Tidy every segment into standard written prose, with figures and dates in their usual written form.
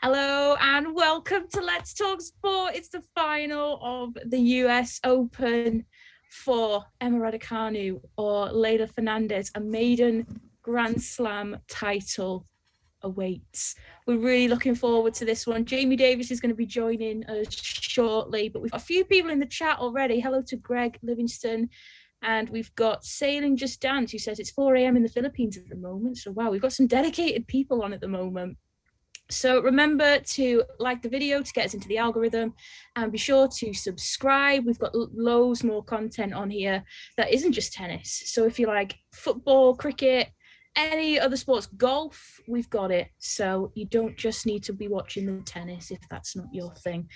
Hello and welcome to Let's Talk Sport. It's the final of the US Open for Emma Raducanu or Leylah Fernandez. A maiden Grand Slam title awaits. We're really looking forward to this one. Jamie Davies is going to be joining us shortly, but we've got a few people in the chat already. Hello to Greg Livingston. And we've got Sailing Just Dance, who says it's 4 a.m. in the Philippines at the moment. So, wow, we've got some dedicated people on at the moment. So remember to like the video to get us into the algorithm, and be sure to subscribe. We've got loads more content on here that isn't just tennis. So if you like football, cricket, any other sports, golf, we've got it. So you don't just need to be watching the tennis if that's not your thing.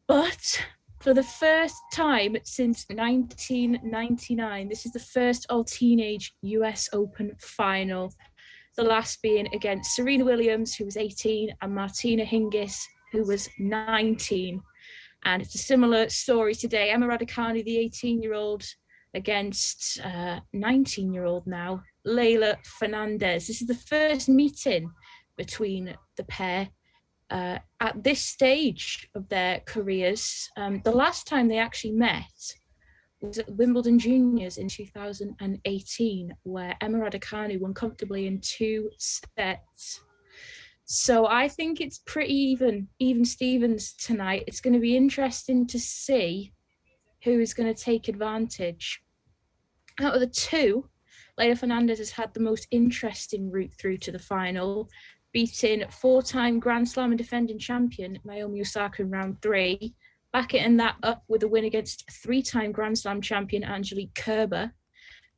But for the first time since 1999, this is the first all-teenage US Open final. The last being against Serena Williams, who was 18, and Martina Hingis, who was 19. And it's a similar story today. Emma Raducanu, the 18-year-old, against 19-year-old now, Leylah Fernandez. This is the first meeting between the pair at this stage of their careers. The last time they actually met was at Wimbledon Juniors in 2018, where Emma Raducanu won comfortably in 2 sets. So I think it's pretty even Stevens tonight. It's going to be interesting to see who is going to take advantage. Out of the two, Leylah Fernandez has had the most interesting route through to the final, beating 4-time Grand Slam and defending champion Naomi Osaka in round 3, backing that up with a win against 3-time Grand Slam champion Angelique Kerber,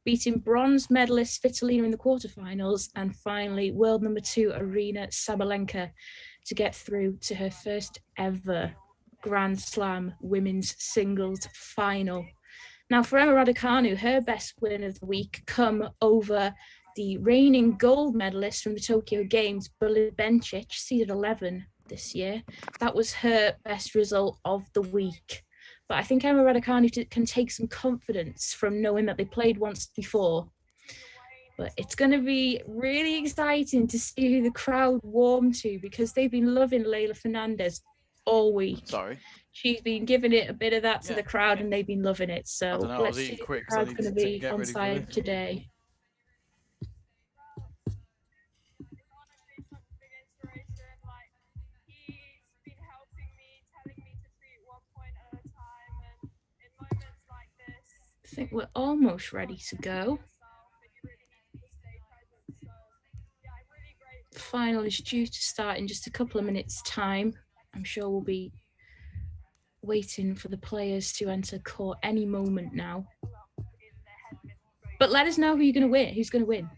beating bronze medalist Svitolina in the quarterfinals, and finally world number 2 Aryna Sabalenka to get through to her first ever Grand Slam women's singles final. Now for Emma Raducanu, her best win of the week come over the reigning gold medalist from the Tokyo Games, Belinda Bencic, seeded 11 this year. That was her best result of the week. But I think Emma Raducanu can take some confidence from knowing that they played once before. But it's going to be really exciting to see who the crowd warm to, because they've been loving Leylah Fernandez all week. Sorry. She's been giving it a bit of that to the crowd, and they've been loving it. So let's see if the crowd's going to be on side today. I think we're almost ready to go. The final is due to start in just a couple of minutes' time. I'm sure we'll be waiting for the players to enter court any moment now. But let us know who you're going to win. Who's going to win?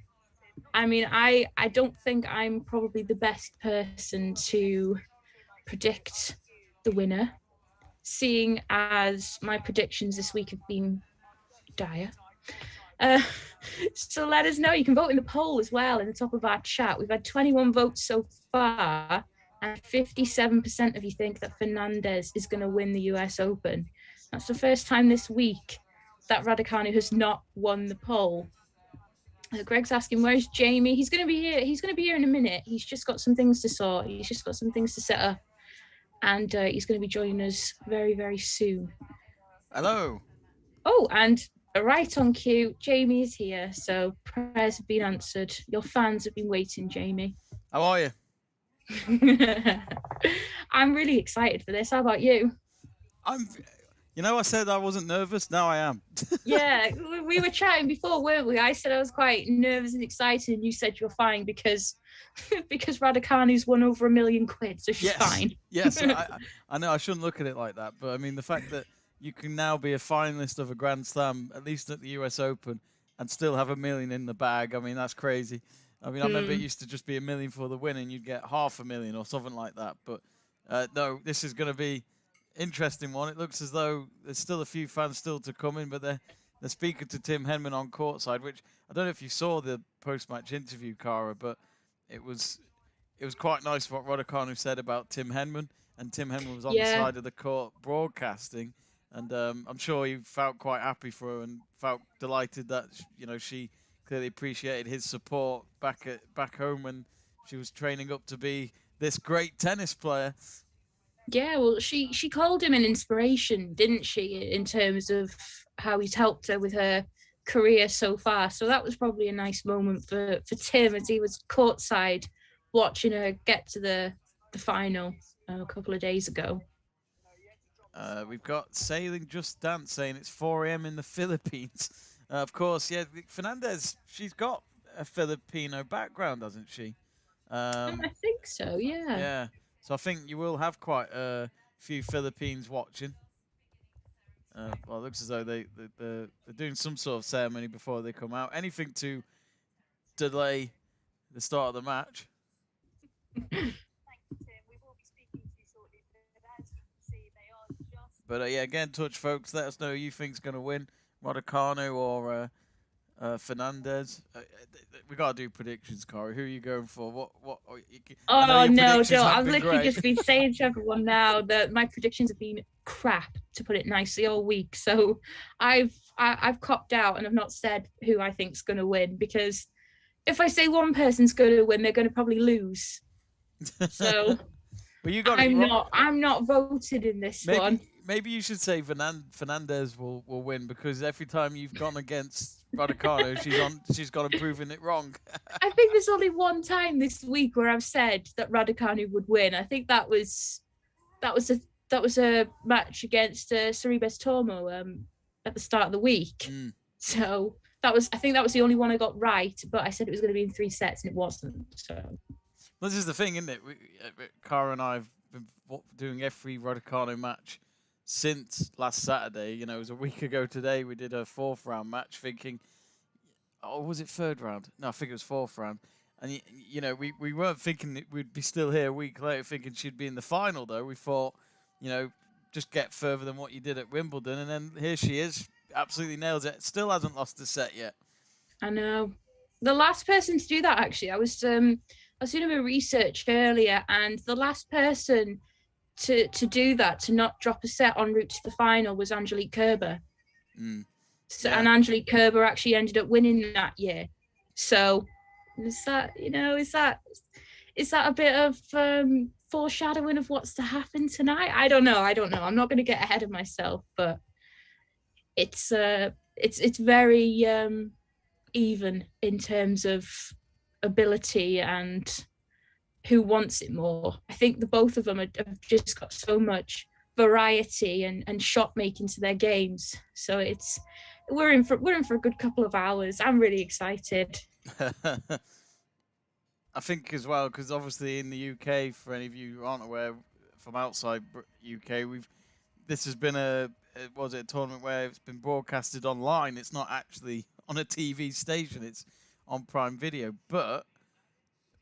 I mean, I don't think I'm probably the best person to predict the winner, seeing as my predictions this week have been dire. So let us know. You can vote in the poll as well in the top of our chat. We've had 21 votes so far, and 57% of you think that Fernandez is going to win the US Open. That's the first time this week that Raducanu has not won the poll. Greg's asking, where's Jamie? He's going to be here. He's going to be here in a minute. He's just got some things to sort. He's just got some things to set up, and he's going to be joining us very, very soon. Hello. Oh, and right on cue, Jamie is here. So prayers have been answered. Your fans have been waiting, Jamie. How are you? I'm really excited for this. How about you? I said I wasn't nervous. Now I am. Yeah, we were chatting before, weren't we? I said I was quite nervous and excited, and you said you're fine because Raducanu's won over £1 million, so she's fine. Yes, I know I shouldn't look at it like that, but I mean the fact that you can now be a finalist of a Grand Slam, at least at the US Open, and still have $1 million in the bag. I mean, that's crazy. I mean, I remember it used to just be $1 million for the win, and you'd get $500,000 or something like that. But no, this is going to be interesting one. It looks as though there's still a few fans still to come in, but they're speaking to Tim Henman on courtside, which I don't know if you saw the post-match interview, Cara, but it was quite nice what Raducanu said about Tim Henman, and Tim Henman was on the side of the court broadcasting, and I'm sure he felt quite happy for her and felt delighted that she clearly appreciated his support back home when she was training up to be this great tennis player. Yeah, well, she called him an inspiration, didn't she, in terms of how he's helped her with her career so far. So that was probably a nice moment for Tim as he was courtside watching her get to the final a couple of days ago. We've got Sailing Just Dance saying it's 4 a.m. in the Philippines. Of course, yeah, Fernandez, she's got a Filipino background, hasn't she? I think so, yeah. Yeah, so I think you will have quite a few Philippines watching. Well, it looks as though they're doing some sort of ceremony before they come out. Anything to delay the start of the match. But yeah, get in touch, folks. Let us know who you think's going to win, Raducanu or Fernandez. We got to do predictions, Corey. Who are you going for? What? Oh no, don't! I've literally just been saying to everyone now that my predictions have been crap, to put it nicely, all week. So I've copped out and I've not said who I think's going to win, because if I say one person's going to win, they're going to probably lose. So well, you got I'm not voted in this one. Maybe you should say Fernandez will win, because every time you've gone against Raducanu, she's gone and proven it wrong. I think there's only one time this week where I've said that Raducanu would win. I think that was a match against Sorribes Tormo at the start of the week. So I think that was the only one I got right, but I said it was going to be in 3 sets and it wasn't. So well, this is the thing, isn't it? Cara and I have been doing every Raducanu match since last Saturday. You know, it was a week ago today. We did a 4th round match, thinking, oh, was it 3rd round? No, I think it was 4th round. And you know, we weren't thinking that we'd be still here a week later, thinking she'd be in the final. Though we thought, you know, just get further than what you did at Wimbledon, and then here she is, absolutely nails it. Still hasn't lost a set yet. I know. The last person to do that, actually, I was doing a research earlier, and the last person to do that, to not drop a set en route to the final, was Angelique Kerber. So, yeah. And Angelique Kerber actually ended up winning that year. So is that a bit of foreshadowing of what's to happen tonight? I don't know. I'm not going to get ahead of myself, but it's very even in terms of ability and who wants it more. I think the both of them have just got so much variety and shot making to their games. So we're in for a good couple of hours. I'm really excited. I think as well, because obviously in the UK, for any of you who aren't aware from outside UK, this has been a tournament where it's been broadcasted online. It's not actually on a TV station. It's on Prime Video, but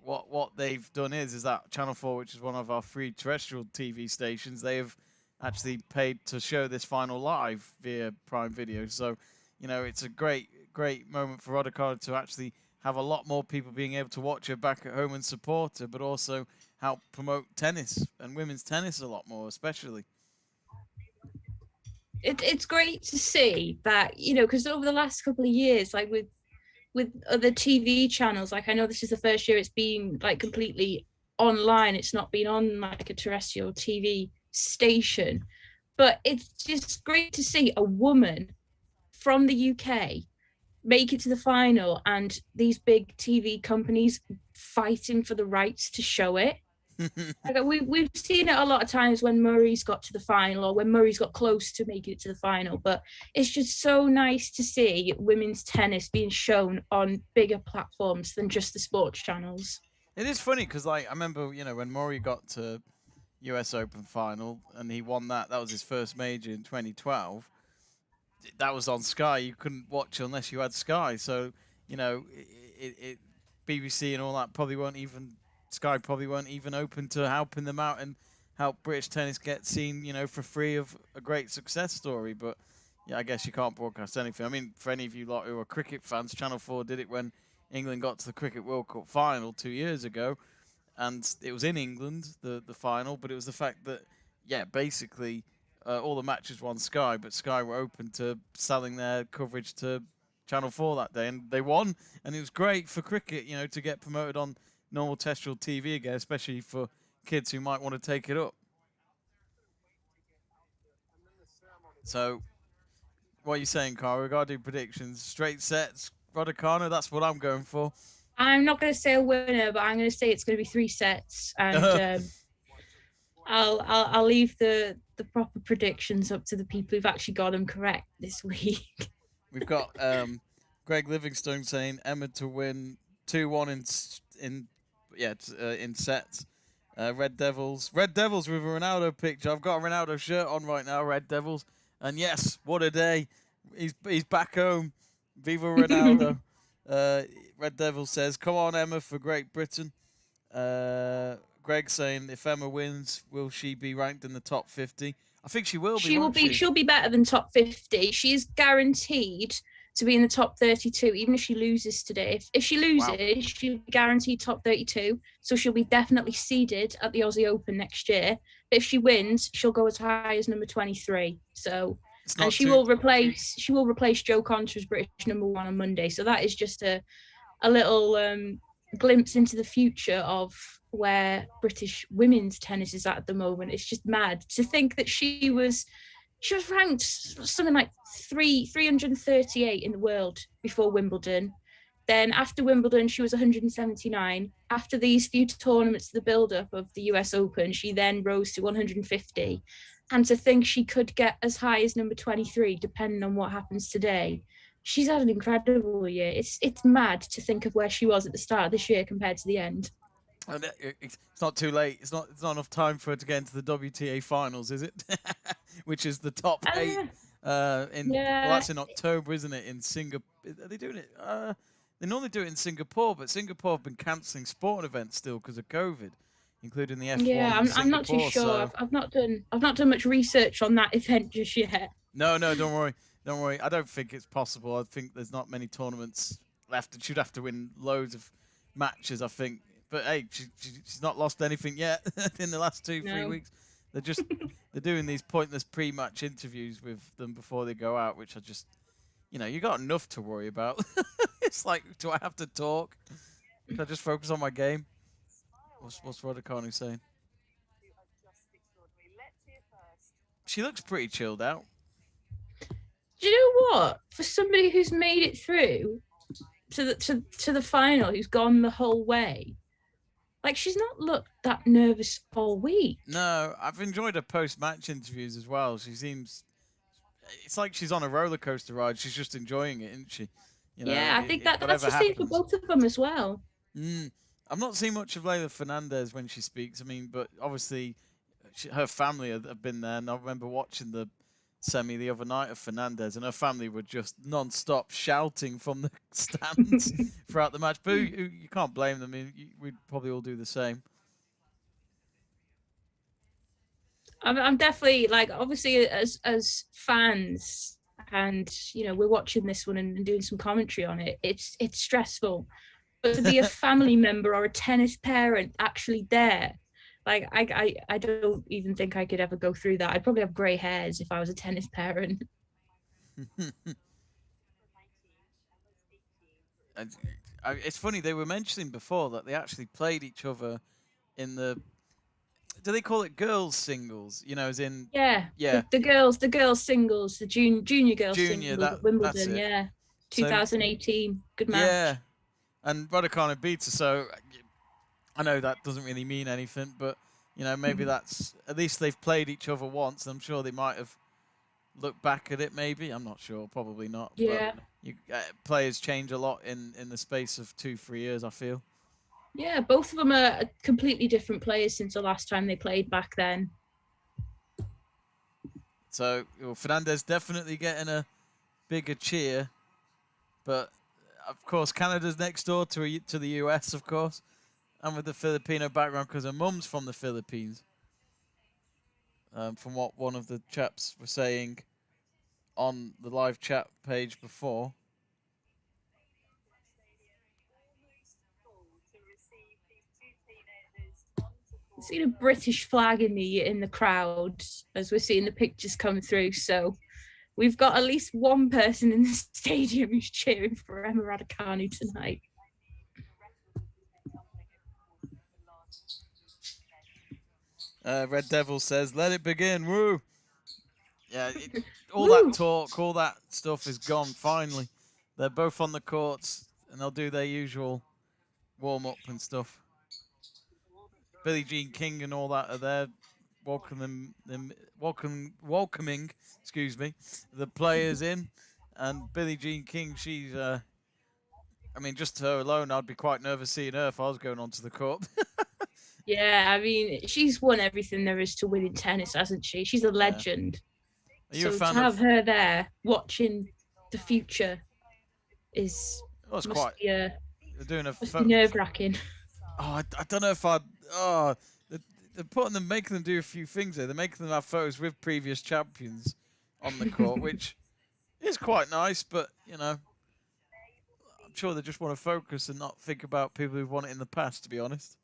what they've done is that Channel 4, which is one of our free terrestrial TV stations, they have actually paid to show this final live via Prime Video. So, you know, it's a great moment for Raducanu to actually have a lot more people being able to watch her back at home and support her, but also help promote tennis and women's tennis a lot more, especially. It's great to see that, you know, because over the last couple of years, like with other TV channels, like I know this is the first year it's been like completely online. It's not been on like a terrestrial TV station, but it's just great to see a woman from the UK make it to the final and these big TV companies fighting for the rights to show it. Like we've seen it a lot of times when Murray's got to the final or when Murray's got close to making it to the final, but it's just so nice to see women's tennis being shown on bigger platforms than just the sports channels. It is funny because, like, I remember, you know, when Murray got to US Open final and he won that was his first major in 2012. That was on Sky. You couldn't watch unless you had Sky. So, you know, BBC and all that Sky probably weren't even open to helping them out and help British tennis get seen, you know, for free of a great success story. But yeah, I guess you can't broadcast anything. I mean, for any of you lot who are cricket fans, Channel 4 did it when England got to the Cricket World Cup final 2 years ago, and it was in England, the final, but it was the fact that, yeah, basically all the matches were on Sky, but Sky were open to selling their coverage to Channel 4 that day, and they won, and it was great for cricket, you know, to get promoted on normal terrestrial TV again, especially for kids who might want to take it up. So, what are you saying, Cara? We've got to do predictions. Straight sets, Raducanu, that's what I'm going for. I'm not going to say a winner, but I'm going to say it's going to be 3 sets, and I'll leave the proper predictions up to the people who've actually got them correct this week. We've got Greg Livingstone saying Emma to win 2-1 in sets. Red Devils with a Ronaldo picture. I've got a Ronaldo shirt on right now. Red Devils, and yes, what a day! He's back home. Viva Ronaldo. Red Devil says, "Come on, Emma, for Great Britain." Greg saying, "If Emma wins, will she be ranked in the top 50?" I think she will be. She'll be better than top 50. She's guaranteed to be in the top 32, even if she loses today. If she loses, wow, she'll be guaranteed top 32. So she'll be definitely seeded at the Aussie Open next year. But if she wins, she'll go as high as number 23. So, and she will replace Jo Konta as British number 1 on Monday. So that is just a little glimpse into the future of where British women's tennis is at the moment. It's just mad to think that she was ranked something like 338 in the world before Wimbledon. Then after Wimbledon, she was 179. After these few tournaments, the build-up of the US Open, she then rose to 150. And to think she could get as high as number 23, depending on what happens today. She's had an incredible year. It's mad to think of where she was at the start of this year compared to the end. And it's not too late. It's not enough time for her to get into the WTA finals, is it? Which is the top 8. Well, that's in October, isn't it? In Singapore, are they doing it? They normally do it in Singapore, but Singapore have been cancelling sporting events still because of COVID, including the F1. Yeah, I'm not too sure. So... I've not done much research on that event just yet. No, don't worry. I don't think it's possible. I think there's not many tournaments left, and she'd have to win loads of matches, I think. But hey, she's not lost anything yet in the last 2-3 weeks. They're doing these pointless pre-match interviews with them before they go out, which are just, you got enough to worry about. It's like, do I have to talk? Can I just focus on my game? What's Raducanu saying? She looks pretty chilled out. Do you know what? For somebody who's made it through to the final, who's gone the whole way, like, she's not looked that nervous all week. No, I've enjoyed her post-match interviews as well. She seems... It's like she's on a roller coaster ride. She's just enjoying it, isn't she? I think that's the same for both of them as well. I'm not seeing much of Leylah Fernandez when she speaks. I mean, but obviously her family have been there. And I remember watching the semi the other night of Fernandez, and her family were just non-stop shouting from the stands throughout the match. But you can't blame them. I mean, we'd probably all do the same. I'm definitely, like, obviously as fans, and we're watching this one and doing some commentary on it. It's stressful, but to be a family member or a tennis parent actually there, like, I don't even think I could ever go through that. I'd probably have grey hairs if I was a tennis parent. It's funny, they were mentioning before that they actually played each other in the... Do they call it girls singles? As in... Yeah. The girls singles, the junior girls singles at Wimbledon, yeah. 2018. Good match. Yeah. And Raducanu beats her, so I know that doesn't really mean anything, but, maybe that's... At least they've played each other once, and I'm sure they might have looked back at it, maybe. I'm not sure. Probably not. Yeah. But players change a lot in the space of 2-3 years, I feel. Yeah, both of them are completely different players since the last time they played back then. So, Fernandez definitely getting a bigger cheer. But, of course, Canada's next door to the US, of course. And with the Filipino background, because her mum's from the Philippines. From what one of the chaps were saying on the live chat page before. Seen a British flag in the crowd as we're seeing the pictures come through, so we've got at least one person in the stadium who's cheering for Emma Raducanu tonight. Red Devil says, "Let it begin." Woo! Yeah, all that Woo! talk, all that stuff is gone. Finally, they're both on the courts and they'll do their usual warm up and stuff. Billie Jean King and all that are there, welcoming, excuse me, the players in. And Billie Jean King, she's, I mean, just her alone, I'd be quite nervous seeing her if I was going onto the court. Yeah, I mean, she's won everything there is to win in tennis, hasn't she? She's a legend. Are you a So fan to have of? her there watching the future is Oh, it's must quite. be They're doing a. nerve-wracking. Oh, I don't know if I'd. Oh, they're putting them, making them do a few things there. They're making them have photos with previous champions on the court, which is quite nice. But you know, I'm sure they just want to focus and not think about people who've won it in the past. To be honest,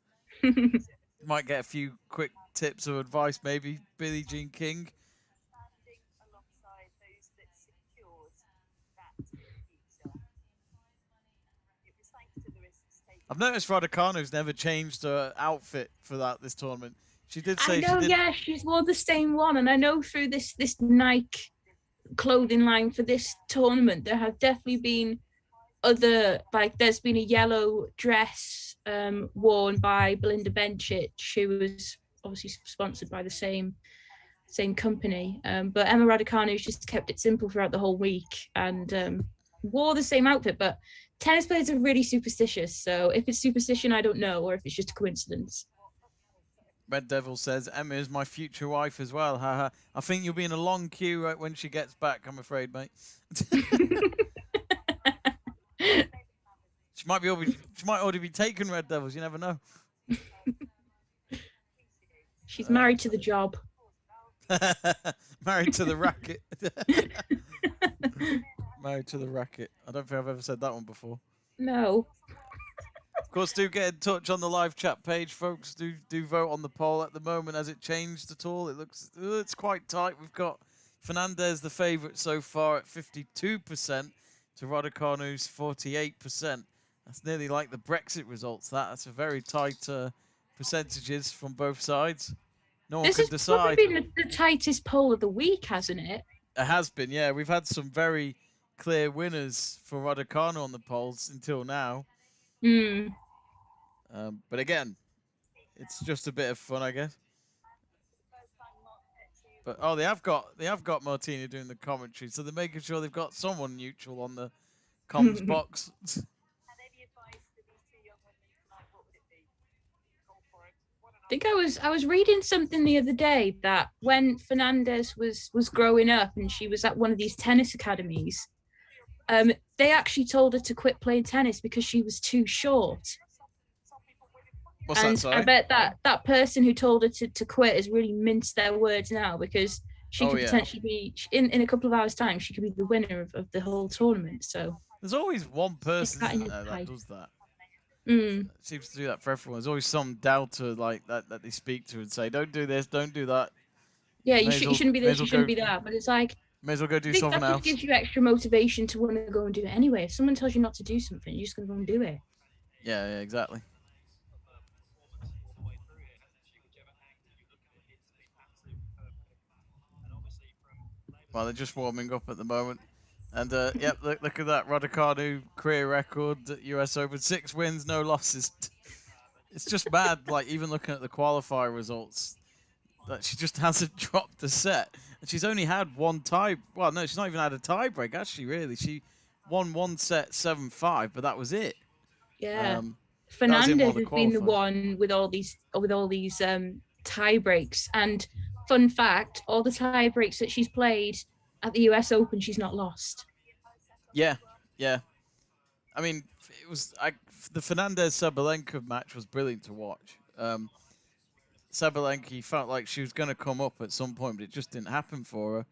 might get a few quick tips or advice, maybe. Billie Jean King. I've noticed Raducanu's never changed her outfit for this tournament. She did say I know, she did. yeah, she's worn the same one, and I know through this Nike clothing line for this tournament, there have definitely been other, like there's been a yellow dress worn by Belinda Bencic, who was obviously sponsored by the same company. But Emma Raducanu's just kept it simple throughout the whole week and wore the same outfit. But tennis players are really superstitious, so if it's superstition, I don't know, or if it's just a coincidence. Red Devil says, Emma is my future wife as well. Haha. I think you'll be in a long queue right when she gets back, I'm afraid, mate. She might already be taking Red Devils, you never know. She's married to the job. Married to the racket. Married to the racket. I don't think I've ever said that one before. No. Of course, do get in touch on the live chat page, folks. Do vote on the poll at the moment. Has it changed at all? It's quite tight. We've got Fernandez, the favourite so far, at 52% to Raducanu's 48%. That's nearly like the Brexit results. That's a very tight percentages from both sides. No one can decide. This has probably been the tightest poll of the week, hasn't it? It has been, yeah. We've had some very clear winners for Raducanu on the polls until now. But again, it's just a bit of fun, I guess. But oh, they have got Martina doing the commentary, so they're making sure they've got someone neutral on the comms box. I think I was reading something the other day that when Fernandez was growing up and she was at one of these tennis academies, they actually told her to quit playing tennis because she was too short. What's that, sorry? I bet that person who told her to quit has really minced their words now, because she could potentially be, in a couple of hours' time, she could be the winner of the whole tournament. So there's always one person that does that. Seems to do that for everyone. There's always some doubter like that they speak to and say, "Don't do this, don't do that." Yeah, you shouldn't be this, you shouldn't be that. But it's like, may as well go do something else. That gives you extra motivation to want to go and do it anyway. If someone tells you not to do something, you're just going to go and do it. Yeah, exactly. Well, they're just warming up at the moment. And, yep, look at that. Raducanu career record at US Open. 6 wins, no losses. It's just mad, like, even looking at the qualifier results, that she just hasn't dropped a set. And she's only had one tie. Well, no, she's not even had a tie break, actually, really. She won one set 7-5, but that was it. Yeah. Fernandez has been the one with all these tie breaks. And fun fact, all the tie breaks that she's played at the US Open, she's not lost. Yeah. I mean, it was the Fernandez-Sabalenka match was brilliant to watch. Sabalenka felt like she was going to come up at some point, but it just didn't happen for her.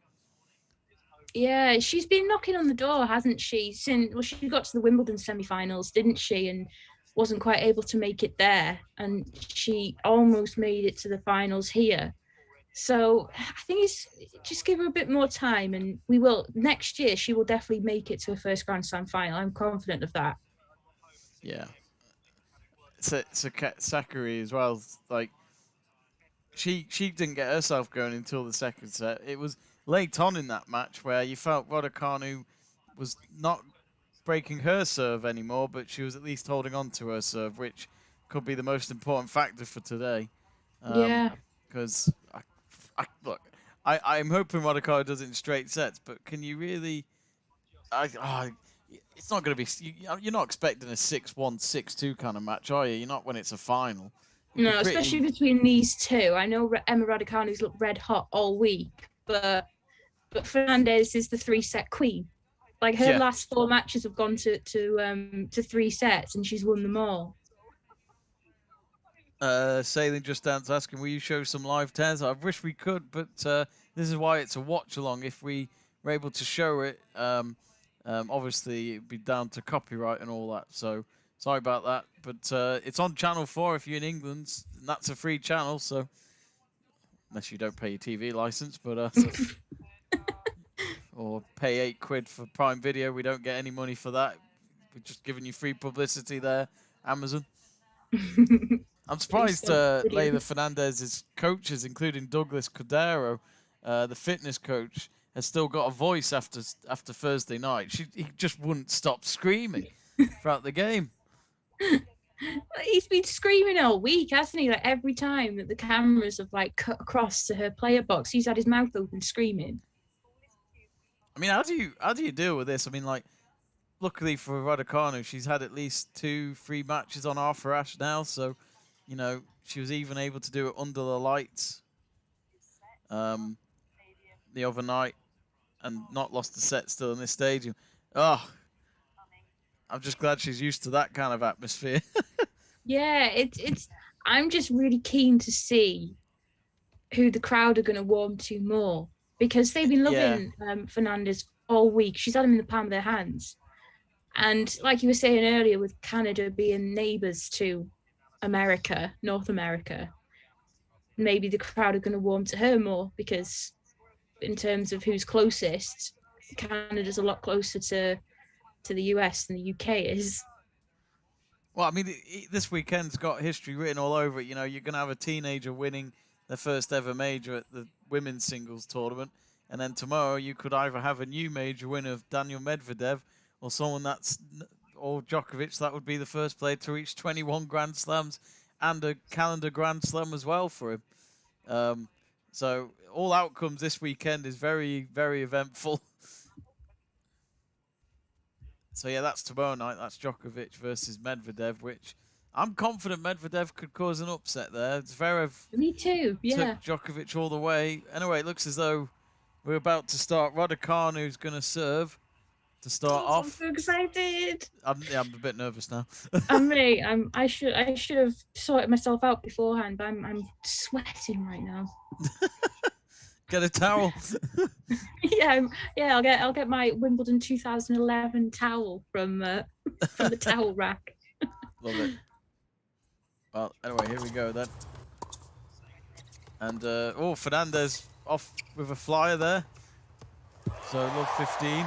Yeah, she's been knocking on the door, hasn't she? Since she got to the Wimbledon semi-finals, didn't she? And wasn't quite able to make it there, and she almost made it to the finals here. So I think it's just give her a bit more time, and we will next year. She will definitely make it to a first Grand Slam final. I'm confident of that. Yeah, Sakari as well. Like she didn't get herself going until the second set. It was late on in that match where you felt Raducanu was not breaking her serve anymore, but she was at least holding on to her serve, which could be the most important factor for today. Yeah. Because look, I'm hoping Raducanu does it in straight sets, but can you really? It's not going to be. You're not expecting a 6-1, 6-2 kind of match, are you? You're not when it's a final. No, especially between these two. I know Emma Raducanu's looked red hot all week, but Fernandez is the 3-set queen. Like her last 4 matches have gone to 3 sets, and she's won them all. Sailing just down to asking, will you show some live tests? I wish we could, but this is why it's a watch along. If we were able to show it, obviously it'd be down to copyright and all that. So sorry about that, but it's on Channel 4 if you're in England, and that's a free channel. So unless you don't pay your TV license, but or pay £8 for Prime Video, we don't get any money for that. We're just giving you free publicity there, Amazon. I'm surprised Leylah Fernandez's coaches, including Douglas Cordero, the fitness coach, has still got a voice after Thursday night. He just wouldn't stop screaming throughout the game. He's been screaming all week, hasn't he? Like every time that the cameras have like cut across to her player box, he's had his mouth open screaming. I mean, how do you deal with this? I mean, like, luckily for Raducanu, she's had at least 2-3 matches on Arthur Ashe now, so you know she was even able to do it under the lights the other night and not lost a set still in this stadium. Oh, I'm just glad she's used to that kind of atmosphere. Yeah, it's. I'm just really keen to see who the crowd are going to warm to more, because they've been loving Fernandez all week. She's had him in the palm of their hands. And like you were saying earlier, with Canada being neighbours to America, North America, maybe the crowd are going to warm to her more, because in terms of who's closest, Canada's a lot closer to the US than the UK is. Well, I mean, this weekend's got history written all over it. You know, you're going to have a teenager winning their first ever major at the women's singles tournament, and then tomorrow you could either have a new major winner of Daniel Medvedev or someone or Djokovic. That would be the first player to reach 21 Grand Slams and a calendar Grand Slam as well for him. So all outcomes this weekend is very, very eventful. So yeah, that's tomorrow night. That's Djokovic versus Medvedev, which I'm confident Medvedev could cause an upset there. Zverev, me too, yeah, took Djokovic all the way. Anyway, it looks as though we're about to start. Raducanu's going to serve to start off. I'm so excited. I'm a bit nervous now. I should have sorted myself out beforehand, but I'm sweating right now. Get a towel. yeah, I'll get my Wimbledon 2011 towel from the towel rack. Love it. Well, anyway, here we go then. And Fernandez off with a flyer there. So love 15.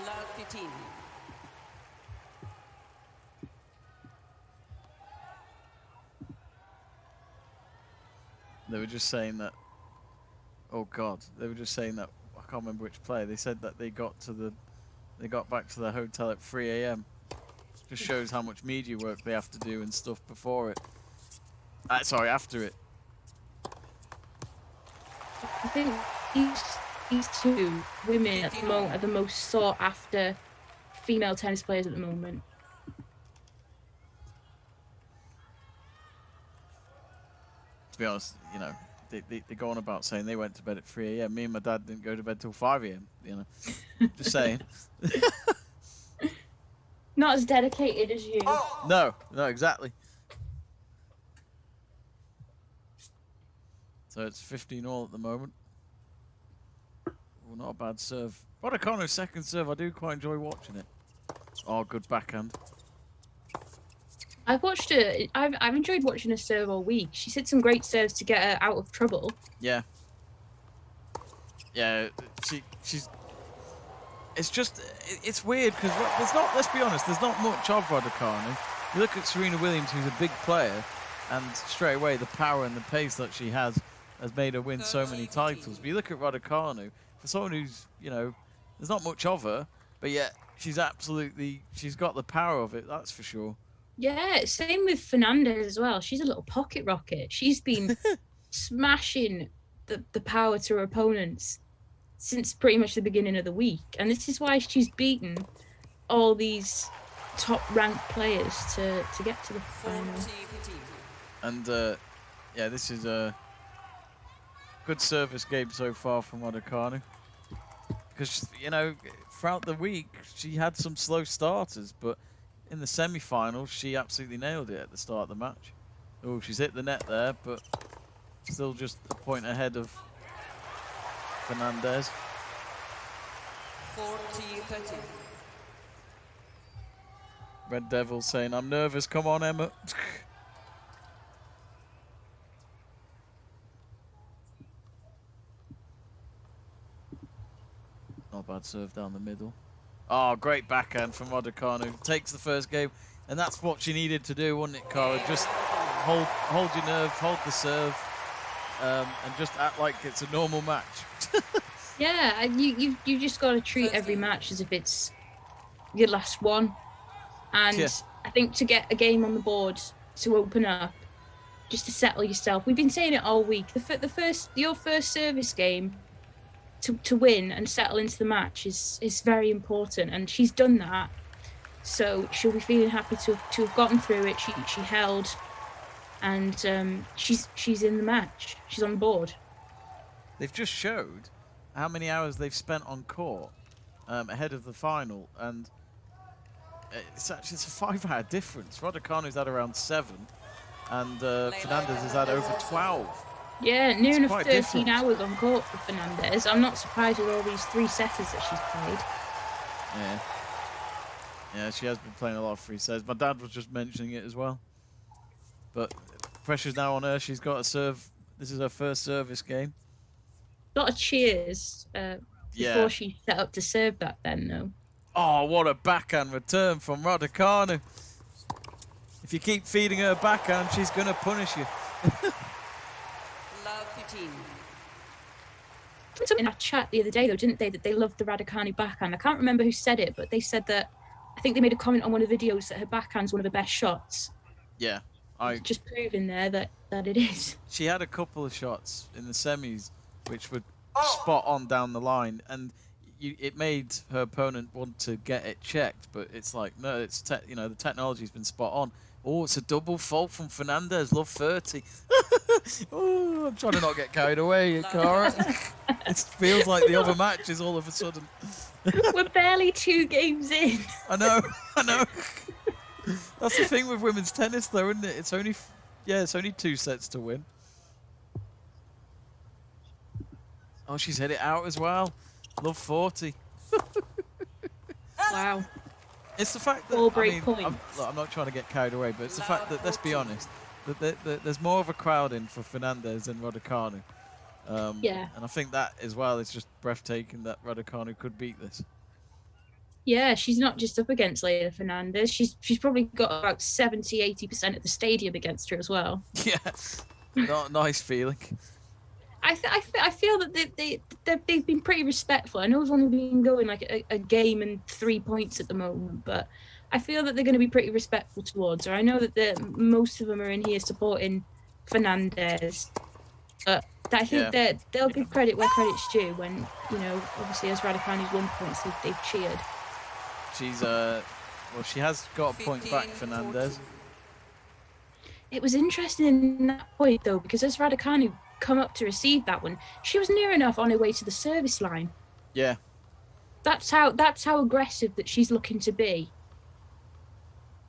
Love 15. They were just saying that. Oh God! They were just saying that. I can't remember which player. They said that they got back to their hotel at 3 a.m. Just shows how much media work they have to do and stuff before it. Sorry, after it. I think these two women at the moment are the most sought after female tennis players at the moment. To be honest, you know, they go on about saying they went to bed at 3 a.m. Me and my dad didn't go to bed till 5 a.m. You know, just saying. Not as dedicated as you. No, exactly. So it's 15-all at the moment. Well, not a bad serve. Raducanu's second serve, I do quite enjoy watching it. Oh, good backhand. I've watched it. I've enjoyed watching her serve all week. She's hit some great serves to get her out of trouble. Yeah. Yeah, she's. It's just it's weird because there's not. Let's be honest. There's not much of Raducanu. You look at Serena Williams, who's a big player. And straight away, the power and the pace that she has made her win so many titles. But you look at Raducanu, for someone who's, you know, there's not much of her, but yet she's got the power of it, that's for sure. Yeah, same with Fernandez as well. She's a little pocket rocket. She's been smashing the power to her opponents since pretty much the beginning of the week. And this is why she's beaten all these top-ranked players to get to the final. And, yeah, this is a good service game so far from Raducanu. Because, you know, throughout the week, she had some slow starters, but in the semi-finals, she absolutely nailed it at the start of the match. Oh, she's hit the net there, but still just a point ahead of Fernandez. 40-30. Red Devil saying, I'm nervous, come on, Emma. Not bad serve down the middle. Oh, great backhand from Raducanu. Takes the first game, and that's what she needed to do, wasn't it, Cara? Just hold your nerve, hold the serve, and just act like it's a normal match. Yeah, you just got to treat every match as if it's your last one. And yeah. I think to get a game on the board to open up, just to settle yourself. We've been saying it all week. Your first service game to win and settle into the match is very important, and she's done that. So she'll be feeling happy to have gotten through it. She held, and she's in the match. She's on board. They've just showed how many hours they've spent on court ahead of the final, and it's a 5-hour difference. Raducanu's had around 7, and Fernandez has had over 12. Yeah, near enough 13 different. hours on court for Fernandez. I'm not surprised with all these 3-setters that she's played. Yeah. Yeah, she has been playing a lot of 3-sets. My dad was just mentioning it as well. But pressure's now on her. She's got to serve. This is her first service game. A lot of cheers before she set up to serve that then, though. Oh, what a backhand return from Raducanu. If you keep feeding her backhand, she's going to punish you. In our chat the other day, though, didn't they, that they loved the Raducanu backhand? I can't remember who said it, but they said that, I think they made a comment on one of the videos that her backhand's one of the best shots. Yeah. Just proving there that it is. She had a couple of shots in the semis which were spot on down the line, and it made her opponent want to get it checked, but it's like, no, it's the technology's been spot on. Oh, it's a double fault from Fernandez. Love 30. Oh, I'm trying to not get carried away, Cara. It feels like the other match is all of a sudden. We're barely 2 games in. I know. That's the thing with women's tennis, though, isn't it? It's only 2 sets to win. Oh, she's hit it out as well. Love 40. Wow. It's the fact that I'm not trying to get carried away, but it's the fact that, let's be honest, that there's more of a crowd in for Fernandez than Raducanu. Yeah. And I think that as well is just breathtaking that Raducanu could beat this. Yeah, she's not just up against Leylah Fernandez. She's probably got about 70-80% of the stadium against her as well. Yeah, not a nice feeling. I feel that they've been pretty respectful. I know we've only been going like a game and 3 points at the moment, but I feel that they're going to be pretty respectful towards her. I know that most of them are in here supporting Fernandez, but I think that they'll give credit where credit's due when, obviously as Raducanu's 1 point, so they've cheered. She's she has got a point back, Fernandez. It was interesting in that point though, because as Raducanu come up to receive that one, she was near enough on her way to the service line. Yeah. That's how aggressive that she's looking to be.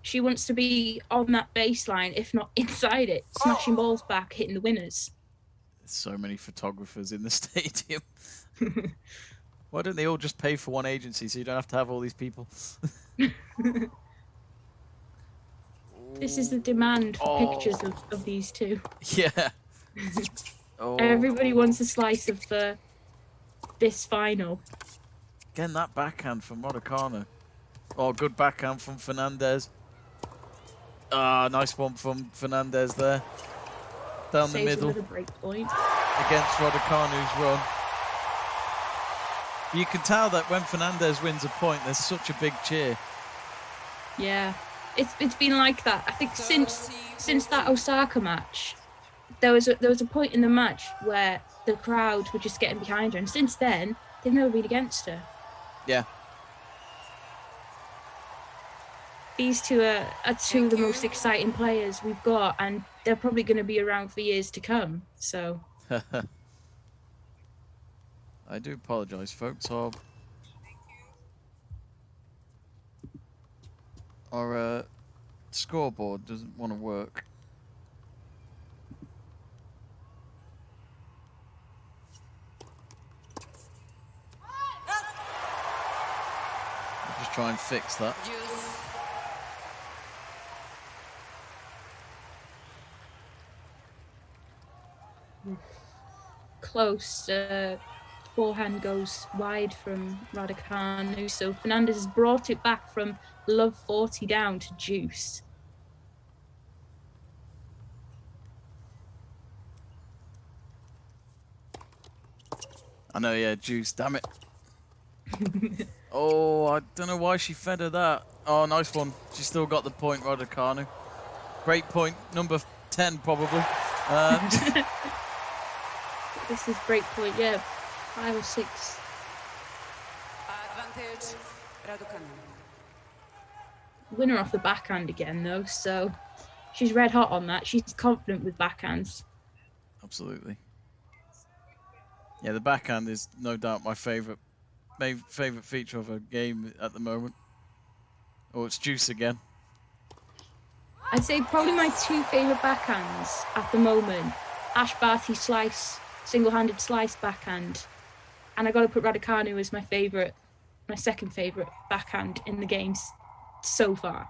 She wants to be on that baseline, if not inside it, smashing balls back, hitting the winners. There's so many photographers in the stadium. Why don't they all just pay for one agency so you don't have to have all these people? This is the demand for pictures of these two. Yeah. Everybody wants a slice of this final. Again, that backhand from Raducanu. Oh, good backhand from Fernandez. Ah, nice one from Fernandez there. Down the middle. Another break point. Against Raducanu's run. You can tell that when Fernandez wins a point, there's such a big cheer. Yeah, it's been like that. I think since that Osaka match, there was a point in the match where the crowd were just getting behind her, and since then they've never been against her. Yeah. These two are two of the most exciting players we've got, and they're probably going to be around for years to come. So. I do apologise, folks. Our scoreboard doesn't want to work. I'll just try and fix that. Close. Forehand goes wide from Raducanu, so Fernandez has brought it back from love 40 down to deuce. I know, yeah, deuce, damn it. Oh, I don't know why she fed her that. Oh, nice one. She still got the point, Raducanu. Great point, number 10 probably. This is break point, yeah. 5 or 6. Advantage, Raducanu. Winner off the backhand again, though, so she's red hot on that. She's confident with backhands. Absolutely. Yeah, the backhand is no doubt my favourite feature of a game at the moment. Oh, it's deuce again. I'd say probably my 2 favourite backhands at the moment. Ash Barty slice, single-handed slice backhand. And I got to put Raducanu as my second favourite backhand in the games so far.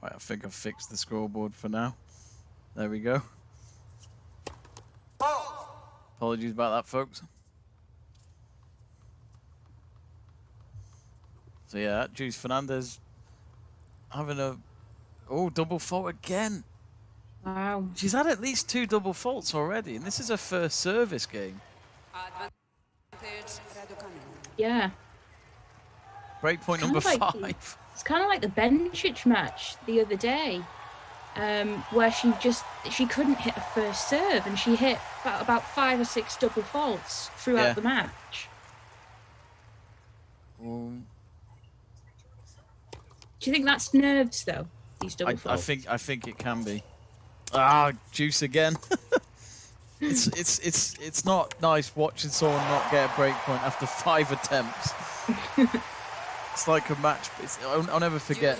Right, I think I've fixed the scoreboard for now. There we go. Apologies about that, folks. So yeah, Juice Fernandez having a double fault again. Wow. She's had at least 2 double faults already, and this is her first service game. Yeah. Break point number 5. It's kind of like the Bencic match the other day, where she couldn't hit a first serve, and she hit about 5 or 6 double faults throughout the match. Do you think that's nerves, though? These double faults. I think it can be. Ah, juice again. It's not nice watching someone not get a break point after 5 attempts. It's like a match. I'll never forget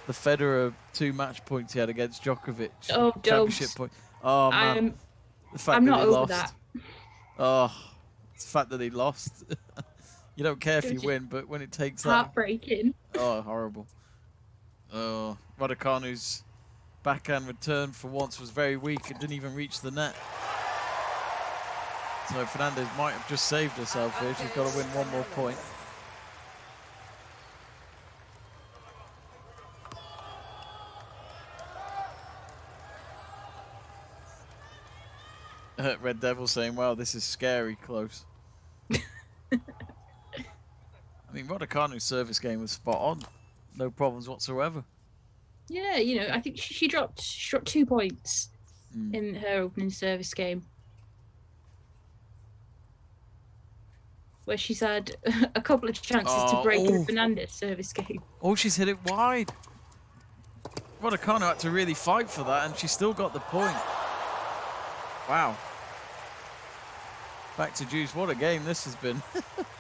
the Federer 2 match points he had against Djokovic. Oh, championship point. Oh man, the fact I'm that not he over lost. that. Oh, it's the fact that he lost. You don't care if you win, but when it takes that. Heartbreaking. Oh, horrible. Oh, Raducanu's backhand return for once was very weak. It didn't even reach the net. So Fernandez might have just saved herself here. She's got to win 1 more point. Red Devil saying, wow, this is scary close. I mean, Raducanu's service game was spot on. No problems whatsoever. Yeah, I think she dropped 2 points in her opening service game, where she's had a couple of chances to break in Fernandez service game. Oh, she's hit it wide. Raducanu had to really fight for that, and she still got the point. Wow. Back to juice. What a game this has been.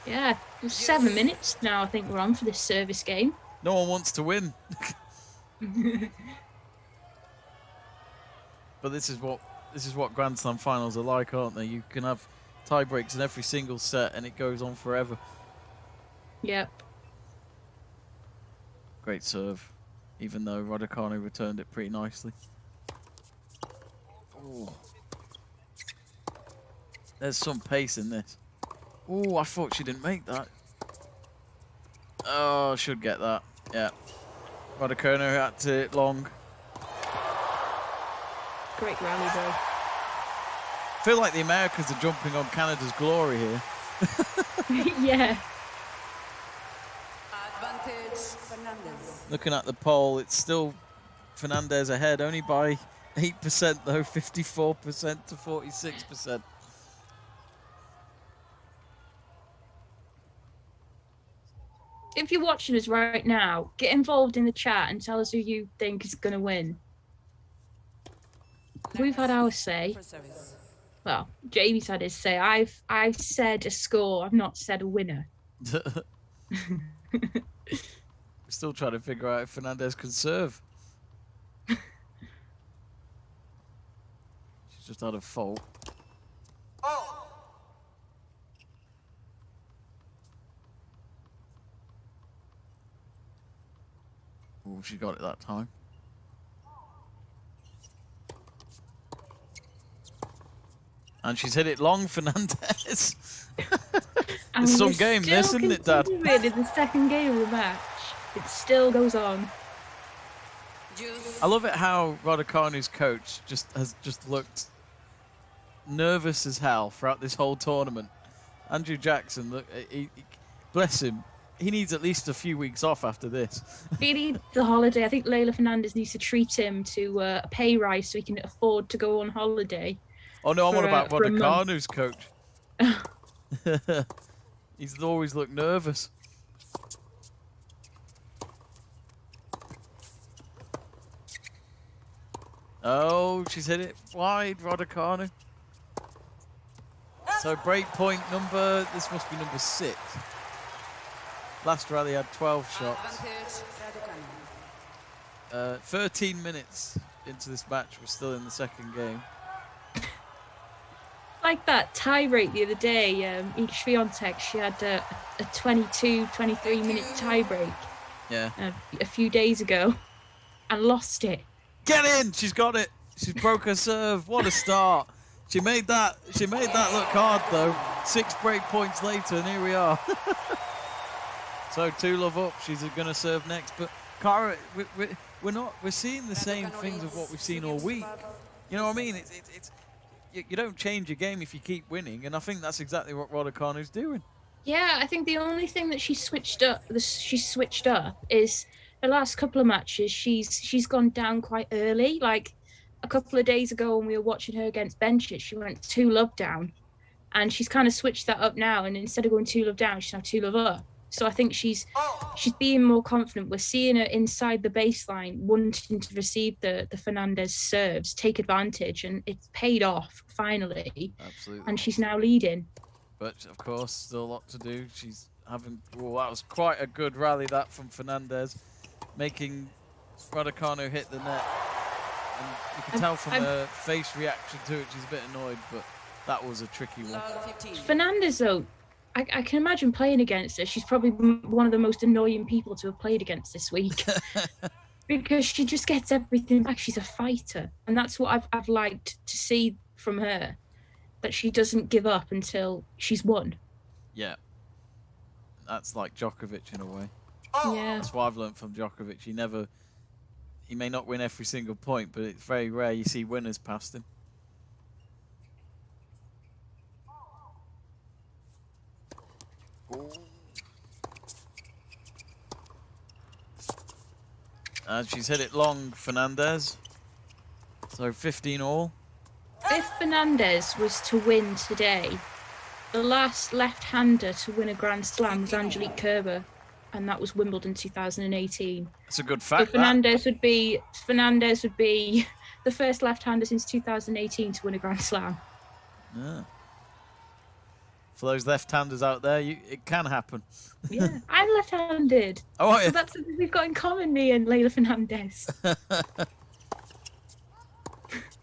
Yeah, 7 minutes now I think we're on for this service game. No one wants to win. But this is what Grand Slam finals are like, aren't they? You can have tie breaks in every single set and it goes on forever. Yep. Great serve, even though Raducanu returned it pretty nicely. Ooh. There's some pace in this. Oh, I thought she didn't make that. Oh, should get that. Yeah. Raducanu had to hit long. Great rally, though. I feel like the Americans are jumping on Canada's glory here. Yeah. Advantage, Fernandez. Looking at the poll, it's still Fernandez ahead, only by 8% though, 54% to 46%. If you're watching us right now, get involved in the chat and tell us who you think is going to win. We've had our say. Well, Jamie's had his say. I've said a score. I've not said a winner. We're still trying to figure out if Fernandez can serve. She's just had a fault. Oh, she got it that time. And she's hit it long, Fernandez. It's some game, this, isn't it, Dad? In the second game of the match, it still goes on. I love it how Raducanu's coach has looked nervous as hell throughout this whole tournament. Andrew Jackson, look, bless him. He needs at least a few weeks off after this. He needs a holiday. I think Leylah Fernandez needs to treat him to a pay rise so he can afford to go on holiday. Oh no, I'm on about Raducanu's coach. He's always looked nervous. Oh, she's hit it wide, Raducanu. So break point number, this must be number 6. Last rally had 12 shots. 13 minutes into this match, we're still in the second game. Like that tie break the other day, Iga Swiatek, she had a 22, 23 minute tie break. Yeah. A few days ago, and lost it. Get in! She's got it. She's broke her serve. What a start! She made that look hard though. 6 break points later, and here we are. So 2-love up. She's going to serve next. But Cara, we're seeing the same things of what we've seen all week. You know what I mean? You don't change your game if you keep winning, and I think that's exactly what Raducanu's doing. Yeah, I think the only thing that she's switched up is the last couple of matches. She's gone down quite early. Like a couple of days ago when we were watching her against benches, she went 2-love down, and she's kind of switched that up now. And instead of going 2-love down, she's now 2-love up. So I think she's being more confident. We're seeing her inside the baseline, wanting to receive the Fernandez serves, take advantage, and it's paid off finally. Absolutely. And she's now leading. But of course, still a lot to do. She's having. Well, that was quite a good rally that from Fernandez, making Raducanu hit the net. And you can tell from her face reaction to it, she's a bit annoyed, but that was a tricky one. Fernandez, though, I can imagine playing against her. She's probably one of the most annoying people to have played against this week. Because she just gets everything back. She's a fighter. And that's what I've liked to see from her. That she doesn't give up until she's won. Yeah. That's like Djokovic in a way. Yeah. That's what I've learned from Djokovic. He may not win every single point, but it's very rare you see winners past him. And she's hit it long, Fernandez. So 15 all. If Fernandez was to win today, the last left-hander to win a Grand Slam was Angelique Kerber, and that was Wimbledon 2018. That's a good fact. So Fernandez would be the first left-hander since 2018 to win a Grand Slam. Yeah. For those left-handers out there, it can happen. Yeah, I'm left-handed. Oh, yeah. So that's something we've got in common, me and Leylah Fernandez.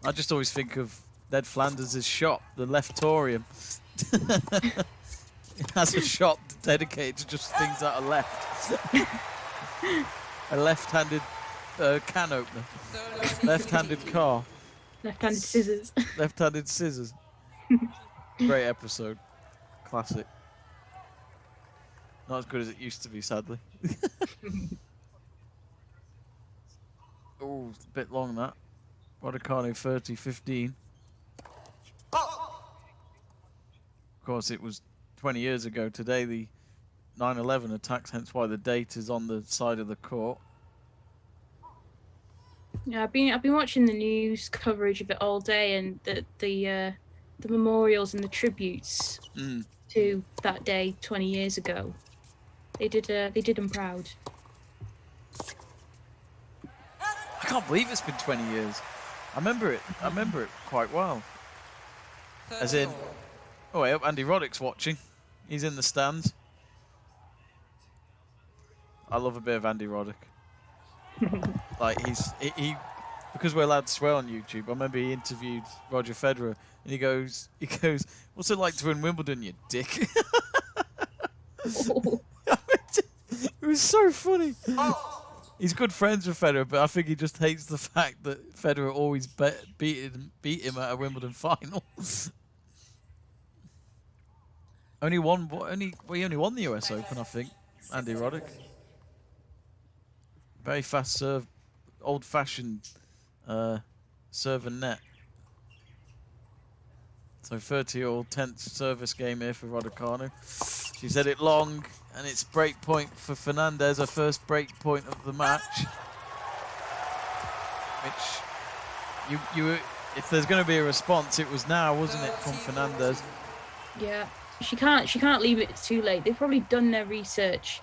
I just always think of Ned Flanders' shop, the Leftorium. It has a shop dedicated to just things that are left. A left-handed can opener. Left-handed car. Left-handed scissors. Left-handed scissors. Great episode. Classic. Not as good as it used to be, sadly. Oh, it's a bit long, that. Raducanu 30-15. Of course, it was 20 years ago today, the 9/11 attacks, hence why the date is on the side of the court. Yeah, I've been watching the news coverage of it all day, and the memorials and the tributes to that day 20 years ago. They did them proud. I can't believe it's been 20 years. I remember it quite well. As in, oh, I hope Andy Roddick's watching. He's in the stands. I love a bit of Andy Roddick. Like he because we're allowed to swear on YouTube. I remember he interviewed Roger Federer, and he goes, "What's it like to win Wimbledon, you dick?" It was so funny. He's good friends with Federer, but I think he just hates the fact that Federer always beat him at a Wimbledon final. He only won the US Open, I think. Andy Roddick. Very fast serve, old-fashioned serve and net. So 30-all tense service game here for Raducanu. She's had it long, and it's break point for Fernandez, her first break point of the match. Which if there's going to be a response, it was now, wasn't it, from Fernandez? Yeah, she can't leave it too late. They've probably done their research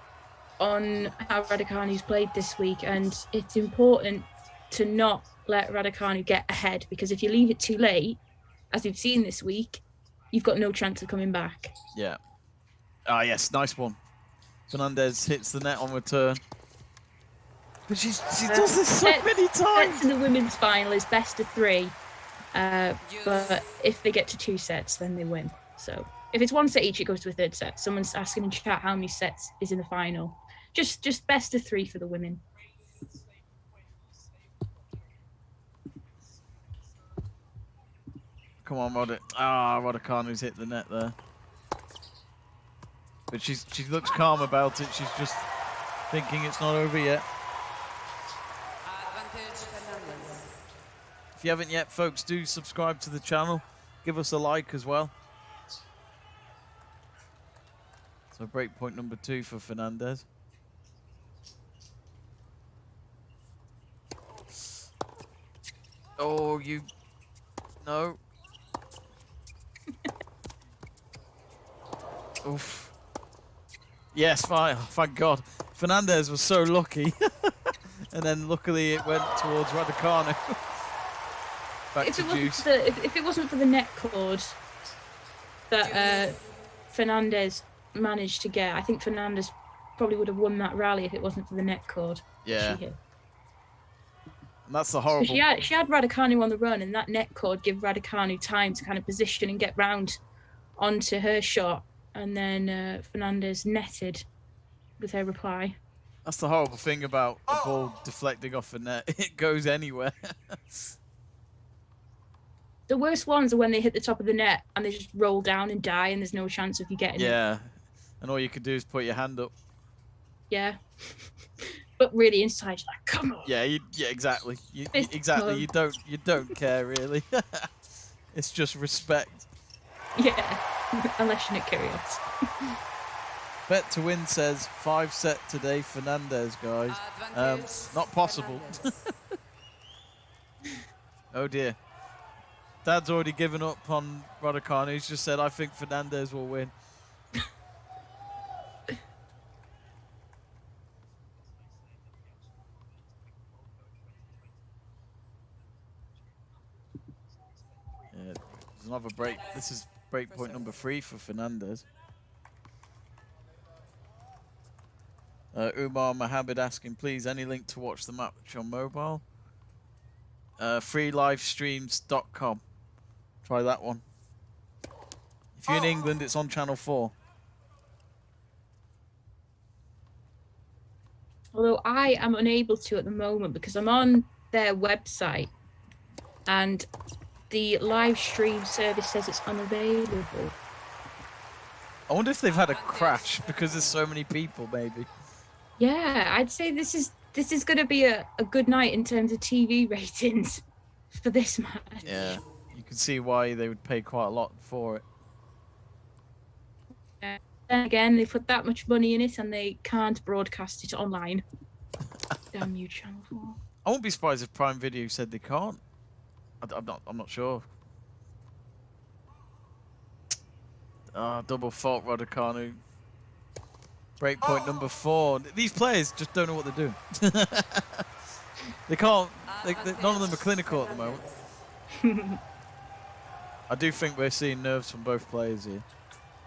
on how Raducanu's played this week, and it's important to not let Raducanu get ahead, because if you leave it too late, as we've seen this week, you've got no chance of coming back. Yeah. Ah, yes, nice one. Fernandez hits the net on return. But she does this so many times. Sets in the women's final is best of 3, but if they get to 2 sets, then they win. So if it's 1 set each, it goes to a 3rd set. Someone's asking in chat how many sets is in the final. Just best of 3 for the women. Come on, Raducanu's hit the net there. But she looks calm about it. She's just thinking it's not over yet. If you haven't yet, folks, do subscribe to the channel. Give us a like as well. So break point number 2 for Fernandez. Oh, no. Oof. Yes, fine. Thank God. Fernandez was so lucky. And then luckily it went towards Raducanu. Back to Juice. If it wasn't for the net cord that Fernandez managed to get, I think Fernandez probably would have won that rally if it wasn't for the net cord. Yeah. She hit. And that's the horrible. She had Raducanu on the run, and that net cord gave Raducanu time to kind of position and get round onto her shot, and then Fernandez netted with her reply. That's the horrible thing about the ball deflecting off the net. It goes anywhere. The worst ones are when they hit the top of the net and they just roll down and die, and there's no chance of you getting it. Yeah, and all you can do is put your hand up. Yeah. But really inside, you're like, come on. Yeah, exactly. Exactly. You don't care really. It's just respect. Yeah, unless you're Nick Kyrgios. Bet to win says 5 set today, Fernandez, guys. Not possible. Oh dear. Dad's already given up on Raducanu. He's just said, I think Fernandez will win. There's another break. This is break point number 3 for Fernandez. Umar Mohammed asking, please, any link to watch the match on mobile? Freelivestreams.com. Try that one. If you're in England, it's on Channel 4. Although I am unable to at the moment because I'm on their website and the live stream service says it's unavailable. I wonder if they've had a crash because there's so many people, maybe. Yeah, I'd say this is going to be a good night in terms of TV ratings for this match. Yeah, you can see why they would pay quite a lot for it. Then again, they put that much money in it and they can't broadcast it online. Damn you, Channel 4. I won't be surprised if Prime Video said they can't. I'm not sure. Double fault, Raducanu. Breakpoint number 4. These players just don't know what they're doing. They can't. None of them are clinical at the moment. I do think we're seeing nerves from both players here.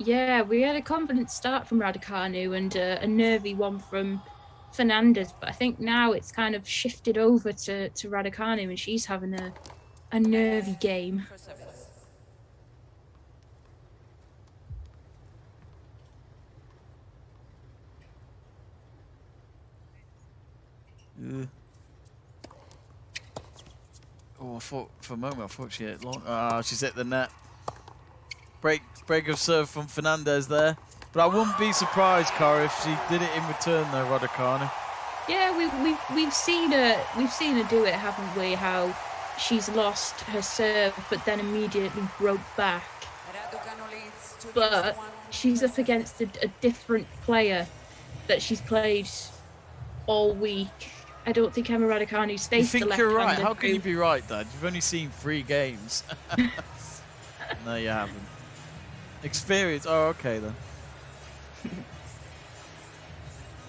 Yeah, we had a confident start from Raducanu and a nervy one from Fernandez, but I think now it's kind of shifted over to Raducanu and she's having a nervy game. Oh, I thought for a moment I thought she hit long. She's hit the net. Break of serve from Fernandez there, but I wouldn't be surprised, Cara, if she did it in return though, Raducanu. Yeah, we've seen her do it, haven't we? How she's lost her serve, but then immediately broke back. But she's up against a different player that she's played all week. I don't think Emma Raducanu's faced You the think left-handed you're right? How can you group. be right, Dad? You've only seen 3 games. No, you haven't. Experience. Oh, okay then.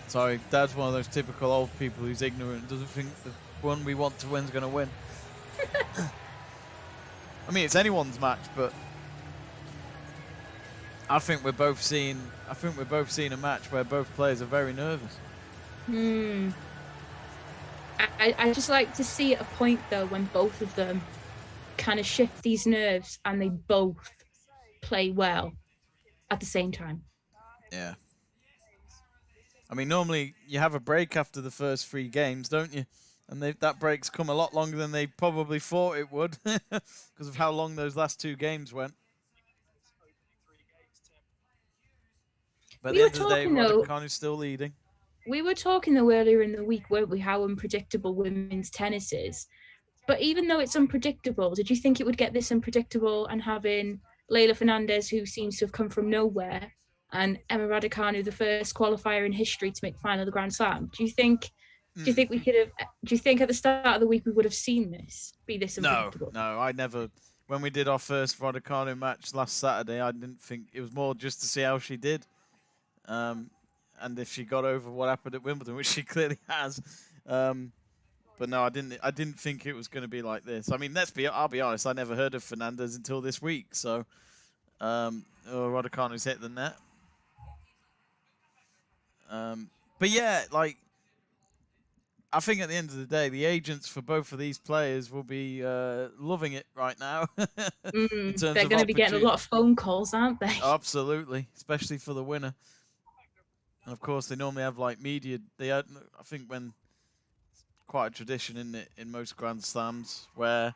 Sorry, Dad's one of those typical old people who's ignorant and doesn't think the one we want to win's going to win. I mean, it's anyone's match, but I think we're both seeing a match where both players are very nervous. I just like to see at a point though when both of them kind of shift these nerves and they both play well at the same time. Yeah. I mean, normally you have a break after the first 3 games, don't you? And that break's come a lot longer than they probably thought it would because of how long those last 2 games went. But at the end of the day, Raducanu's still leading. We were talking though earlier in the week, weren't we, how unpredictable women's tennis is. But even though it's unpredictable, did you think it would get this unpredictable and having Leylah Fernandez, who seems to have come from nowhere, and Emma Raducanu, the first qualifier in history to make the final of the Grand Slam? Do you think we could have? Do you think at the start of the week we would have seen this be this unpredictable? No, I never. When we did our first Raducanu match last Saturday, I didn't think it was more just to see how she did, and if she got over what happened at Wimbledon, which she clearly has. But no, I didn't think it was going to be like this. I mean, I'll be honest, I never heard of Fernandez until this week. So, Raducanu's hit the net. But yeah, like, I think at the end of the day, the agents for both of these players will be loving it right now. They're going to be getting a lot of phone calls, aren't they? Absolutely, especially for the winner. And of course, they normally have like media. I think when quite a tradition in most Grand Slams where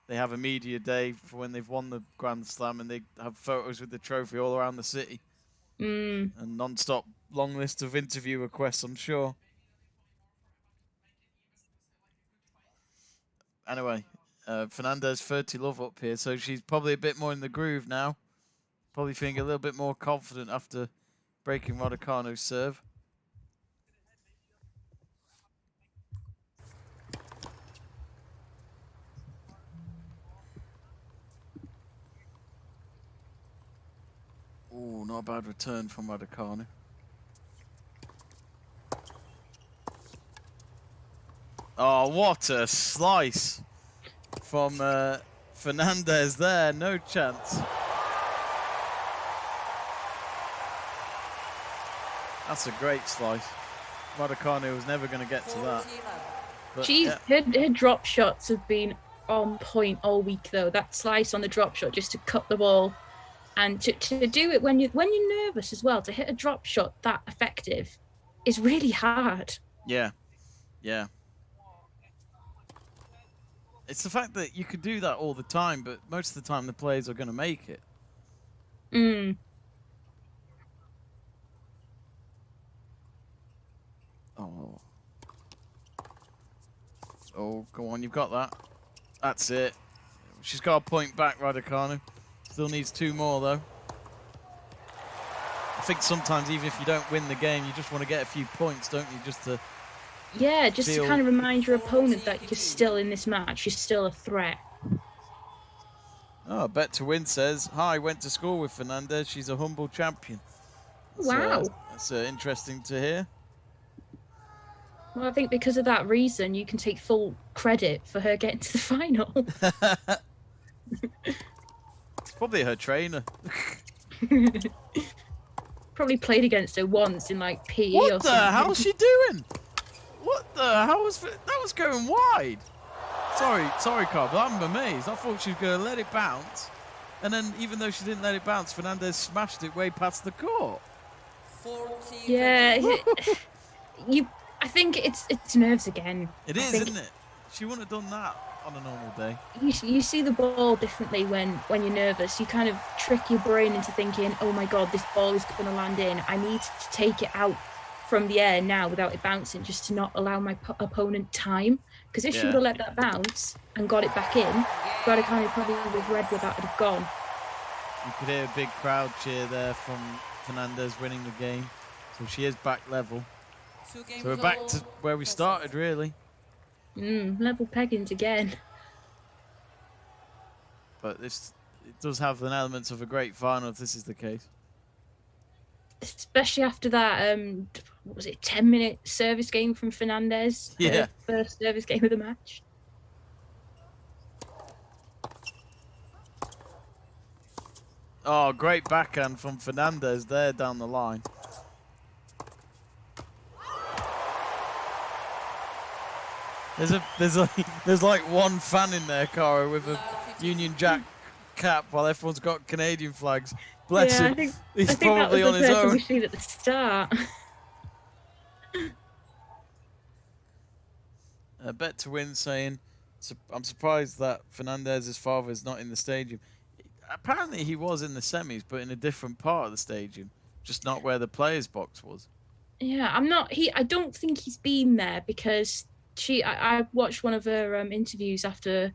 they have a media day for when they've won the Grand Slam and they have photos with the trophy all around the city. And non-stop long list of interview requests, I'm sure. Anyway, Fernandez 30 love up here, so she's probably a bit more in the groove now. Probably feeling a little bit more confident after breaking Raducanu's serve. Oh, not a bad return from Raducanu. Oh, what a slice from Fernandez there. No chance. That's a great slice. Raducanu was never going to get to that. But, her drop shots have been on point all week, though. That slice on the drop shot just to cut the ball. And to do it when you're nervous as well, to hit a drop shot that effective is really hard. Yeah. It's the fact that you could do that all the time, but most of the time the players are going to make it. Oh, go on, you've got that. That's it. She's got a point back, Raducanu. Still needs 2 more, though. I think sometimes, even if you don't win the game, you just want to get a few points, don't you? Just to to kind of remind your opponent that you're still in this match. You're still a threat. Oh, Bet to Win says, hi, went to school with Fernandez. She's a humble champion. Wow. That's interesting to hear. Well, I think because of that reason, you can take full credit for her getting to the final. It's probably her trainer. Probably played against her once in like PE or something. What the hell's she doing? What the hell was that? Was going wide. Sorry, Carl, but I'm amazed. I thought she was going to let it bounce, and then even though she didn't let it bounce, Fernandez smashed it way past the court. Yeah, I think it's nerves again. It is, isn't it? She wouldn't have done that on a normal day. You see the ball differently when you're nervous. You kind of trick your brain into thinking, oh my God, this ball is going to land in. I need to take it out from the air now without it bouncing, just to not allow my opponent time. Because if she would have let that bounce and got it back in, Raducanu probably would have read where that would have gone. You could hear a big crowd cheer there from Fernandez winning the game. So she is back level. So we're back to where we started, really. Level peggings again. But it does have an element of a great final if this is the case. Especially after that, what was it, 10-minute service game from Fernandez? Yeah. First service game of the match. Oh, great backhand from Fernandez there down the line. There's like one fan in there, Cara, with a Union Jack cap, while everyone's got Canadian flags. Bless him. He's probably on his own. We seen at the start. Bet to Win saying, I'm surprised that Fernandez's father is not in the stadium. Apparently he was in the semis, but in a different part of the stadium, just not where the players' box was. Yeah, I don't think he's been there because I watched one of her interviews after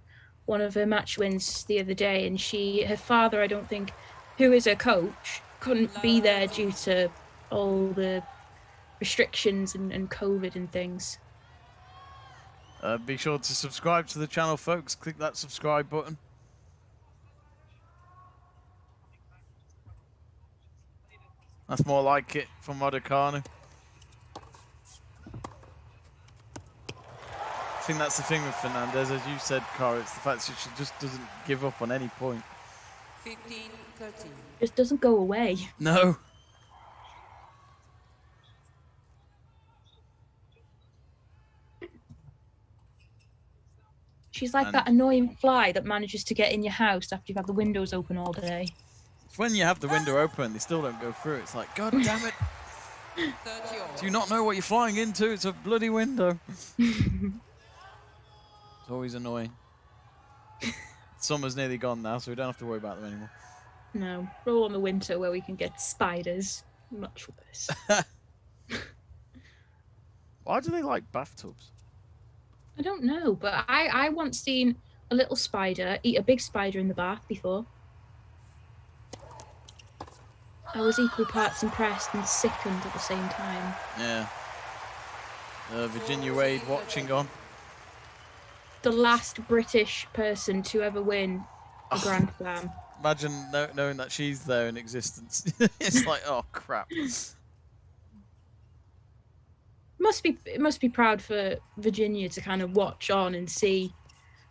one of her match wins the other day, and her father, I don't think, who is her coach, couldn't be there due to all the restrictions and COVID and things. Be sure to subscribe to the channel, folks. Click that subscribe button. That's more like it from Raducanu. I think that's the thing with Fernandez, as you said, Cara, it's the fact that she just doesn't give up on any point. 15-13. Just doesn't go away. No. She's like that annoying fly that manages to get in your house after you've had the windows open all day. It's when you have the window open, they still don't go through. It's like, God damn it. Do you not know what you're flying into? It's a bloody window. It's always annoying. Summer's nearly gone now, so we don't have to worry about them anymore. No, we're all in the winter where we can get spiders. Much worse. Why do they like bathtubs? I don't know, but I once seen a little spider eat a big spider in the bath before. I was equal parts impressed and sickened at the same time. Yeah. Virginia Wade watching on. The last British person to ever win a Grand Slam. Imagine knowing that she's there in existence. It's like, oh crap. It must be proud for Virginia to kind of watch on and see.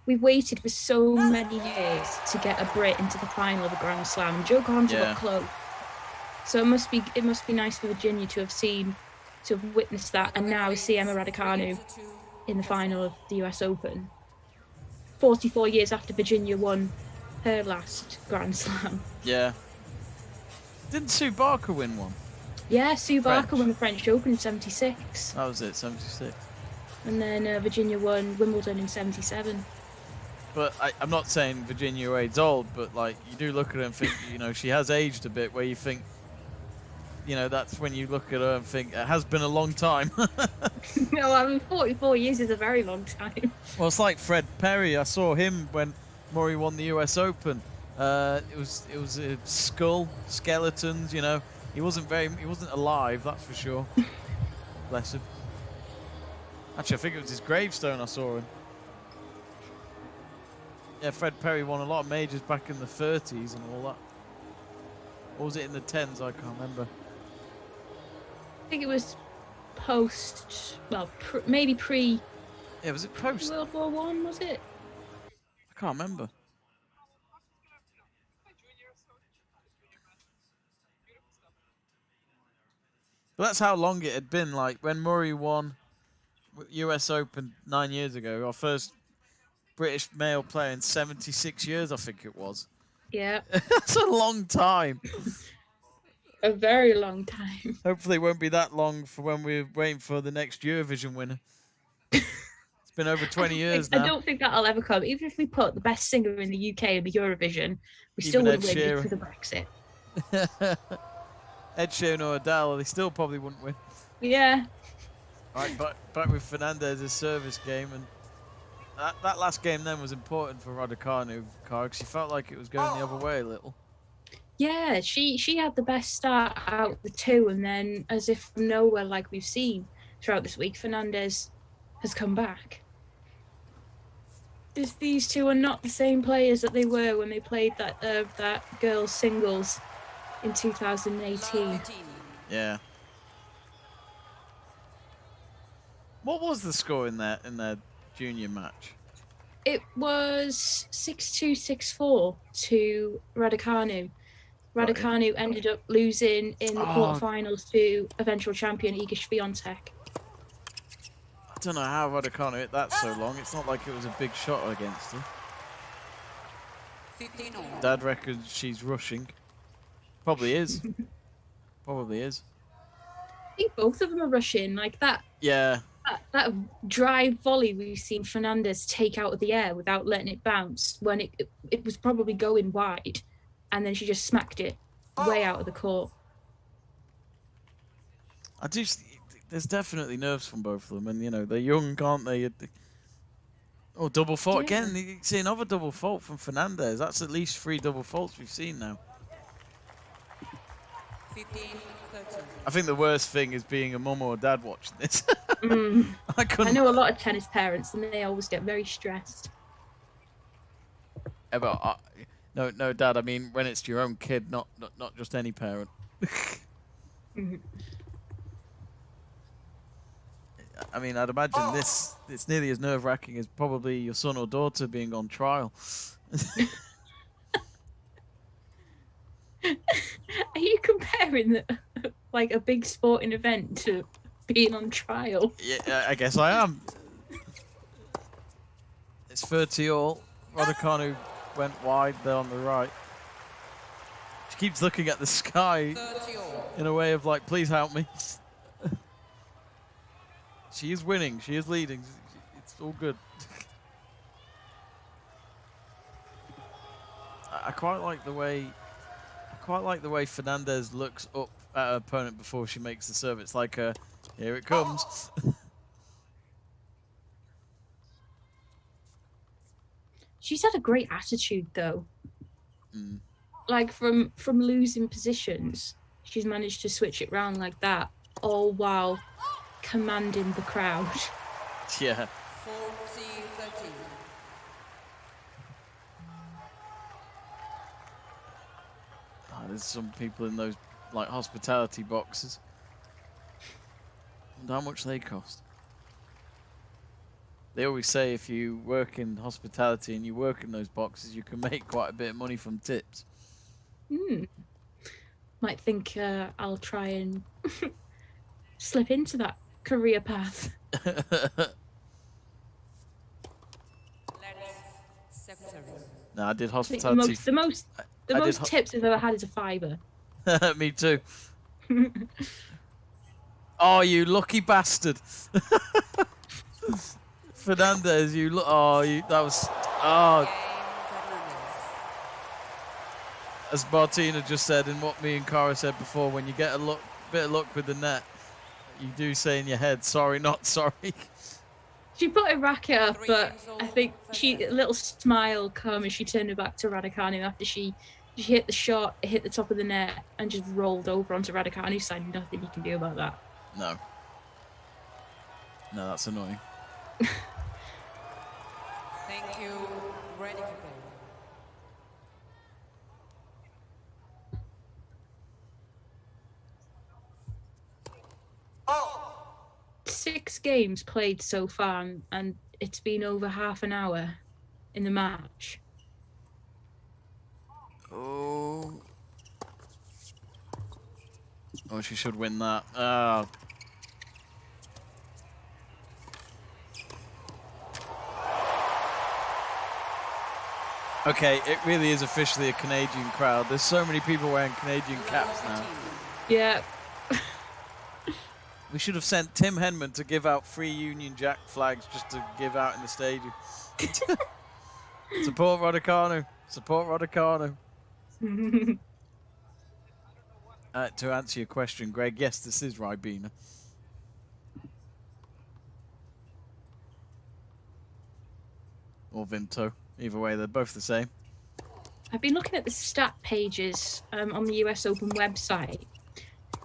We've waited for so many years to get a Brit into the final of a Grand Slam, and Joe Conter got close. So it must be nice for Virginia to have witnessed that, and now see Emma Raducanu in the final of the US Open. 44 years after Virginia won her last Grand Slam. Yeah. Didn't Sue Barker win one? Yeah, Sue Barker won the French Open in 76. That was it, 76. And then Virginia won Wimbledon in 77. But I'm not saying Virginia Wade's old, but like you do look at her and think, you know, she has aged a bit. Where you think you know, that's when you look at her and think it has been a long time. No, I mean 44 years is a very long time. Well, it's like Fred Perry. I saw him when Murray won the US Open. It was a skull, skeletons. You know, he wasn't alive, that's for sure. Bless him. Actually, I think it was his gravestone I saw him. Yeah, Fred Perry won a lot of majors back in the 30s and all that. Or was it in the 10s? I can't remember. I think it was post, well, maybe pre. Yeah, was it post? World War One, was it? I can't remember. But that's how long it had been. Like when Murray won US Open 9 years ago, our first British male player in 76 years, I think it was. Yeah. That's a long time. A very long time. Hopefully it won't be that long for when we're waiting for the next Eurovision winner. It's been over 20 years now. I don't think that'll ever come. Even if we put the best singer in the UK in the Eurovision, we still Even wouldn't Ed win Sheeran. because of Brexit. Ed Sheeran or Adele, they still probably wouldn't win. Yeah. Right, back with Fernandez's service game, and that last game then was important for Raducanu, because she felt like it was going the other way a little. Yeah, she had the best start out of the two, and then as if from nowhere, like we've seen throughout this week, Fernandez has come back. These two are not the same players that they were when they played that girls singles in 2018. Yeah. What was the score in their junior match? It was 6-2, 6-4 to Raducanu. Raducanu ended up losing in the quarterfinals to eventual champion Iga Swiatek. I don't know how Raducanu hit that so long. It's not like it was a big shot against her. Dad reckons she's rushing. Probably is. Probably is. I think both of them are rushing like that. Yeah. That drive volley we've seen Fernandez take out of the air without letting it bounce when it was probably going wide, and then she just smacked it way out of the court. There's definitely nerves from both of them, and you know they're young, aren't they? Oh, double fault again! You see another double fault from Fernandez. That's at least 3 double faults we've seen now. 15, 13. I think the worst thing is being a mum or a dad watching this. I know a lot of tennis parents, and they always get very stressed. No, Dad. I mean, when it's your own kid, not just any parent. I mean, I'd imagine it's nearly as nerve-wracking as probably your son or daughter being on trial. Are you comparing like a big sporting event to being on trial? Yeah, I guess I am. It's 30-all. Raducanu went wide there on the right. She keeps looking at the sky in a way of like, please help me. She is winning. She is leading. It's all good. I quite like the way Fernandez looks up at her opponent before she makes the serve. It's like here it comes. She's had a great attitude though. Like from losing positions, she's managed to switch it round like that, all while commanding the crowd. Yeah. 40, 13. There's some people in those like hospitality boxes. And how much they cost? They always say if you work in hospitality and you work in those boxes, you can make quite a bit of money from tips. Might think I'll try and slip into that career path. No, I did I think hospitality. the most tips I've ever had is a £5. Me too. Oh, you lucky bastard. Fernandez, that was, as Martina just said and what me and Cara said before, when you get a bit of luck with the net. You do say in your head, sorry, not sorry. She put her racket up, but I think a little smile come as she turned her back to Raducanu after she hit the shot, it hit the top of the net, and just rolled over onto Raducanu's side. Nothing you can do about that. No. No, that's annoying. Thank you. Ready to go. 6 games played so far, and it's been over half an hour in the match. Oh, she should win that. Okay, it really is officially a Canadian crowd. There's so many people wearing Canadian caps now. Yeah. We should have sent Tim Henman to give out free Union Jack flags just to give out in the stadium. Support Raducanu. Support Raducanu. To answer your question, Greg, yes, this is Ribena. Or Vimto. Either way, they're both the same. I've been looking at the stat pages on the US Open website,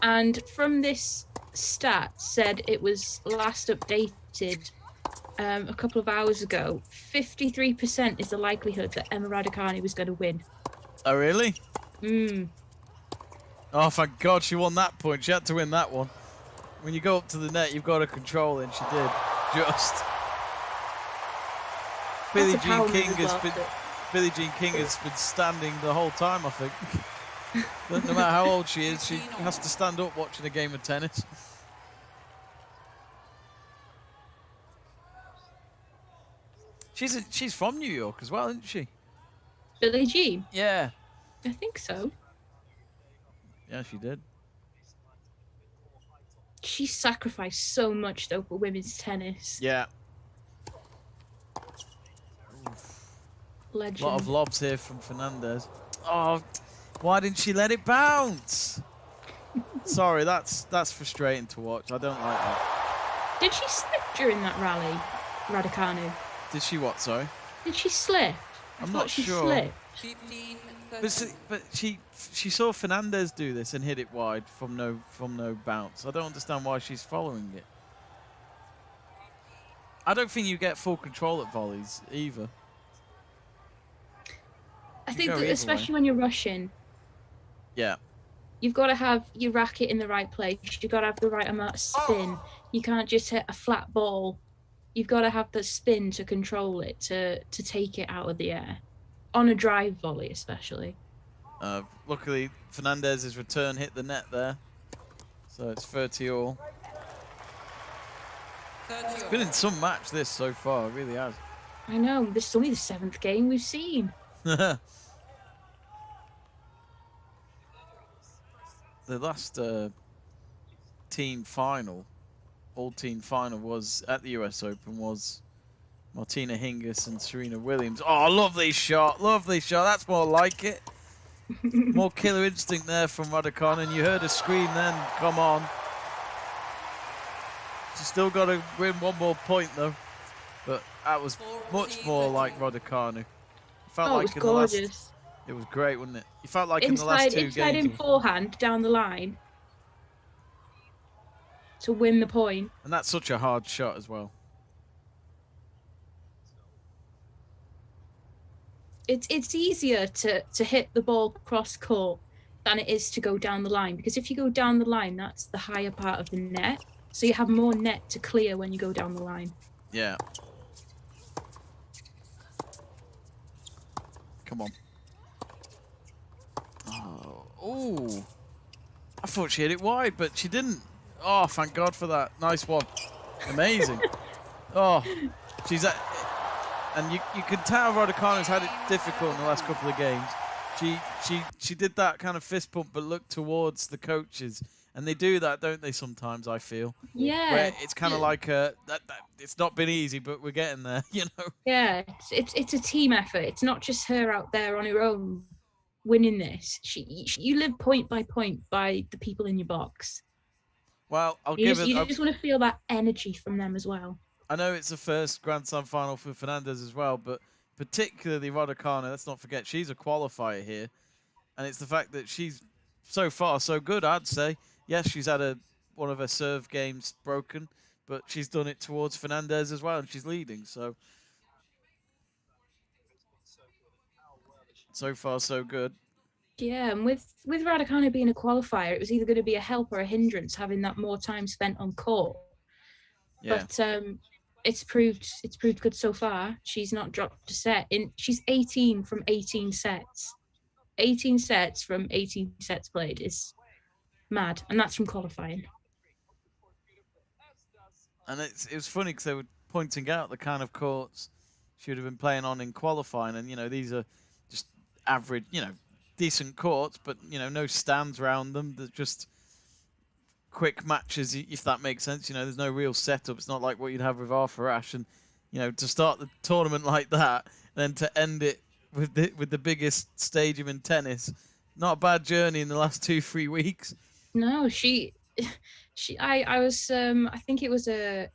and from this stat said it was last updated a couple of hours ago. 53% is the likelihood that Emma Raducanu was going to win. Oh, really? Mm. Oh, thank God she won that point. She had to win that one. When you go up to the net, you've got to control it, and she did. Just. Billie Jean King has been standing the whole time, I think. No matter how old she is, she has to stand up watching a game of tennis. She's from New York as well, isn't she? Billie Jean? Yeah. I think so. Yeah, she did. She sacrificed so much, though, for women's tennis. Yeah. Legend. A lot of lobs here from Fernandez. Oh, why didn't she let it bounce? Sorry, that's frustrating to watch. I don't like that. Did she slip during that rally, Raducanu? Did she what, sorry? Did she slip? I'm not sure. Slipped. 15, But she saw Fernandez do this and hit it wide from no bounce. I don't understand why she's following it. I don't think you get full control at volleys either. I think that especially when you're rushing, yeah, you've got to have your racket in the right place. You've got to have the right amount of spin. You can't just hit a flat ball. You've got to have the spin to control it, to take it out of the air. On a drive volley, especially. Luckily, Fernandez's return hit the net there. So it's 30-all. It's been in some match this so far, it really has. I know, this is only the 7th game we've seen. The last team final, all-team final, was at the US Open, was Martina Hingis and Serena Williams. Oh, lovely shot, lovely shot. That's more like it. More killer instinct there from Raducanu, and you heard her scream then, come on. She's still got to win one more point, though. But that was much more like Raducanu. Felt like it was gorgeous. It was great, wasn't it? You felt like in the last 2 games. Inside in forehand, down the line, to win the point. And that's such a hard shot as well. It's easier to hit the ball cross court than it is to go down the line, because if you go down the line, that's the higher part of the net, so you have more net to clear when you go down the line. Yeah. Come on. Oh, I thought she hit it wide, but she didn't. Oh, thank God for that. Nice one. Amazing. Oh, she's at, and you can tell Raducanu's had it difficult in the last couple of games. She did that kind of fist pump, but looked towards the coaches, and they do that, don't they? Sometimes I feel. Yeah. Where it's kind of like it's not been easy, but we're getting there, you know. Yeah, it's a team effort. It's not just her out there on her own winning this. You live point by point by the people in your box. Well, I'll You give just, it. you just want to feel that energy from them as well. I know it's the first Grand Slam final for Fernandez as well, but particularly Raducanu, let's not forget, she's a qualifier here. And it's the fact that she's so far so good, I'd say. Yes, she's had one of her serve games broken, but she's done it towards Fernandez as well, and she's leading. So far so good. Yeah, and with Raducanu being a qualifier, it was either going to be a help or a hindrance having that more time spent on court. Yeah. But it's proved good so far. She's not dropped a set. She's 18 from 18 sets. 18 sets from 18 sets played is mad, and that's from qualifying. And it was funny because they were pointing out the kind of courts she would have been playing on in qualifying, and these are just average, decent courts, but no stands around them. They're just quick matches, if that makes sense. There's no real setup. It's not like what you'd have with Arthur Ashe, and to start the tournament like that, then to end it with the biggest stadium in tennis. Not a bad journey in the last 2-3 weeks. No, I was I think it was a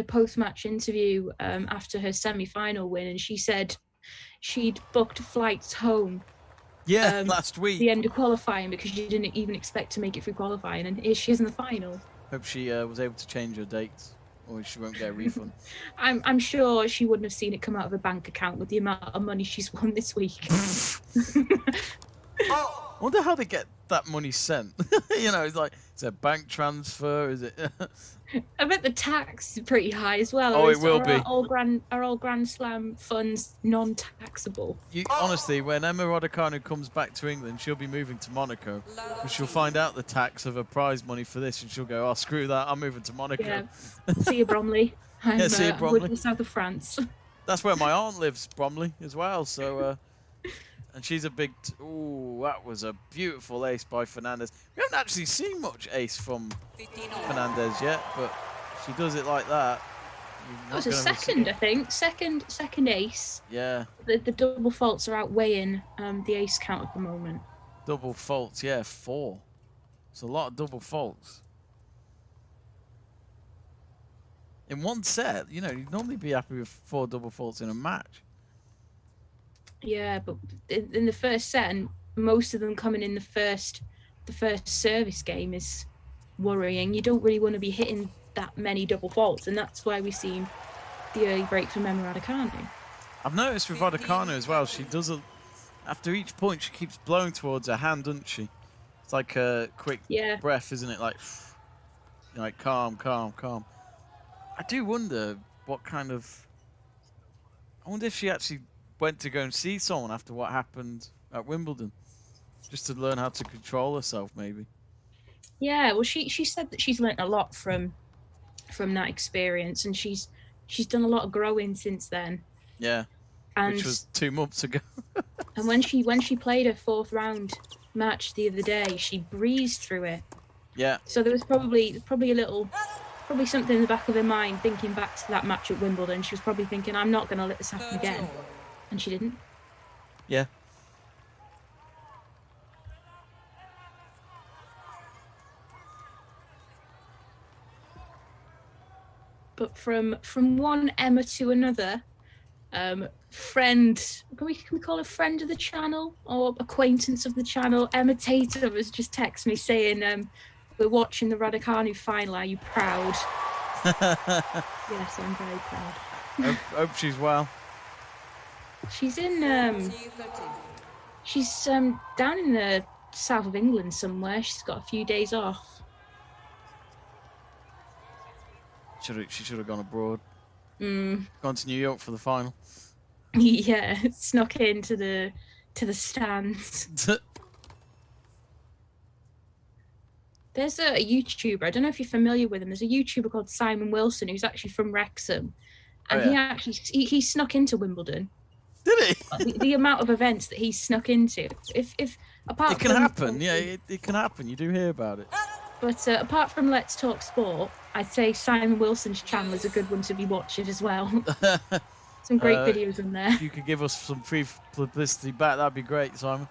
post-match interview after her semi-final win, and she said she'd booked flights home. Yeah, last week. The end of qualifying because she didn't even expect to make it through qualifying, and here she is in the final. Hope she was able to change her dates, or she won't get a refund. I'm sure she wouldn't have seen it come out of her bank account with the amount of money she's won this week. I wonder how they get that money sent. It's like, is it a bank transfer? Is it? I bet the tax is pretty high as well. Oh, it will be. Are all Grand Slam funds non-taxable? Honestly, when Emma Raducanu comes back to England, she'll be moving to Monaco. And she'll find out the tax of her prize money for this, and she'll go, "Oh, screw that! I'm moving to Monaco." Yeah. See you, Bromley. See you, Bromley. I'm in the south of France. That's where my aunt lives, Bromley, as well. So. And she's a big... Ooh, that was a beautiful ace by Fernandez. We haven't actually seen much ace from Fernandez yet, but she does it like that. That was a second, I think. Second ace. Yeah. The double faults are outweighing the ace count at the moment. Double faults, yeah, 4. It's a lot of double faults. In one set, you'd normally be happy with 4 double faults in a match. Yeah, but in the first set, and most of them coming in the first service game is worrying. You don't really want to be hitting that many double faults, and that's why we've seen the early break from Emma Raducanu. I've noticed with Raducanu as well, she does after each point, she keeps blowing towards her hand, doesn't she? It's like a quick breath, isn't it? Like calm, calm, calm. I do wonder what kind of... I wonder if she actually went to go and see someone after what happened at Wimbledon, just to learn how to control herself, maybe. Yeah, well, she said that she's learnt a lot from that experience, and she's done a lot of growing since then. Yeah, and which was 2 months ago. And when she played her 4th round match the other day, she breezed through it. Yeah. So there was probably something in the back of her mind, thinking back to that match at Wimbledon. She was probably thinking, "I'm not going to let this happen again." And she didn't. Yeah. But from one Emma to another, friend, can we call her friend of the channel or acquaintance of the channel? Emma Tatum has just texted me saying, "We're watching the Raducanu final. Are you proud?" Yes, I'm very proud. Hope she's well. She's in she's down in the south of England somewhere. She's got a few days off. She should have gone abroad. Gone to New York for the final. Yeah, snuck into the stands. There's a YouTuber, I don't know if you're familiar with him. There's a YouTuber called Simon Wilson who's actually from Wrexham, and he snuck into Wimbledon. Did he? The amount of events that he snuck into. If apart it can happen, yeah, it can happen. You do hear about it. But apart from Let's Talk Sport, I'd say Simon Wilson's channel is a good one to be watching as well. Some great videos in there. If you could give us some free publicity back, that'd be great, Simon.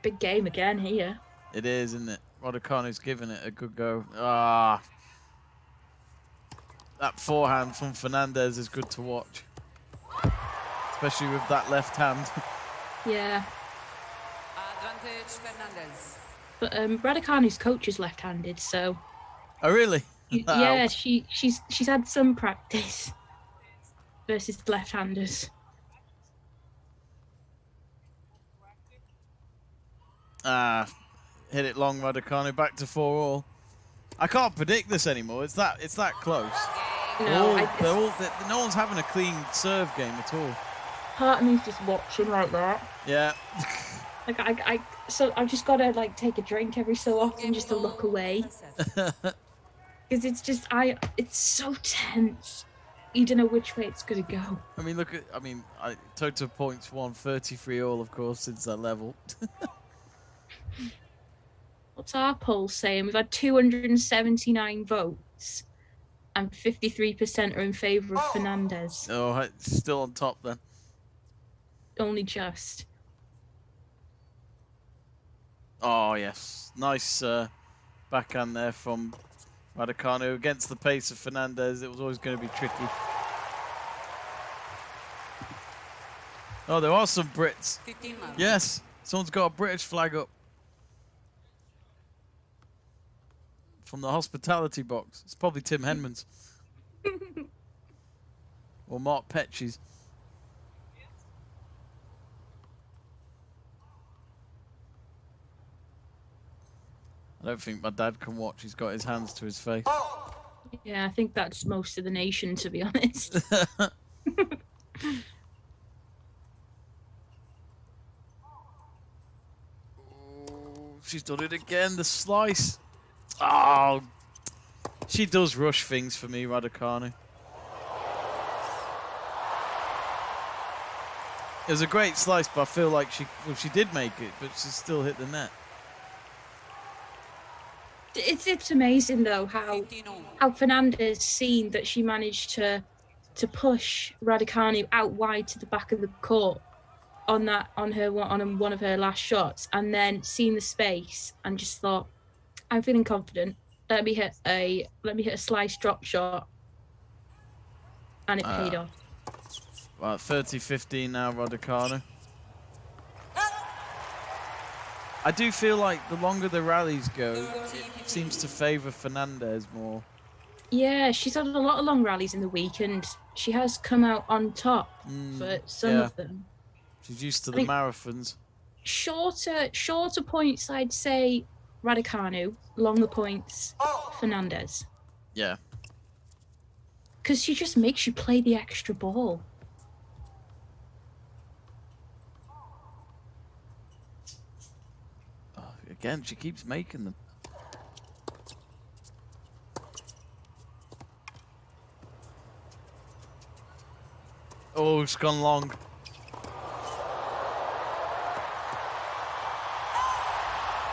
big game again here. It is, isn't it? Raducanu's giving it a good go. Ah. That forehand from Fernandez is good to watch. Especially with that left hand. Yeah. Advantage Fernandez. But Raducanu's coach is left-handed, so Oh, really? yeah, she's had some practice versus left-handers. Ah, hit it long, Raducanu. Back to 4-all. I can't predict this anymore. It's that close. No, No one's having a clean serve game at all. part of me's just watching like that. Yeah. Like so I've just got to like take a drink every so often just to look away, because it's just it's so tense. You don't know which way it's gonna go. I mean, look at. I mean, total points won 33-all, of course, since that level. What's our poll saying? We've had 279 votes, and 53% are in favour of Fernandez. Oh, it's still on top then. Only just. Oh yes, nice backhand there from Raducanu against the pace of Fernandez. It was always going to be tricky. Oh, there are some Brits. 15 mark. Yes, someone's got a British flag up from the hospitality box. It's probably Tim Henman's or Mark Petch's. I don't think my dad can watch. He's got his hands to his face. Yeah, I think that's most of the nation, to be honest. She's done it again. The slice. Oh, she does rush things for me, Raducanu. It was a great slice, but I feel like she did make it, but she still hit the net. It's amazing though how Fernandez seen that she managed to push Raducanu out wide to the back of the court on one of her last shots, and then seen the space and just thought, I'm feeling confident. Let me hit a slice drop shot, and it paid off. Right, 30-15 now, Raducanu. I do feel like the longer the rallies go, it seems to favour Fernandez more. Yeah, she's had a lot of long rallies in the week, and she has come out on top for some of them. She's used to the marathons. Shorter points, I'd say Raducanu. Longer points, Fernandez. Yeah. Because she just makes you play the extra ball. Again, she keeps making them. Oh, it's gone long.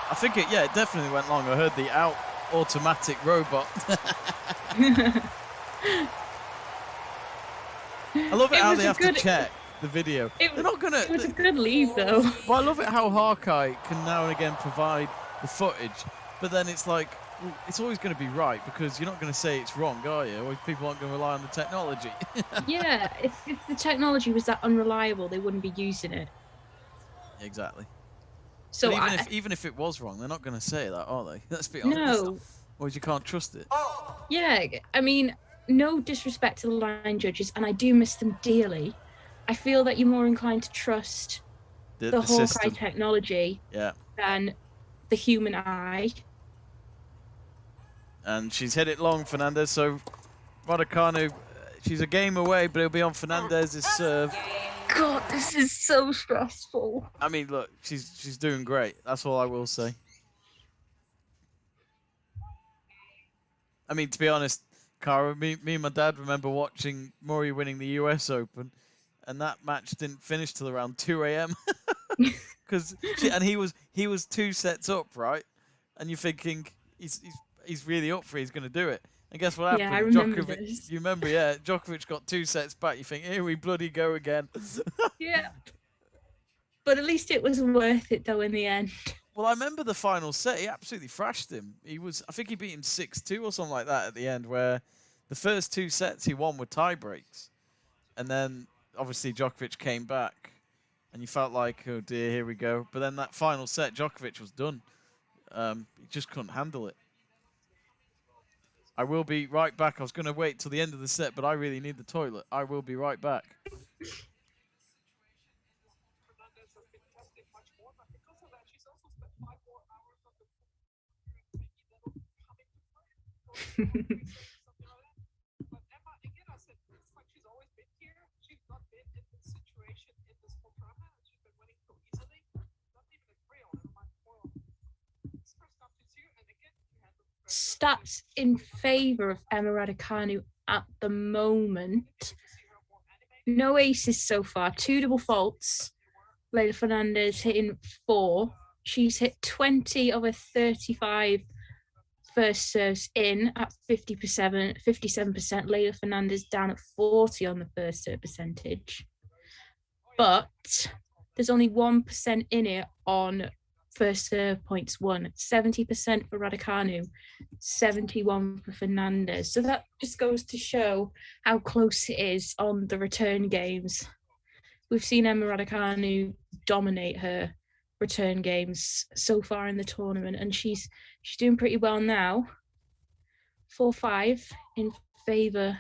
I think it definitely went long. I heard the automatic robot. I love it how they have to check the video. They're not gonna. It was a good leave though. But I love it how Harkai can now and again provide the footage, but then it's like, it's always going to be right because you're not going to say it's wrong, are you? Or people aren't going to rely on the technology. Yeah, if the technology was that unreliable, they wouldn't be using it. Exactly. So even if it was wrong, they're not going to say that, are they? Let's be honest. No. Or you can't trust it. Yeah, I mean, no disrespect to the line judges, and I do miss them dearly. I feel that you're more inclined to trust the Hawkeye technology than the human eye. And she's hit it long, Fernandez. So Raducanu, she's a game away, but it'll be on Fernandez's serve. God, this is so stressful. I mean, look, she's doing great. That's all I will say. I mean, to be honest, Cara, me and my dad remember watching Murray winning the US Open, and that match didn't finish till around 2 a.m. and he was 2 sets up, right? And you're thinking he's really up for it, he's going to do it. And guess what happened? Yeah, I remember Djokovic, this. you remember, yeah, Djokovic got 2 sets back. You think, here we bloody go again. Yeah. But at least it was worth it, though, in the end. Well, I remember the final set. He absolutely thrashed him. I think he beat him 6-2 or something like that at the end, where the first 2 sets he won were tie breaks. And then, obviously, Djokovic came back. And you felt like, oh, dear, here we go. But then that final set, Djokovic was done. He just couldn't handle it. I will be right back. I was going to wait till the end of the set, but I really need the toilet. I will be right back. Stats in favour of Emma Raducanu at the moment. No aces so far. 2 double faults. Leylah Fernandez hitting 4. She's hit 20 of her 35 first serves in at 57%. Leylah Fernandez down at 40 on the first serve percentage. But there's only 1% in it on first serve points won. 70% for Raducanu, 71 for Fernandez. So that just goes to show how close it is on the return games. We've seen Emma Raducanu dominate her return games so far in the tournament, and she's doing pretty well now. 4-5 in favour,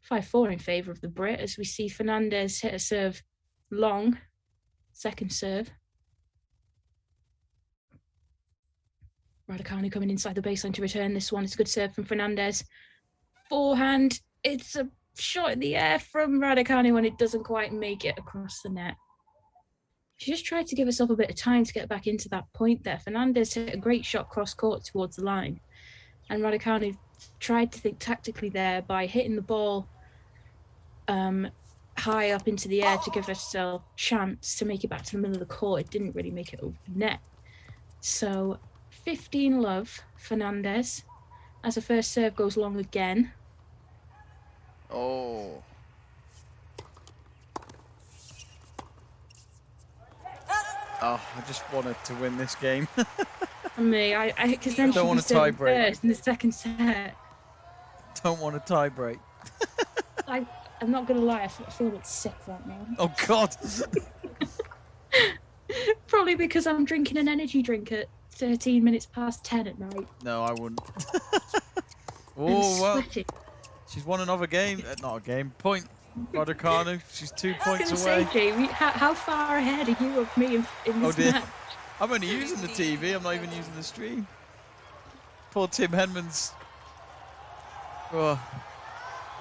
5-4 in favour of the Brit, as we see Fernandez hit a serve long, second serve. Raducanu coming inside the baseline to return this one. It's a good serve from Fernandez. Forehand, it's a shot in the air from Raducanu and it doesn't quite make it across the net. She just tried to give herself a bit of time to get back into that point there. Fernandez hit a great shot cross-court towards the line. And Raducanu tried to think tactically there by hitting the ball high up into the air to give herself a chance to make it back to the middle of the court. It didn't really make it over the net. So 15 love, Fernandez, as the first serve goes long again. Oh. Oh, I just wanted to win this game. Me, because then don't want a tie break first in the second set. Don't want a tie break. I'm not gonna lie, I feel a bit sick right now. Oh God. Probably because I'm drinking an energy drink at 13 minutes past 10 at night. No, I wouldn't. Oh well, sweating. she's won another game. Not a game. Point. Raducanu, she's 2 points away. Say, Jamie, how far ahead are you of me in this match? I'm only using the TV. I'm not even using the stream. Poor Tim Henman's. Oh,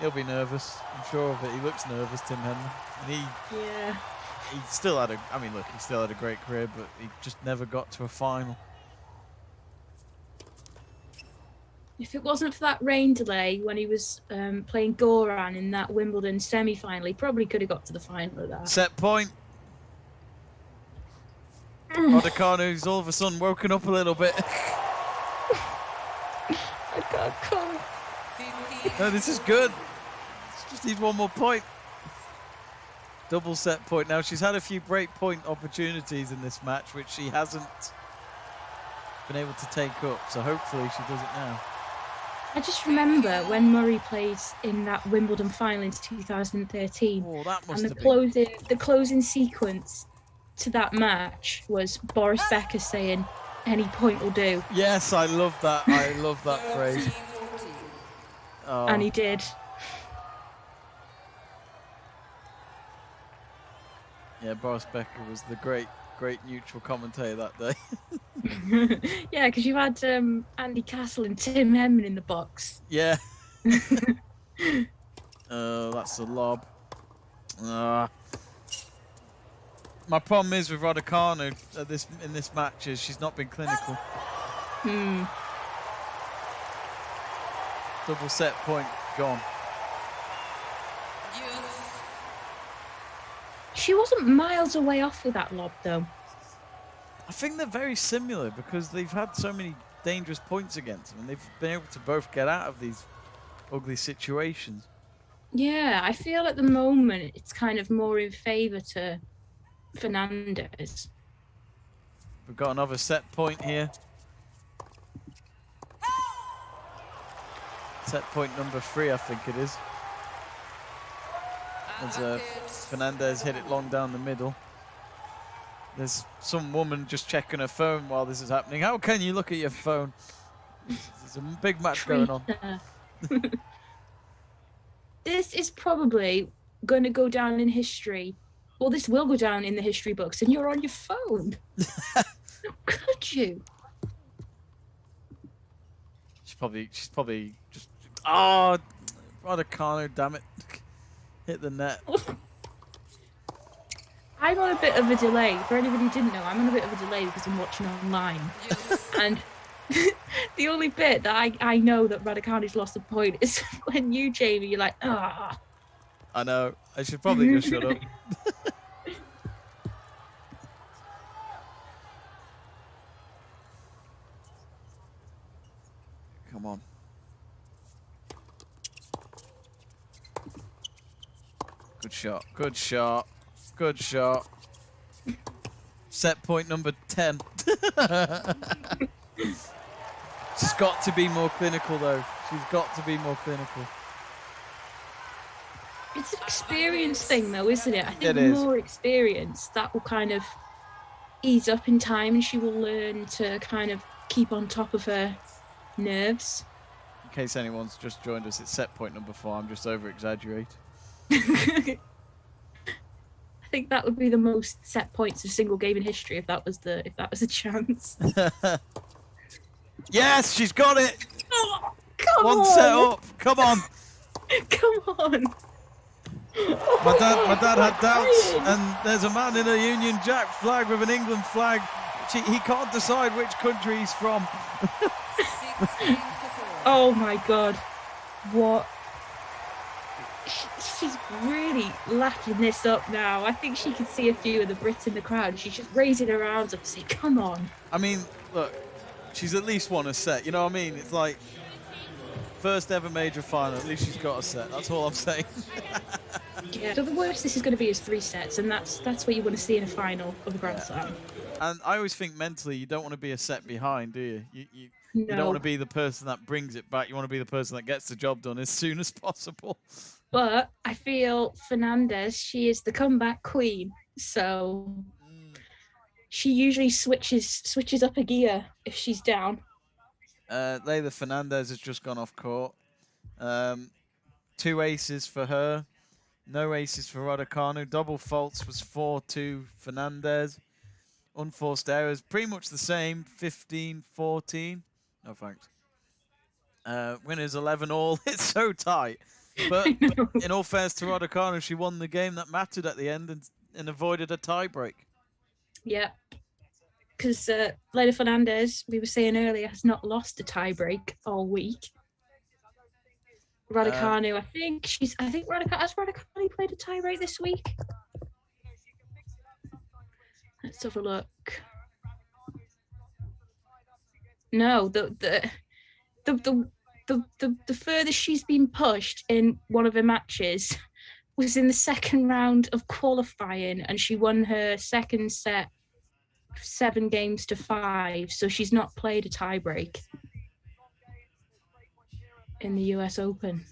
he'll be nervous. I'm sure of it. He looks nervous, Tim Henman. And he still had he still had a great career, but he just never got to a final. If it wasn't for that rain delay when he was playing Goran in that Wimbledon semi-final, he probably could have got to the final of that. Set point. Raducanu's all of a sudden woken up a little bit. I can't call. No, this is good. Just needs one more point. Double set point. Now, she's had a few break point opportunities in this match, which she hasn't been able to take up. So hopefully she does it now. I just remember when Murray played in that Wimbledon final in 2013. Oh, that must and have been. The closing sequence to that match was Boris Becker saying, "Any point will do." Yes, I love that. I love that phrase. Oh. And he did. Yeah, Boris Becker was the great neutral commentator that day. Yeah, because you had Andy Castle and Tim Henman in the box. Yeah. That's a lob. My problem is with Raducanu in this match is she's not been clinical. Double set point gone. She wasn't miles away off with that lob, though. I think they're very similar because they've had so many dangerous points against them and they've been able to both get out of these ugly situations. Yeah, I feel at the moment it's kind of more in favour to Fernandez. We've got another set point here. Set point number 3, I think it is. As Fernandez hit it long down the middle. There's some woman just checking her phone while this is happening. How can you look at your phone? There's a big match going on. This is probably going to go down in history. Well, this will go down in the history books, and you're on your phone. How could you? She's probably just. Oh, Raducanu, damn it. Hit the net. I'm on a bit of a delay. For anybody who didn't know, I'm on a bit of a delay because I'm watching online. And the only bit that I know that Raducanu's lost a point is when you, Jamie, you're like, ah. I know. I should probably just shut up. Come on. Good shot. Good shot. Good shot. Set point number 10. She's got to be more clinical, though. She's got to be more clinical. It's an experience thing, though, isn't it? I think It the is. more experience, that will kind of ease up in time, and she will learn to kind of keep on top of her nerves. In case anyone's just joined us, it's set point number 4. I'm just over-exaggerating. I think that would be the most set points of a single game in history if that was a chance. Yes, she's got it. Oh, come One on. set up. Come on. Come on. My dad had doubts, and there's a man in a Union Jack flag with an England flag. He can't decide which country he's from. Oh my God. What? She's really lacking this up now. I think she can see a few of the Brits in the crowd. She's just raising her arms up and saying, come on. I mean, look, she's at least won a set. You know what I mean? It's like first ever major final. At least she's got a set. That's all I'm saying. Yeah. So the worst this is going to be is 3 sets, and that's what you want to see in a final of a Grand Slam. And I always think mentally, you don't want to be a set behind, do you? You No. don't want to be the person that brings it back. You want to be the person that gets the job done as soon as possible. But I feel Fernandez, she is the comeback queen. So she usually switches up a gear if she's down. Leylah Fernandez has just gone off court. 2 aces for her. No aces for Raducanu. Double faults was 4-2 Fernandez. Unforced errors, pretty much the same, 15-14. No thanks. Winners 11 all. It's so tight. But in all fairness to Raducanu, she won the game that mattered at the end and avoided a tie break. Yeah. Because Leylah Fernandez, we were saying earlier, has not lost a tie break all week. Raducanu, has Raducanu played a tie break this week? Let's have a look. No, the furthest she's been pushed in one of her matches was in the second round of qualifying, and she won her second set 7-5. So she's not played a tie break in the US Open.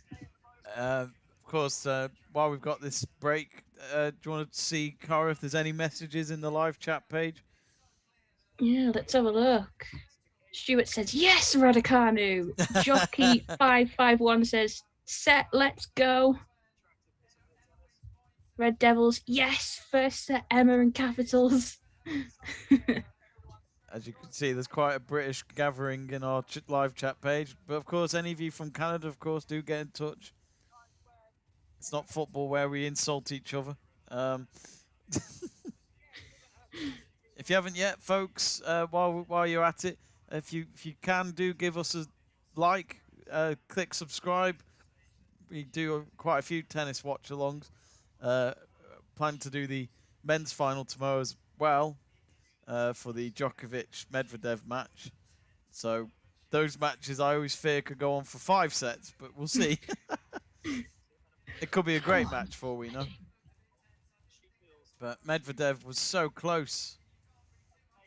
Of course, while we've got this break, do you want to see, Cara, if there's any messages in the live chat page? Yeah, let's have a look. Stuart says, yes, Raducanu. Jockey 551 says, set, let's go. Red Devils, yes, first set, Emma in capitals. As you can see, there's quite a British gathering in our live chat page. But of course, any of you from Canada, of course, do get in touch. It's not football where we insult each other. If you haven't yet, folks, while you're at it, if you can, do give us a like, click subscribe. We do quite a few tennis watch-alongs. Plan to do the men's final tomorrow as well for the Djokovic-Medvedev match. So those matches I always fear could go on for 5 sets, but we'll see. It could be a great match for all we know. But Medvedev was so close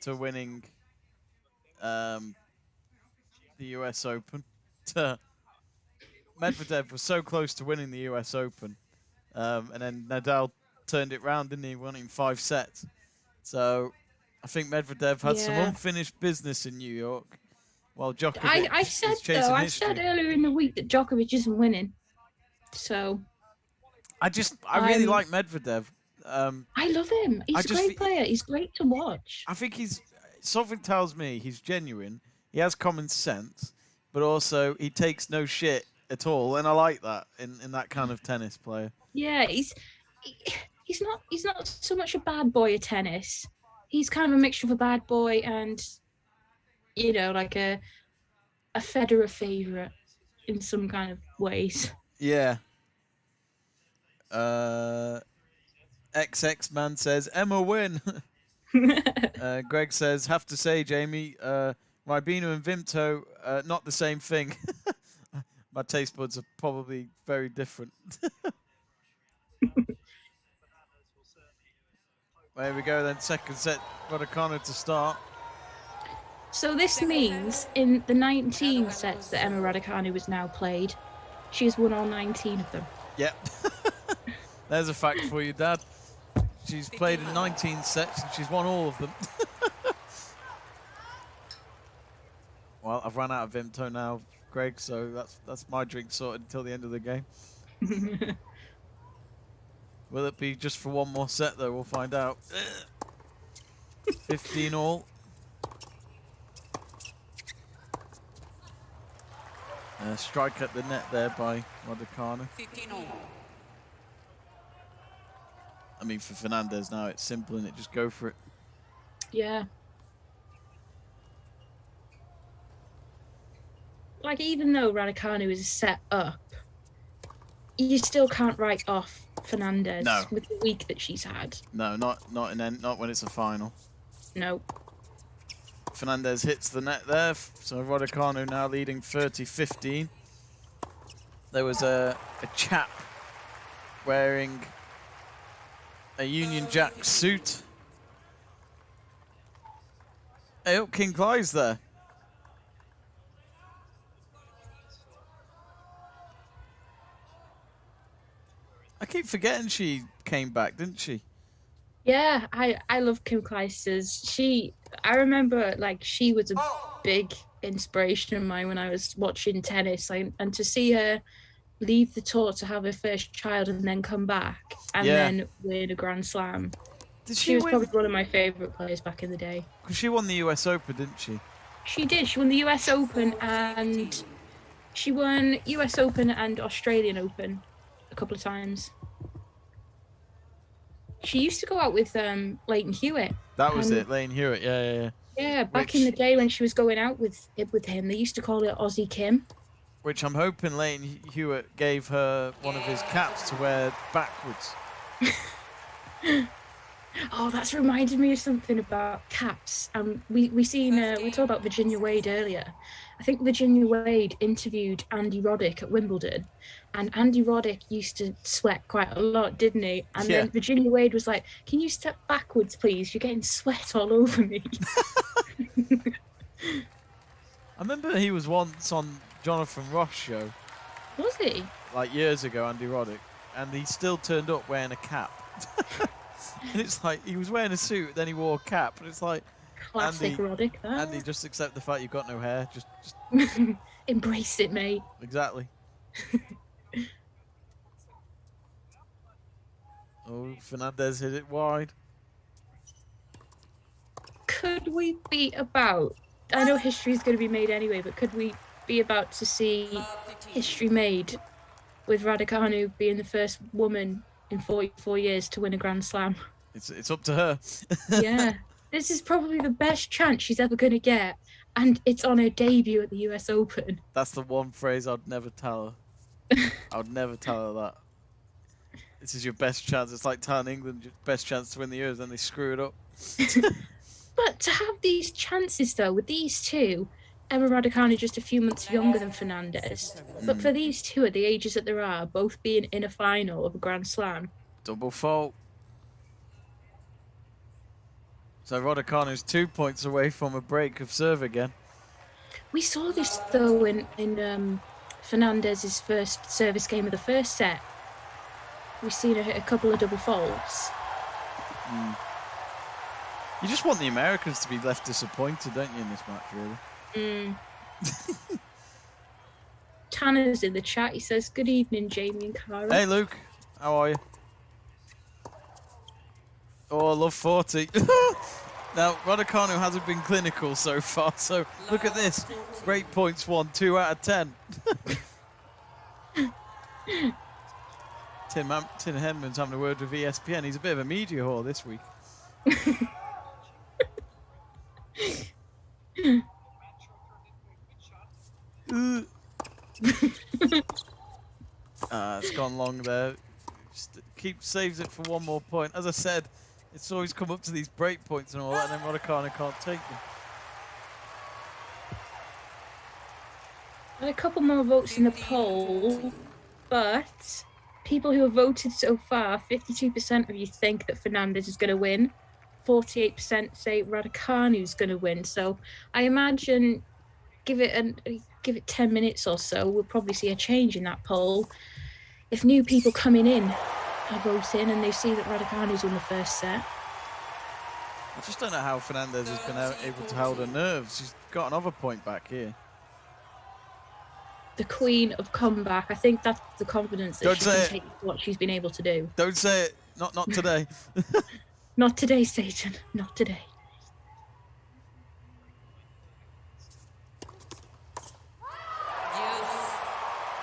to winning the US Open. Medvedev was so close to winning the US Open. And then Nadal turned it round, didn't he? Won in 5 sets. So I think Medvedev had some unfinished business in New York, while Djokovic is chasing history. I said earlier in the week that Djokovic isn't winning. So I really like Medvedev. I love him. He's a great player. He's great to watch. I think something tells me he's genuine. He has common sense, but also he takes no shit at all, and I like that in that kind of tennis player. Yeah, he's not so much a bad boy at tennis. He's kind of a mixture of a bad boy and, you know, like a Federer favourite in some kind of ways. Yeah. XX man says Emma win. Greg says, have to say, Jamie, Ribena and Vimto, not the same thing. My taste buds are probably very different. There we go then, second set, Raducanu to start. So this means in the 19 sets that Emma Raducanu has now played, she has won all 19 of them. Yep. There's a fact for you, Dad. She's played in 19 sets and she's won all of them. Well, I've run out of Vimto now, Greg, so that's my drink sorted until the end of the game. Will it be just for one more set, though? We'll find out. 15 all. Strike at the net there by Raducanu. 15 all. I mean, for Fernandez now, it's simple, and just go for it. Yeah. Like, even though Raducanu is set up, you still can't write off Fernandez with the week that she's had. No, not when it's a final. No. Fernandez hits the net there, so Raducanu now leading 30-15. There was a chap wearing a Union Jack suit. Hey, up King Clyde's there. I keep forgetting she came back, didn't she? Yeah, I love Kim Clijsters. I remember, like, she was a big inspiration of mine when I was watching tennis, and to see her leave the tour to have her first child and then come back and then win a Grand Slam. She was probably one of my favourite players back in the day. Because she won the US Open, didn't she? She did. She won the US Open and she won US Open and Australian Open a couple of times. She used to go out with Leighton Hewitt. That was it, Leighton Hewitt, yeah. Yeah, back in the day when she was going out with him, they used to call her Aussie Kim. Which I'm hoping Leighton Hewitt gave her one of his caps to wear backwards. Oh, that's reminded me of something about caps. We talked about Virginia Wade earlier. I think Virginia Wade interviewed Andy Roddick at Wimbledon, and Andy Roddick used to sweat quite a lot, didn't he? And then Virginia Wade was like, "Can you step backwards, please? You're getting sweat all over me." I remember he was once on Jonathan Ross show. Was he? Like years ago, Andy Roddick, and he still turned up wearing a cap. And it's like he was wearing a suit, then he wore a cap, and it's like classic Andy, Roddick. Andy, just accept the fact you've got no hair. Just embrace it, mate. Exactly. Oh, Fernandez hit it wide. Could we be about? I know history is going to be made anyway, but could we be about to see history made with Raducanu being the first woman in 44 years to win a Grand Slam? It's up to her. Yeah. This is probably the best chance she's ever going to get, and it's on her debut at the US Open. That's the one phrase I'd never tell her. I would never tell her that. This is your best chance. It's like telling England your best chance to win the Euros, then they screw it up. But to have these chances, though, with these two, Emma Raducanu just a few months younger than Fernandez. But for these two at the ages that there are, both being in a final of a Grand Slam. Double fault. So Raducanu's 2 points away from a break of serve again. We saw this though in Fernandez's first service game of the first set. We've seen her hit a couple of double faults. You just want the Americans to be left disappointed, don't you, in this match, really? Tanner's in the chat. He says, "Good evening, Jamie and Cara." Hey, Luke. How are you? Oh, I love 40. Now, Raducanu hasn't been clinical so far, so look at this. Break points 1, 2 out of 10. Tim Henman's having a word with ESPN. He's a bit of a media whore this week. It's gone long there. Saves it for one more point. As I said, it's always come up to these break points and all that, and then Raducanu can't take them. Had a couple more votes in the poll, but people who have voted so far, 52% of you think that Fernandez is going to win. 48% say Raducanu's going to win. So I imagine give it 10 minutes or so, we'll probably see a change in that poll. If new people coming in are voting and they see that Raducanu's won the first set. I just don't know how Fernandez has been able to hold her nerves. She's got another point back here. The queen of comeback. I think that's the confidence that Don't she say can it. take what she's been able to do. Don't say it. Not today. Not today, Satan. Not today.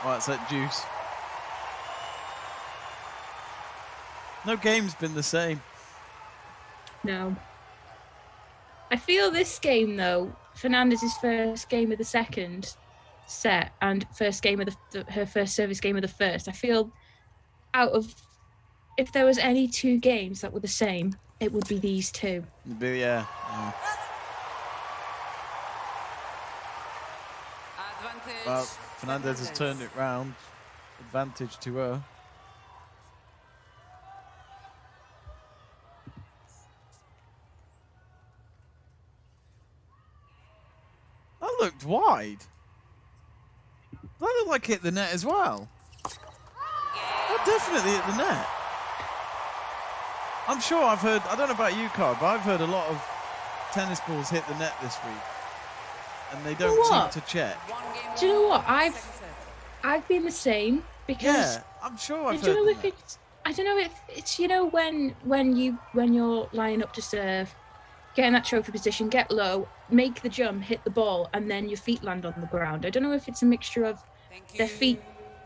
Right, it's that juice. No game's been the same. No. I feel this game, though, Fernandez's first game of the second set and first game of her first service game of the first, I feel if there was any two games that were the same, it would be these two. Yeah. Well, Fernandez has turned it round. Advantage to her. That looked wide. That looked like hit the net as well. That definitely hit the net. I'm sure I've heard, I don't know about you, Cara, but I've heard a lot of tennis balls hit the net this week. And they don't seem to check. Do you know what? I've been the same because yeah, I'm sure I've heard that. I don't know if it's when you're lining up to serve, get in that trophy position, get low, make the jump, hit the ball, and then your feet land on the ground. I don't know if it's a mixture of their feet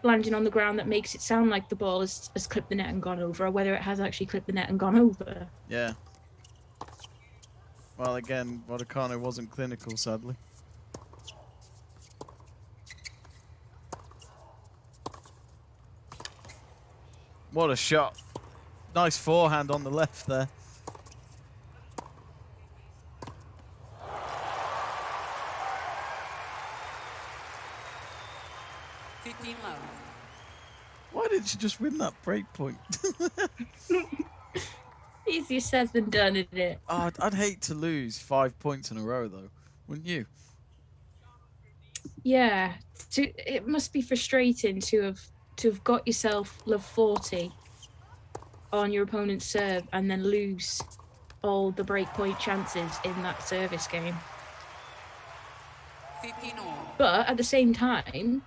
landing on the ground that makes it sound like the ball has clipped the net and gone over, or whether it has actually clipped the net and gone over. Yeah. Well, again, Raducanu wasn't clinical, sadly. What a shot. Nice forehand on the left there. Why didn't she just win that break point? Easier said than done, isn't it? Oh, I'd hate to lose 5 points in a row, though. Wouldn't you? Yeah. It must be frustrating to have got yourself love 40 on your opponent's serve and then lose all the break point chances in that service game. But at the same time,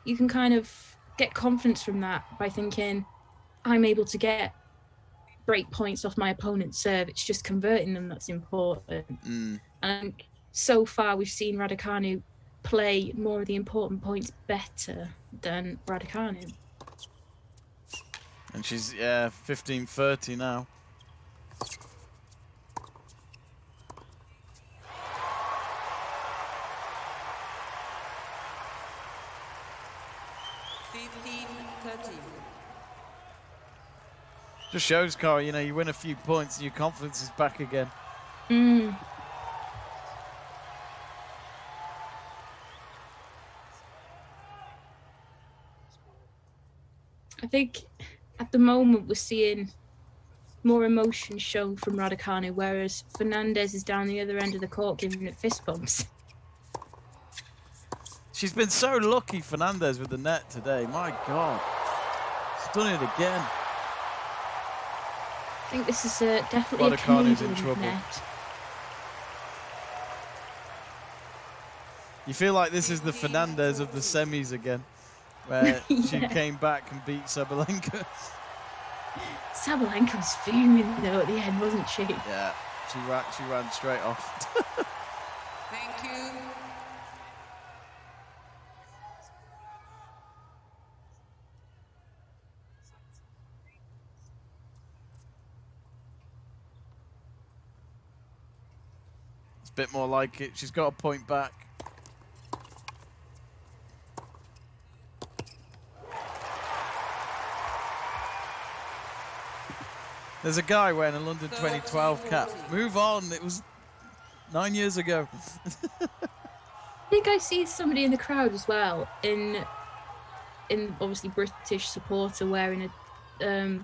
you can kind of get confidence from that by thinking, I'm able to get break points off my opponent's serve. It's just converting them that's important. And so far, we've seen Raducanu play more of the important points better than Raducanu. And she's, 15-30 now. Just shows, Cara, you win a few points and your confidence is back again. I think at the moment we're seeing more emotion shown from Raducanu, whereas Fernandez is down the other end of the court giving it fist bumps. She's been so lucky, Fernandez, with the net today. My God. She's done it again. I think this is definitely a Raducanu's Canadian in trouble. net. You feel like this is the Fernandez of the semis again, where she Yeah. came back and beat Sabalenka. Sabalenka was fuming though at the end, wasn't she? Yeah, she ran straight off. Thank you. It's a bit more like it. She's got a point back. There's a guy wearing a London 2012 cap. Move on. It was 9 years ago. I think I see somebody in the crowd as well, in obviously British supporter wearing a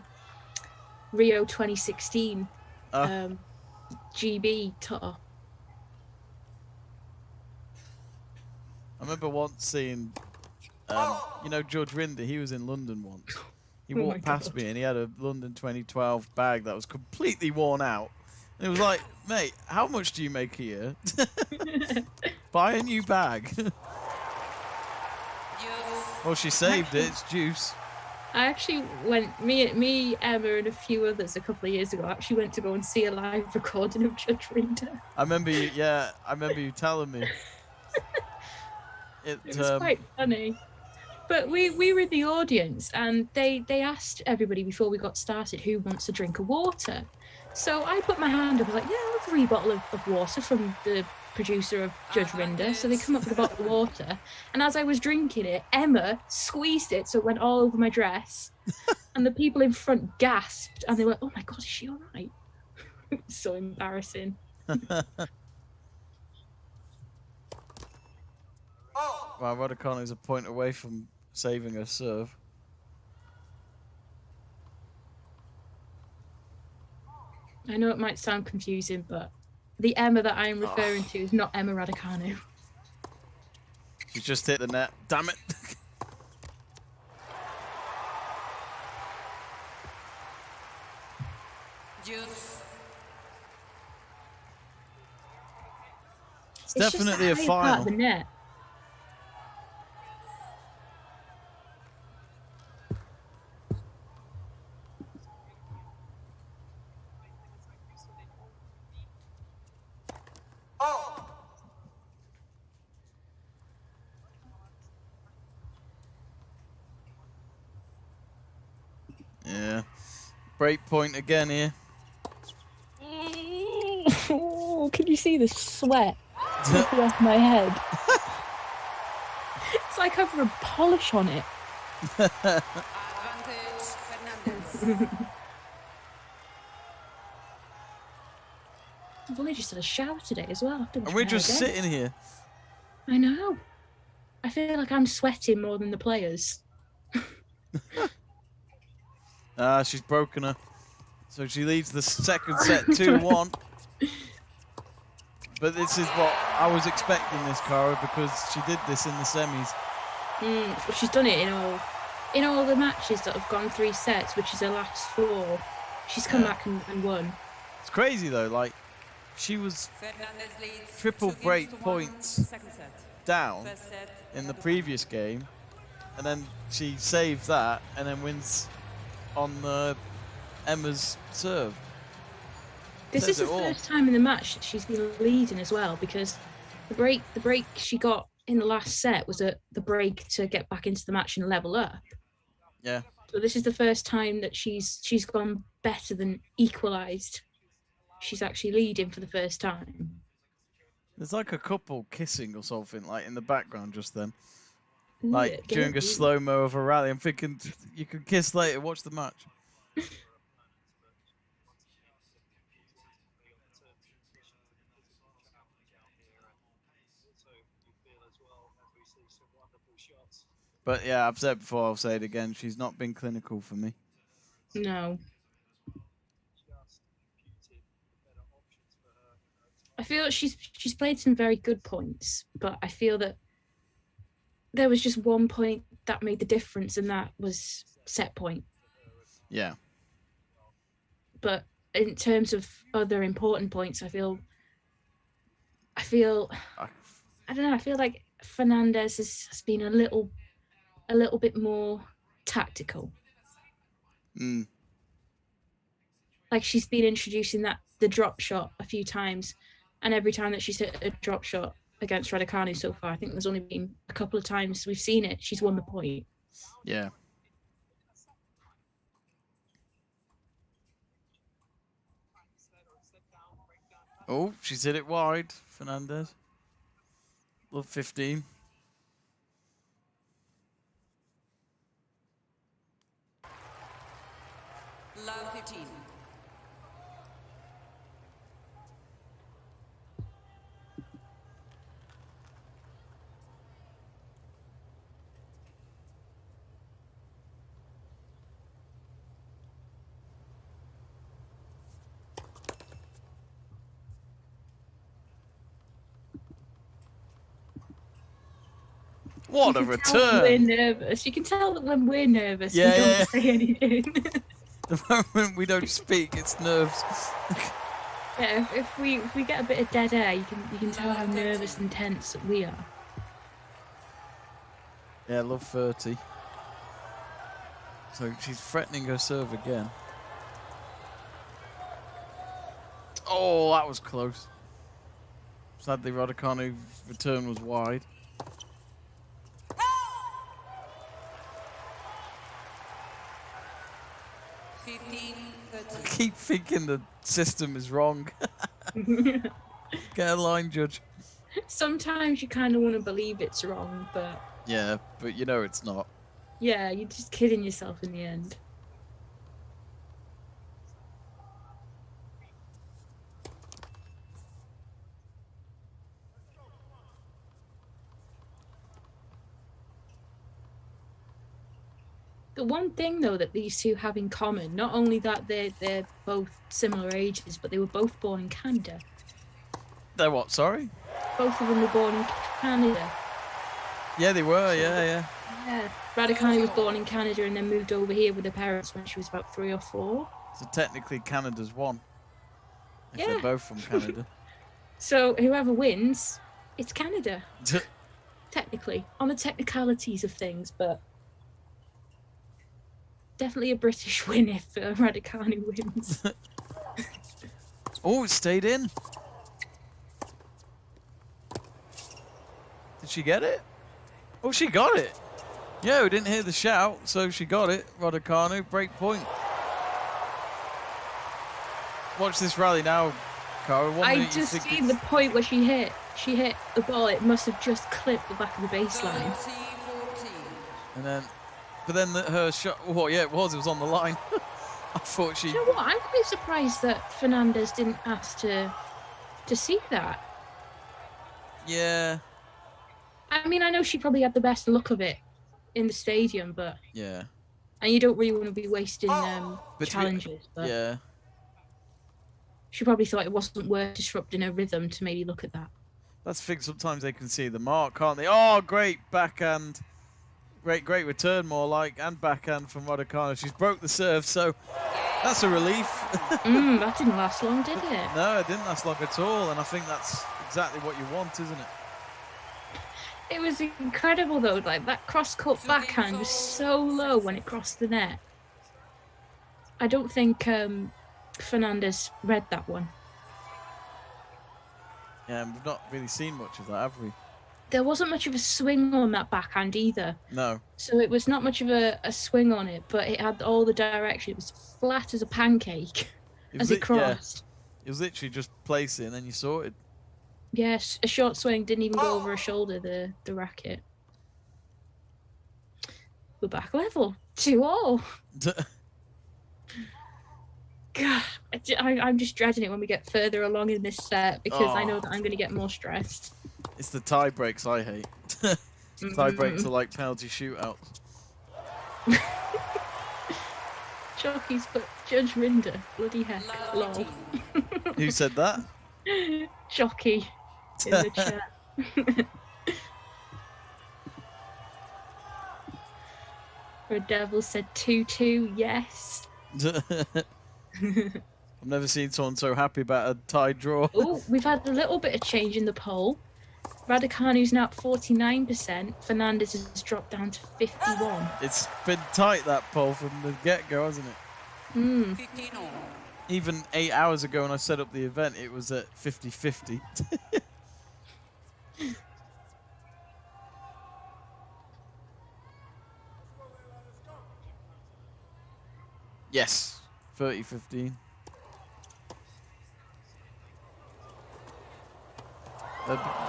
Rio 2016 GB top. I remember once seeing, you know, George Rinder. He was in London once. He Oh walked my past God. me and he had a London 2012 bag that was completely worn out. And it was like, mate, how much do you make a year? Buy a new bag. Well, she saved it. It's juice. I actually went, me, Emma, and a few others a couple of years ago. Actually went to go and see a live recording of Judge Rinder. I remember you. Yeah, I remember you telling me. It was quite funny. But we were in the audience, and they asked everybody before we got started who wants a drink of water. So I put my hand up, I was like, yeah, I'll have a wee bottle of water from the producer of Judge Rinder. So they come up with a bottle of water. And as I was drinking it, Emma squeezed it so it went all over my dress. And the people in front gasped, and they were, oh my God, is she all right? It was so embarrassing. Wow, Raducanu is a point away from saving her serve. I know it might sound confusing, but the Emma that I am referring to is not Emma Raducanu. She's just hit the net. Damn it. Juice. It's definitely a just the higher part final. of the net. Yeah. Break point again here. Oh, can you see the sweat dripping off my head? It's like I've rubbed polish on it. Advantage Fernandez. I've only just had a shower today as well. And we're just sitting here. I know. I feel like I'm sweating more than the players. She's broken her. So she leads the second set 2-1. But this is what I was expecting this, Cara, because she did this in the semis. But she's done it in all the matches that have gone 3 sets, which is her last 4. She's come back and won. It's crazy though, like she was Fernandez leads triple 2 games break to 1. points Second set. down First set. in the previous game, and then she saves that and then wins on Emma's serve. This is Says the it all. first time in the match that she's been leading as well, because the break she got in the last set was the break to get back into the match and level up. Yeah. So this is the first time that she's gone better than equalised. She's actually leading for the first time. There's like a couple kissing or something like in the background just then. Ooh, Like get during a it. slow-mo of a rally. I'm thinking you can kiss later, watch the match. But yeah, I've said before, I'll say it again. She's not been clinical for me. No. I feel that she's played some very good points, but I feel that there was just one point that made the difference, and that was set point. Yeah. But in terms of other important points, I feel I don't know. I feel like Fernandez has been a little bit more tactical. Mm. Like she's been introducing the drop shot a few times, and every time that she's hit a drop shot against Raducanu so far, I think there's only been a couple of times we've seen it. She's won the point. Yeah. Oh, she's hit it wide, Fernandez. Love 15. Love 15. What a return! We're nervous. You can tell that when we're nervous, we don't say anything. The moment we don't speak, it's nerves. Yeah, if we get a bit of dead air, you can tell how nervous and tense that we are. Yeah, love 30. So she's threatening her serve again. Oh, that was close. Sadly, Raducanu's return was wide. I keep thinking the system is wrong. Get a line judge. Sometimes you kind of want to believe it's wrong, but... Yeah, but you know it's not. Yeah, you're just kidding yourself in the end. The one thing, though, that these two have in common, not only that they're both similar ages, but they were both born in Canada. They're what, sorry? Both of them were born in Canada. Yeah, they were, yeah. Yeah. Raducanu was born in Canada and then moved over here with her parents when she was about 3 or 4. So technically Canada's won. If Yeah. they're both from Canada. So whoever wins, it's Canada. Technically. On the technicalities of things, but... Definitely a British win if Raducanu wins. Oh, it stayed in. Did she get it? Oh, she got it. Yeah, we didn't hear the shout, so she got it. Raducanu, break point. Watch this rally now, Cara. I just seen the point where she hit the ball. It must have just clipped the back of the baseline. And then... But then her shot, oh yeah, it was on the line. I thought she... You know what, I'm quite surprised that Fernandez didn't ask to see that. Yeah. I mean, I know she probably had the best look of it in the stadium, but... Yeah. And you don't really want to be wasting challenges, but... Yeah. She probably thought it wasn't worth disrupting her rhythm to maybe look at that. That's the thing, sometimes they can see the mark, can't they? Oh, great backhand. Great return, more like, and backhand from Raducanu. She's broke the serve, so that's a relief. That didn't last long, did it? No, it didn't last long at all, and I think that's exactly what you want, isn't it? It was incredible, though. Like, that cross-court backhand was so low when it crossed the net. I don't think Fernandez read that one. Yeah, and we've not really seen much of that, have we? There wasn't much of a swing on that backhand either. No. So it was not much of a swing on it, but it had all the direction. It was flat as a pancake as it crossed. Yeah. It was literally just placing and then you sorted. Yes, a short swing, didn't even go over her shoulder, the racket. We're back level. 2-all. God, I'm just dreading it when we get further along in this set because I know that I'm going to get more stressed. It's the tie breaks I hate. Tie breaks are like penalty shootouts. Jockeys put Judge Rinder. Bloody heck. Lol. Who said that? jockey in the chat. Red Devil said 2-2, yes. I've never seen someone so happy about a tie draw. Oh, we've had a little bit of change in the poll. Raducanu's now at 49%. Fernandez has dropped down to 51. It's been tight, that poll, from the get-go, hasn't it? 15 all. Even 8 hours ago when I set up the event, it was at 50-50. Yes, 30-15.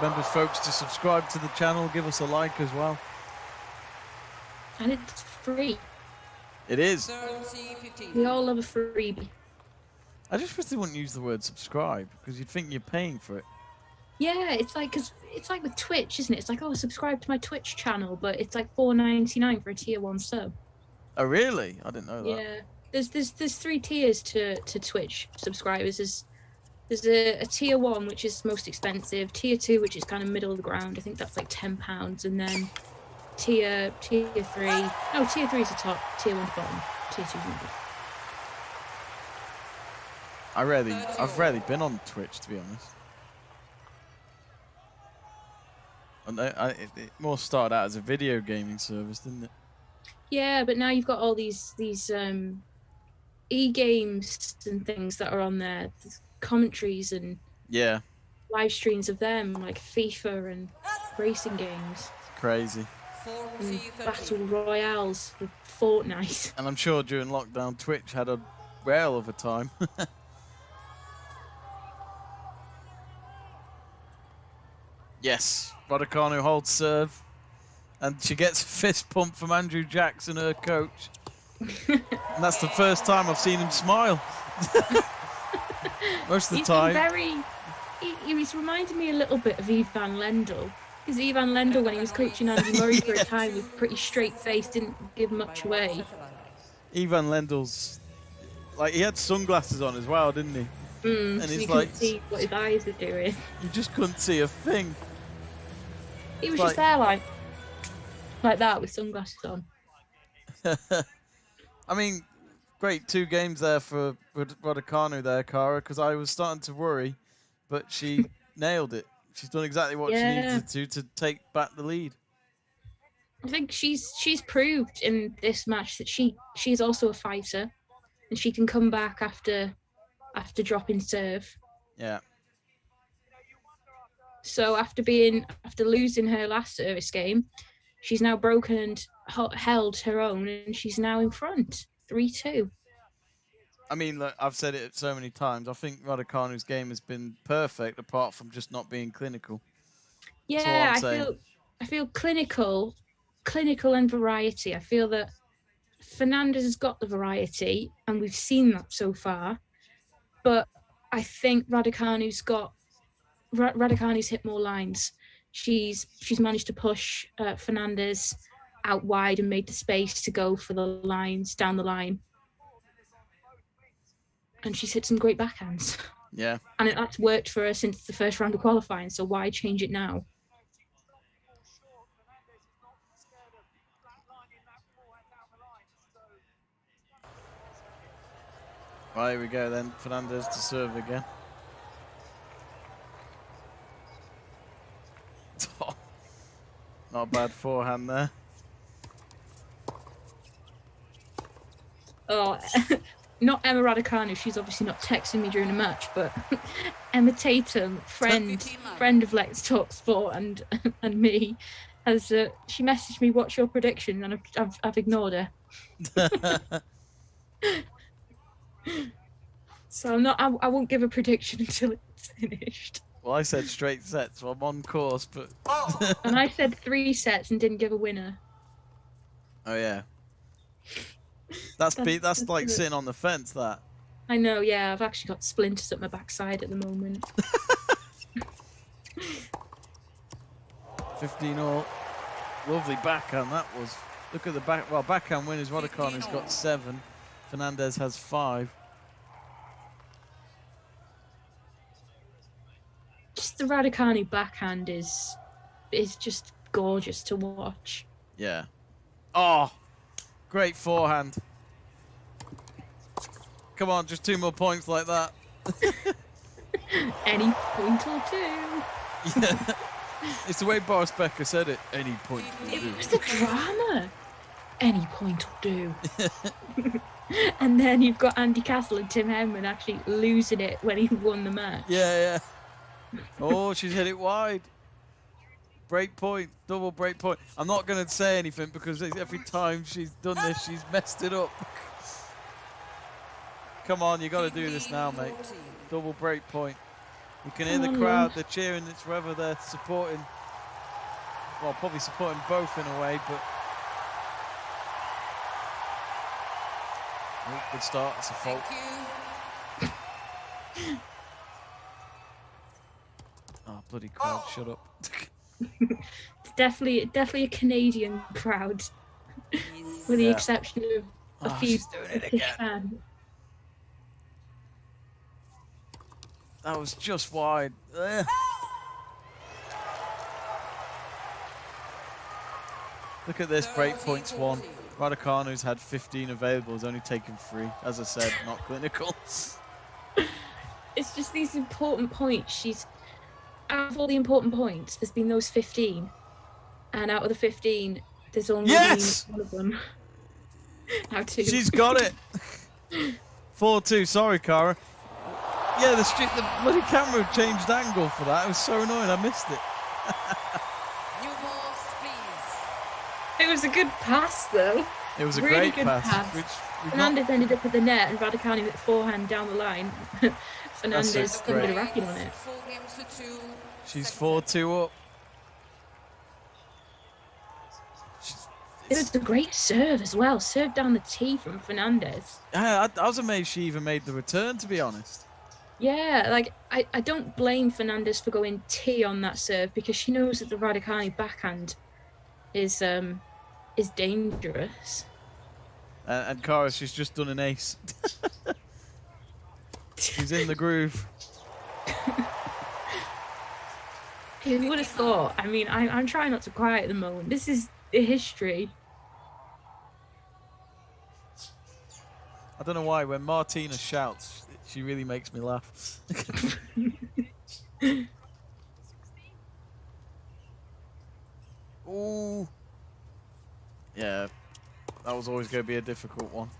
Remember, folks, to subscribe to the channel, give us a like as well. And it's free. It is. 30-15. We all love a freebie. I just wish they wouldn't use the word subscribe, because you'd think you're paying for it. Yeah, it's like with Twitch, isn't it? It's like, oh, subscribe to my Twitch channel, but it's like $4.99 for a tier 1 sub. Oh, really? I didn't know that. Yeah, there's 3 tiers to Twitch subscribers. There's a tier 1, which is most expensive. Tier 2, which is kind of middle of the ground. I think that's like £10, and then tier 3. No, tier 3 is the top. Tier 1's bottom. Tier 2's middle. I've rarely been on Twitch, to be honest. And it more started out as a video gaming service, didn't it? Yeah, but now you've got all these e-games and things that are on there, commentaries and Yeah, live streams of them, like FIFA and racing games, crazy. and 40-30. battle royales with Fortnite. And I'm sure during lockdown, Twitch had a whale of a time. Yes, Raducanu holds serve, and she gets a fist pump from Andrew Jackson, her coach. And that's the first time I've seen him smile. Most of the He's time. been he was reminding me a little bit of Ivan Lendl. Because Ivan Lendl, when he was coaching Andy Murray for a time, was pretty straight faced, didn't give much away. Ivan Lendl's, like, he had sunglasses on as well, didn't he? And he's you like, couldn't see what his eyes were doing. you just couldn't see a thing. He was Like- just there like that with sunglasses on. I mean, great 2 games there for Raducanu there, Cara, because I was starting to worry, but she nailed it. She's done exactly what she Yeah. needed to take back the lead. I think she's proved in this match that she's also a fighter, and she can come back after dropping serve. Yeah. So after losing her last service game, she's now broken and held her own, and she's now in front, 3-2. I mean, look, I've said it so many times. I think Raducanu's game has been perfect, apart from just not being clinical. That's all Yeah, I'm saying. I feel clinical and variety. I feel that Fernandez has got the variety, and we've seen that so far. But I think Raducanu's hit more lines. She's managed to push Fernandez out wide and made the space to go for the lines down the line. And she's hit some great backhands. Yeah. And that's worked for her since the first round of qualifying, so why change it now? Right, here we go then. Fernandez to serve again. Not a bad forehand there. Oh, not Emma Raducanu. She's obviously not texting me during the match, but Emma Tatum, friend of Let's Talk Sport and me, has she messaged me, "What's your prediction?" And I've ignored her. So I won't give a prediction until it's finished. Well, I said straight sets, so I'm on course, but... And I said 3 sets and didn't give a winner. Oh, yeah. That's like sitting on the fence, that. I know, yeah. I've actually got splinters up my backside at the moment. 15 all. Lovely backhand that was. Look at the back. Well, backhand winners. Raducanu's got 7. Fernandez has 5. the Raducanu backhand is just gorgeous to watch. Yeah. Oh, great forehand. Come on, just 2 more points like that. Any point will do. Yeah. It's the way Boris Becker said it. Any point will do. It was the drama. Any point will do. And then you've got Andy Castle and Tim Henman actually losing it when he won the match. Yeah. Oh, she's hit it wide. Break point, double break point. I'm not going to say anything because every time she's done this, she's messed it up. Come on, you got to do this now, mate. Double break point. You can hear the crowd, they're cheering. It's whether they're supporting, well, probably supporting both in a way, but. Oh, good start, it's a fault. Oh, bloody crowd, shut up. It's definitely a Canadian crowd, with the exception of a few She's doing it again. fans. That was just wide. Ugh. Look at this, break points 1. Raducanu's had 15 available, has only taken 3. As I said, not clinical. It's just these important points. Out of all the important points, there's been those 15. And out of the 15, there's only been one of them. Now 2. She's got it. 4-2, sorry, Cara. Yeah, the bloody camera changed angle for that. It was so annoying, I missed it. New balls, please. It was a good pass, though. It was a Really great good pass. Fernandez ended up at the net and Raducanu with the forehand down the line. Fernandez couldn't get a racket on it. 4 games to 2. She's 4-2 up. It was a great serve as well. Serve down the tee from Fernandez. Yeah, I was amazed she even made the return, to be honest. Yeah, like I don't blame Fernandez for going tee on that serve because she knows that the Raducanu backhand is dangerous. And Cara, she's just done an ace. She's in the groove. Who would have thought? I mean, I'm trying not to cry at the moment. This is a history. I don't know why, when Martina shouts, she really makes me laugh. Ooh. Yeah, that was always going to be a difficult one.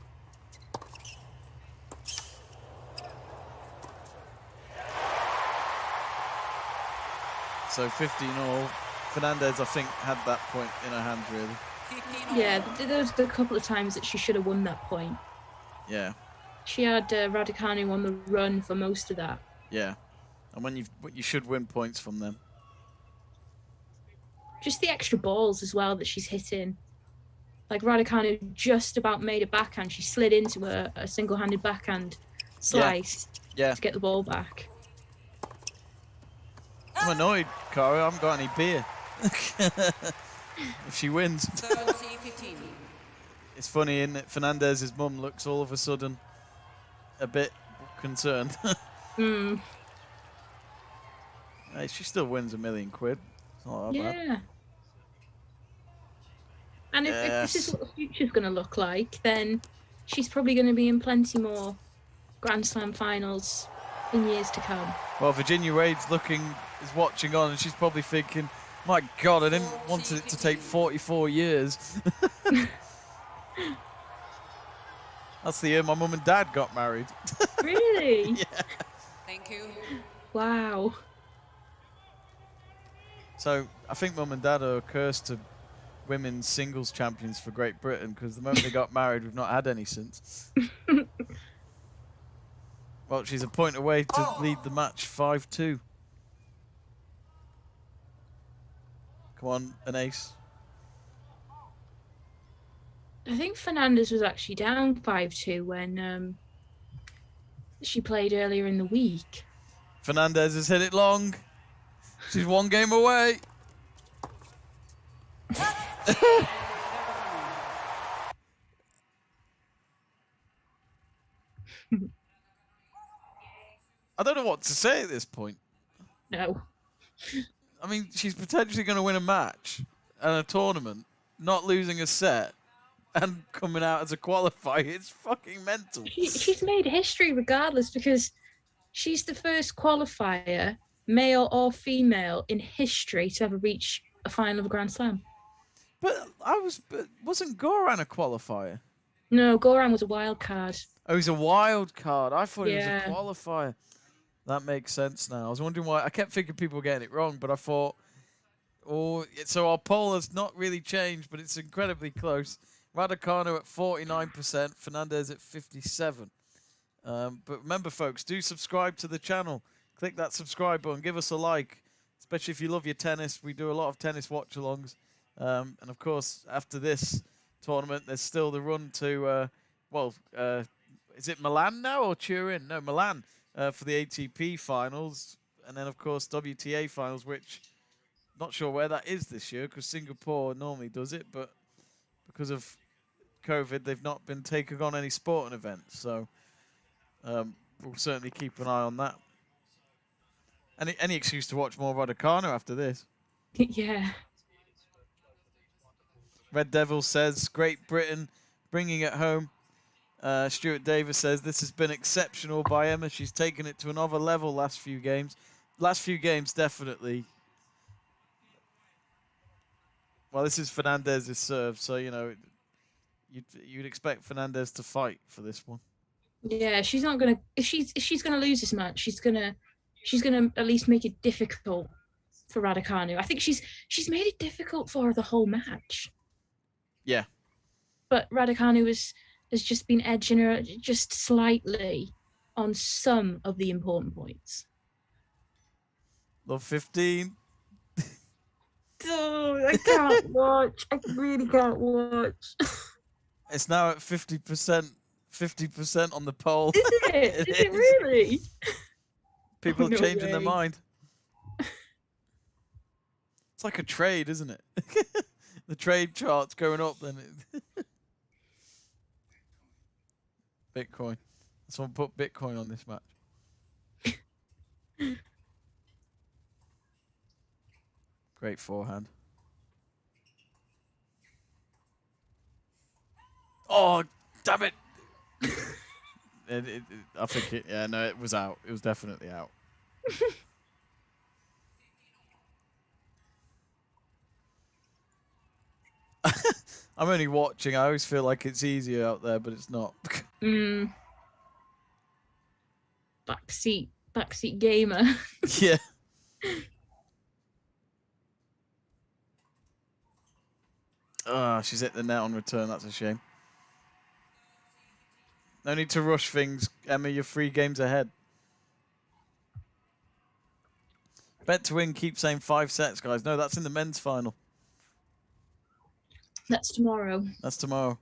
So 15-all. Fernandez, I think, had that point in her hand, really. Yeah, there was a couple of times that she should have won that point. Yeah. She had Raducanu on the run for most of that. Yeah. And when you should win points from them. Just the extra balls as well that she's hitting. Like Raducanu just about made a backhand. She slid into a single-handed backhand slice to get the ball back. I'm annoyed, Cara. I haven't got any beer. If she wins. 13-15. It's funny, isn't it? Fernandez's mum looks all of a sudden a bit concerned. Hey, she still wins £1 million. It's not that bad. And if this is what the future's going to look like, then she's probably going to be in plenty more Grand Slam finals in years to come. Well, Virginia Wade's is watching on, and she's probably thinking, my God, I didn't want it to take 44 years. That's the year my mum and dad got married. Really? Yeah. Thank you. Wow. So I think mum and dad are cursed to women's singles champions for Great Britain because the moment they got married, we've not had any since. Well, she's a point away to lead the match 5-2. Come on, an ace. I think Fernandez was actually down 5-2 when she played earlier in the week. Fernandez has hit it long. She's 1 game away. I don't know what to say at this point. No. I mean, she's potentially going to win a match and a tournament, not losing a set, and coming out as a qualifier. It's fucking mental. She's made history regardless, because she's the first qualifier, male or female, in history to ever reach a final of a Grand Slam. But wasn't Goran a qualifier? No, Goran was a wild card. Oh, he's a wild card. I thought he was Yeah. a qualifier. That makes sense now. I was wondering why. I kept thinking people were getting it wrong, but I thought, so our poll has not really changed, but it's incredibly close. Raducanu at 49%, Fernandez at 57%. But remember, folks, do subscribe to the channel. Click that subscribe button. Give us a like, especially if you love your tennis. We do a lot of tennis watch-alongs. And, of course, after this tournament, there's still the run to, is it Milan now or Turin? No, Milan for the ATP finals. And then, of course, WTA finals, which not sure where that is this year because Singapore normally does it. But because of COVID, they've not been taking on any sporting events. So we'll certainly keep an eye on that. Any excuse to watch more Raducanu after this. Yeah. Red Devil says, Great Britain bringing it home. Stuart Davis says, this has been exceptional by Emma. She's taken it to another level last few games. Last few games, definitely. Well, this is Fernandez's serve, so, you know, you'd expect Fernandez to fight for this one. Yeah, she's not gonna. If she's gonna lose this match, she's gonna at least make it difficult for Raducanu. I think she's made it difficult for her the whole match. Yeah. But Raducanu has just been edging her just slightly on some of the important points. Love 15. Oh, I can't watch. I really can't watch. It's now at 50%. 50% on the poll. Is it? Is it really? People are changing their way. mind. It's like a trade, isn't it? The trade chart's going up, then Bitcoin. Someone put Bitcoin on this match. Great forehand. Oh, damn it! I think it. Yeah, no, it was out. It was definitely out. I'm only watching. I always feel like it's easier out there, but it's not. Backseat gamer. Yeah. She's hit the net on return. That's a shame. No need to rush things, Emma. You're 3 games ahead. Bet to win. Keep saying 5 sets, guys. No, that's in the men's final. That's tomorrow. That's tomorrow.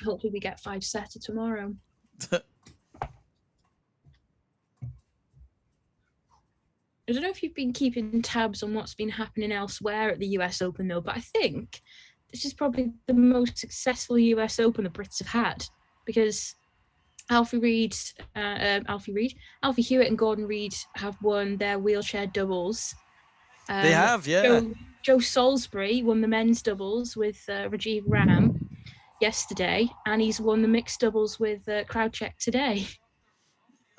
Hopefully we get 5-setter tomorrow. I don't know if you've been keeping tabs on what's been happening elsewhere at the US Open, though, but I think this is probably the most successful US Open the Brits have had, because Alfie Hewitt and Gordon Reid have won their wheelchair doubles. They have, yeah. Joe Salisbury won the men's doubles with Rajiv Ram yesterday, and he's won the mixed doubles with Krauchek today.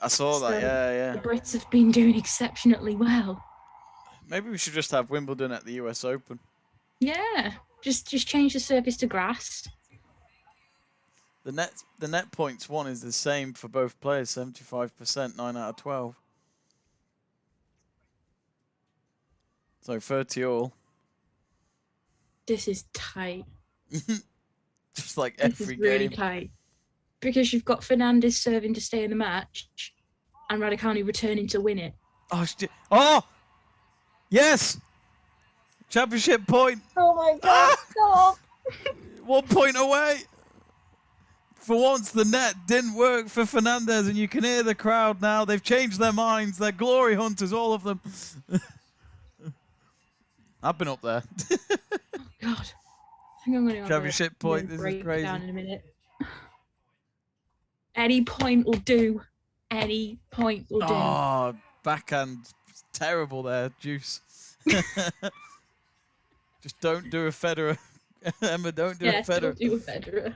I saw that, yeah. The Brits have been doing exceptionally well. Maybe we should just have Wimbledon at the US Open. Yeah, just change the surface to grass. The net points won is the same for both players, 75%, 9 out of 12. So 30 all. This is tight. Just like This every is really game. tight. Because you've got Fernandez serving to stay in the match and Raducanu returning to win it. Oh! Yes! Championship point! Oh my God, stop! 1 point away! For once, the net didn't work for Fernandez, and you can hear the crowd now. They've changed their minds. They're glory hunters, all of them. I've been up there. Oh God. I think I'm going to Championship point, this is crazy. down in a minute. Any point will do. Any point will do. Oh, backhand It's terrible there, Juice. Just don't do a Federer. Emma, don't do a Federer. Don't do a Federer.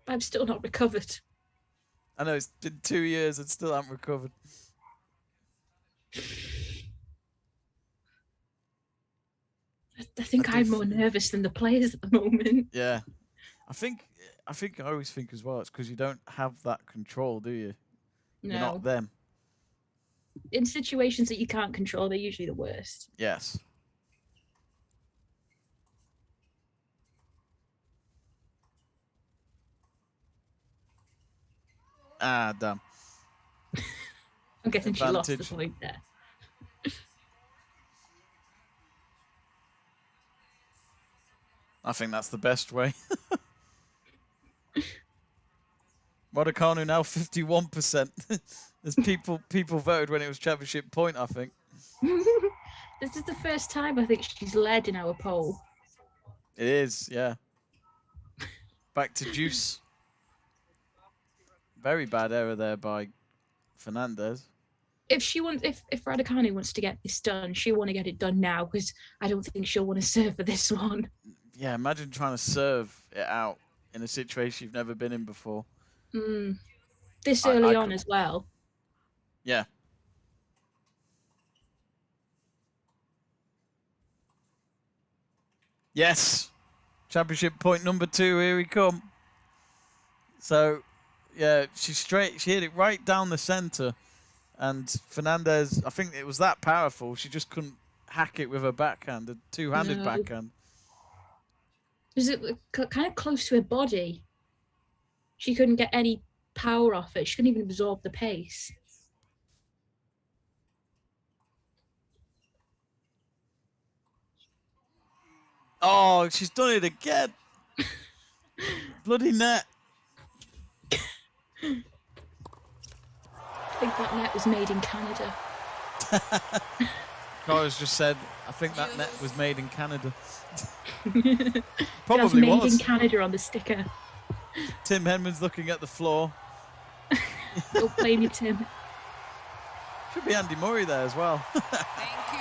I'm still not recovered. I know, it's been 2 years and still haven't recovered. I think I'm more nervous than the players at the moment. Yeah. I think I always think as well, it's because you don't have that control, do you? No. You're not them. In situations that you can't control, they're usually the worst. Yes. Ah, damn. I'm guessing she lost the Advantage. point there. I think that's the best way. Raducanu now 51%. There's people voted when it was championship point, I think. This is the first time I think she's led in our poll. It is, yeah. Back to Juice. Very bad error there by Fernandez. If Raducanu wants to get this done, she'll want to get it done now because I don't think she'll want to serve for this one. Yeah, imagine trying to serve it out in a situation you've never been in before. This early on as well. Yeah. Yes. Championship point number 2. Here we come. So, yeah, she hit it right down the center. And Fernandez, I think it was that powerful. She just couldn't hack it with her backhand, a two-handed backhand. Was it kind of close to her body? She couldn't get any power off it. She couldn't even absorb the pace. Oh, she's done it again. Bloody net. I think that net was made in Canada. Cora's just said, I think that net was made in Canada. Probably Probably made was. in Canada on the sticker. Tim Henman's looking at the floor. Don't blame you, Tim. Should be Andy Murray there as well. Thank you.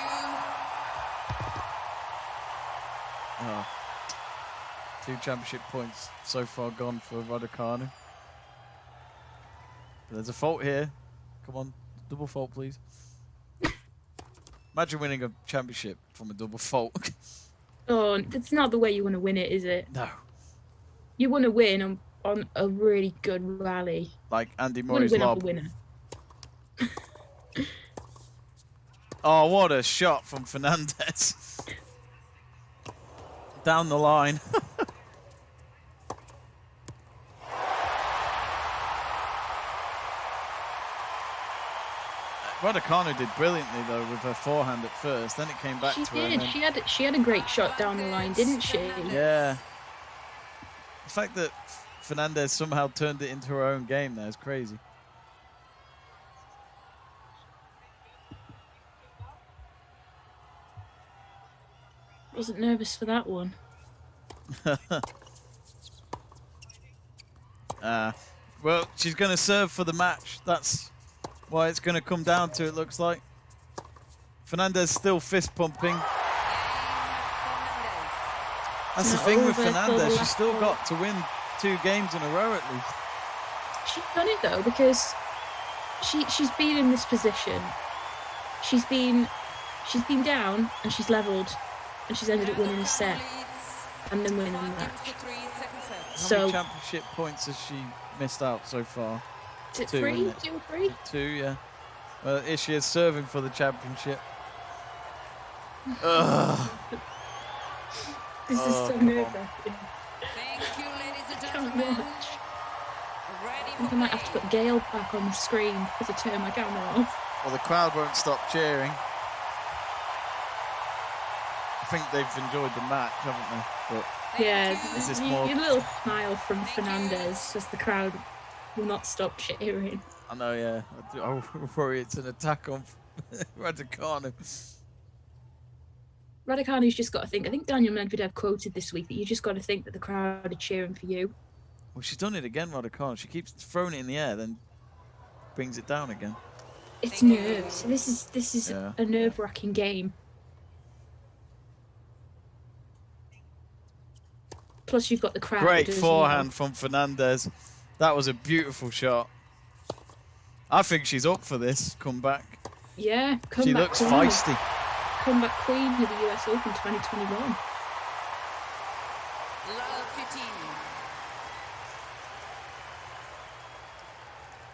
Oh. 2 championship points so far gone for Raducanu. But there's a fault here. Come on, double fault, please. Imagine winning a championship from a double fault. Oh, that's not the way you want to win it, is it? No. You want to win on a really good rally. Like Andy You want Murray's to win off lob. a winner. Oh, what a shot from Fernandez. Down the line. Raducanu did brilliantly though with her forehand at first, then it came back She to her. did. Then... She had a great shot down the line, didn't she? Yeah. The fact that Fernandez somehow turned it into her own game there is crazy. Wasn't nervous for that one. Well, she's going to serve for the match. That's why it's going to come down to, it looks like. Fernandez still fist pumping. That's the thing with Fernandez. She's still got to win 2 games in a row at least. She's done it though because she's been in this position. She's been down and she's levelled and she's ended up winning a set and then winning the match. How many championship points has she missed out so far? Is it 2, 3? isn't it? 2 or 3? 2, yeah. Well, here she is serving for the championship. Ugh. This is so nerve-wracking. Thank you, ladies and Can't gentlemen. watch. Ready I think for I might have to put Gail back on the screen to turn my camera off. Well, the crowd won't stop cheering. I think they've enjoyed the match, haven't they? But Yeah, Is this you, more- your little smile from Fernandez as the crowd will not stop cheering. I know, yeah. I worry it's an attack on Raducanu. Raducanu's just got to think. I think Daniel Medvedev quoted this week that you just got to think that the crowd are cheering for you. Well, she's done it again, Raducanu. She keeps throwing it in the air, then brings it down again. It's nerves. This is Yeah. a nerve-wracking game. Plus, you've got the crowd. Great as forehand well. from Fernandez. That was a beautiful shot. I think she's up for this comeback. Yeah, She comeback looks queen. feisty. Comeback queen of the US Open 2021. Love 15.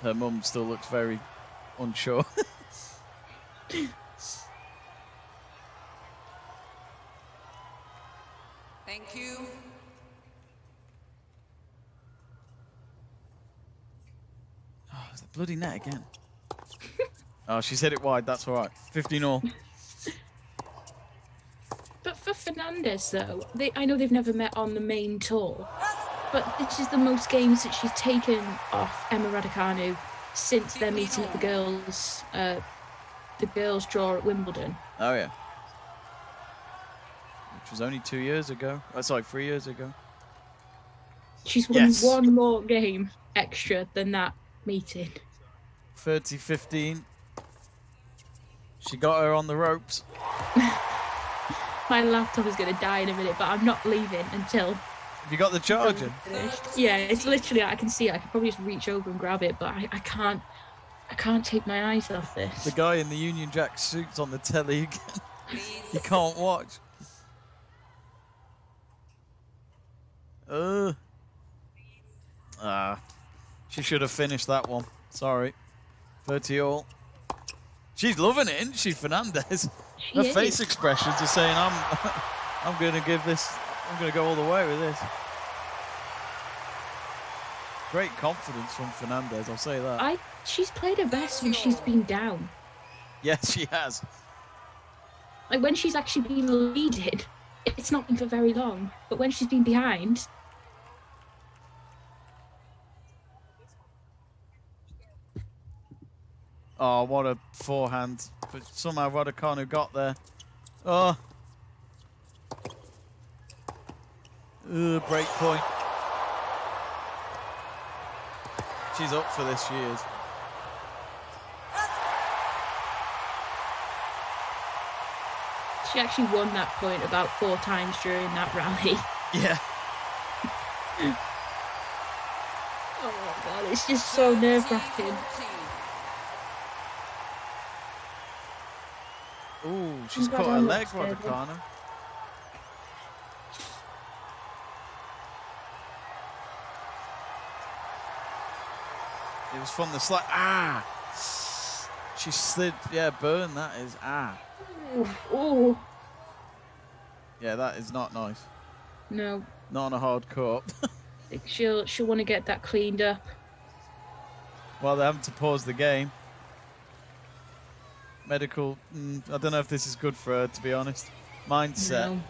Her mum still looks very unsure. Thank you. Oh, it's the bloody net again. Oh, she's hit it wide. That's all right. 15-all. But for Fernandez, though, I know they've never met on the main tour, but this is the most games that she's taken off Emma Raducanu since their meeting at the girls' draw at Wimbledon. Oh, yeah. Which was only 2 years ago. Oh, sorry, 3 years ago. She's won Yes. one more game extra than that meeting. 30-15. She got her on the ropes. My laptop is going to die in a minute, but I'm not leaving until Have you got the charger? finished. Yeah, it's literally, I can see it. I could probably just reach over and grab it, but I can't take my eyes off this. The guy in the Union Jack suit's on the telly again. You can't watch. She should have finished that one. Sorry. 30-all. She's loving it, isn't she, Fernandez? She Her is. face expressions are saying, I'm going to give this, I'm going to go all the way with this. Great confidence from Fernandez, I'll say that. She's played her best when she's been down. Yes, she has. Like when she's actually been leading, it's not been for very long. But when she's been behind, Oh, what a forehand. But somehow Raducanu got there. Oh. Break point. She's up for this, she is. she actually won that point about 4 times during that rally. Yeah. Oh my god, it's just so nerve-wracking. Ooh, she's Got caught her on leg, upstairs, yeah. Raducanu. It was from the slide. Ah! She slid. Yeah, burn, that is. Ah. Oh Yeah, that is not nice. no, Not on a hard court. she'll want to get that cleaned up. Well, they're having to pause the game. Medical. I don't know if this is good for her, to be honest. Mindset. No.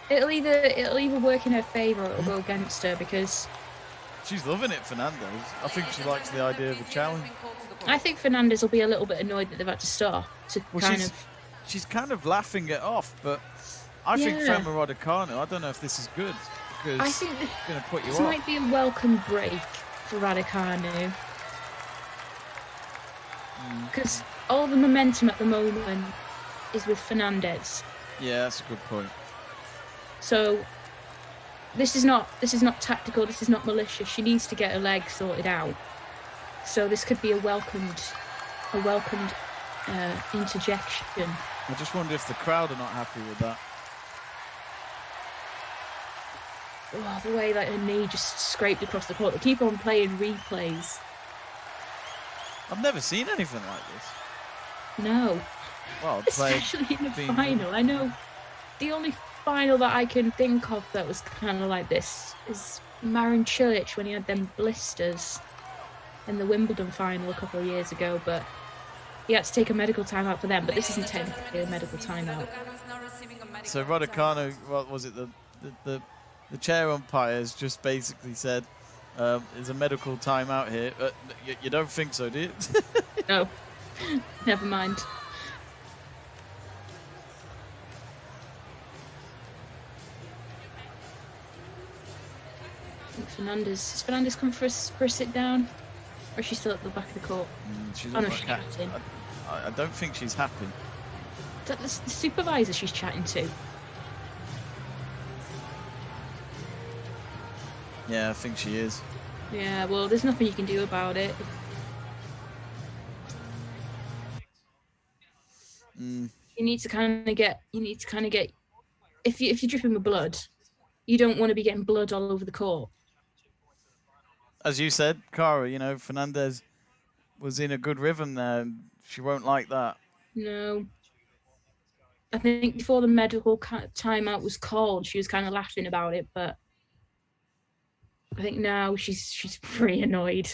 It'll either work in her favour or it'll go against her, because She's loving it, Fernandez. I think she likes the idea of a challenge. I think Fernandez will be a little bit annoyed that they've had to stop to Well, she's kind of laughing it off, but I think for Yeah. Emma Raducanu, I don't know if this is good, because I think it's going to put you this off. might be a welcome break for Raducanu, because all the momentum at the moment is with Fernandez. Yeah, that's a good point. So this is not tactical. This is not malicious. She needs to get her leg sorted out. So this could be a welcomed interjection. I just wonder if the crowd are not happy with that. Oh, the way that her knee just scraped across the court. They keep on playing replays. I've never seen anything like this. No, Well, play especially in the being- final. I know the only final that I can think of that was kind of like this is Marin Cilic when he had them blisters in the Wimbledon final a couple of years ago, but he had to take a medical timeout for them. But this isn't technically a medical timeout. So Raducanu, what was it? The chair umpires just basically said, "There's a medical timeout here." You don't think so, do you? No, never mind. Fernandez come for a sit down? Or is she still at the back of the court? She's Oh no, not she's like chatting. I don't think she's happy. Is that the supervisor she's chatting to? Yeah, I think she is. Yeah, well, there's nothing you can do about it. You need to kind of get. If you're dripping with blood, you don't want to be getting blood all over the court. As you said, Cara, you know, Fernandez was in a good rhythm there. She won't like that. No. I think before the medical timeout was called, she was kind of laughing about it, but I think now she's pretty annoyed.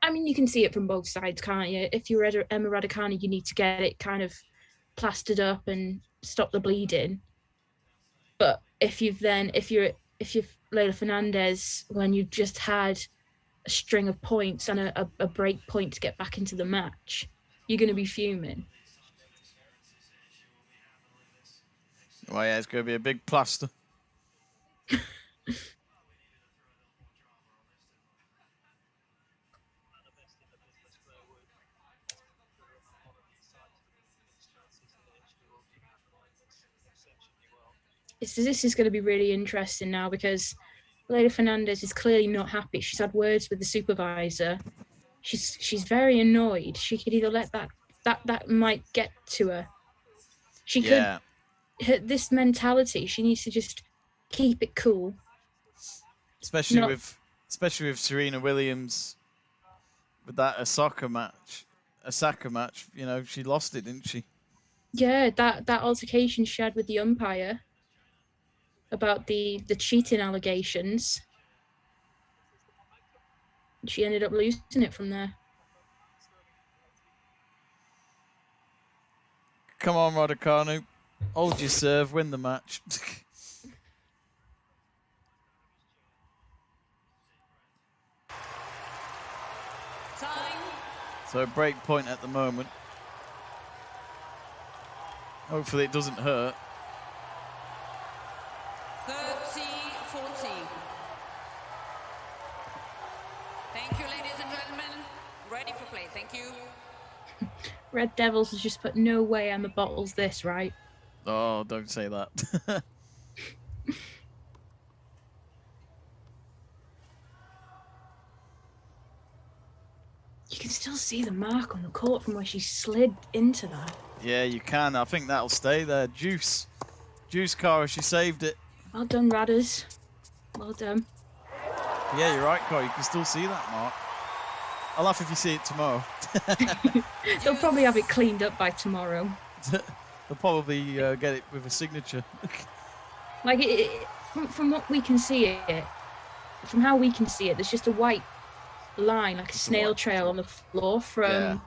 I mean, you can see it from both sides, can't you? If you're Emma Raducanu, you need to get it kind of plastered up and stop the bleeding. But if you're Leylah Fernandez, when you've just had a string of points and a break point to get back into the match, you're going to be fuming. Well, yeah, it's going to be a big plaster. This is going to be really interesting now because Leylah Fernandez is clearly not happy. She's had words with the supervisor. She's very annoyed. She could either let that might get to her. She could. This mentality. She needs to just keep it cool. Especially with Serena Williams, with that Osaka match, you know, she lost it, didn't she? Yeah, that altercation she had with the umpire about the cheating allegations. She ended up losing it from there. Come on, Raducanu. Hold your serve, win the match. Time. So break point at the moment. Hopefully it doesn't hurt. 30-40. Thank you, ladies and gentlemen. Ready for play. Thank you. Red Devils has just put no way Emma bottles this, right? Oh, don't say that. You can still see the mark on the court from where she slid into that. Yeah, you can. I think that'll stay there. Juice, Cara, she saved it. Well done, Radders. Well done. Yeah, you're right, Cara. You can still see that mark. I'll laugh if you see it tomorrow. They'll probably have it cleaned up by tomorrow. They'll probably get it with a signature. Like from what we can see it, from how we can see it, there's just a white line, like a snail trail on the floor from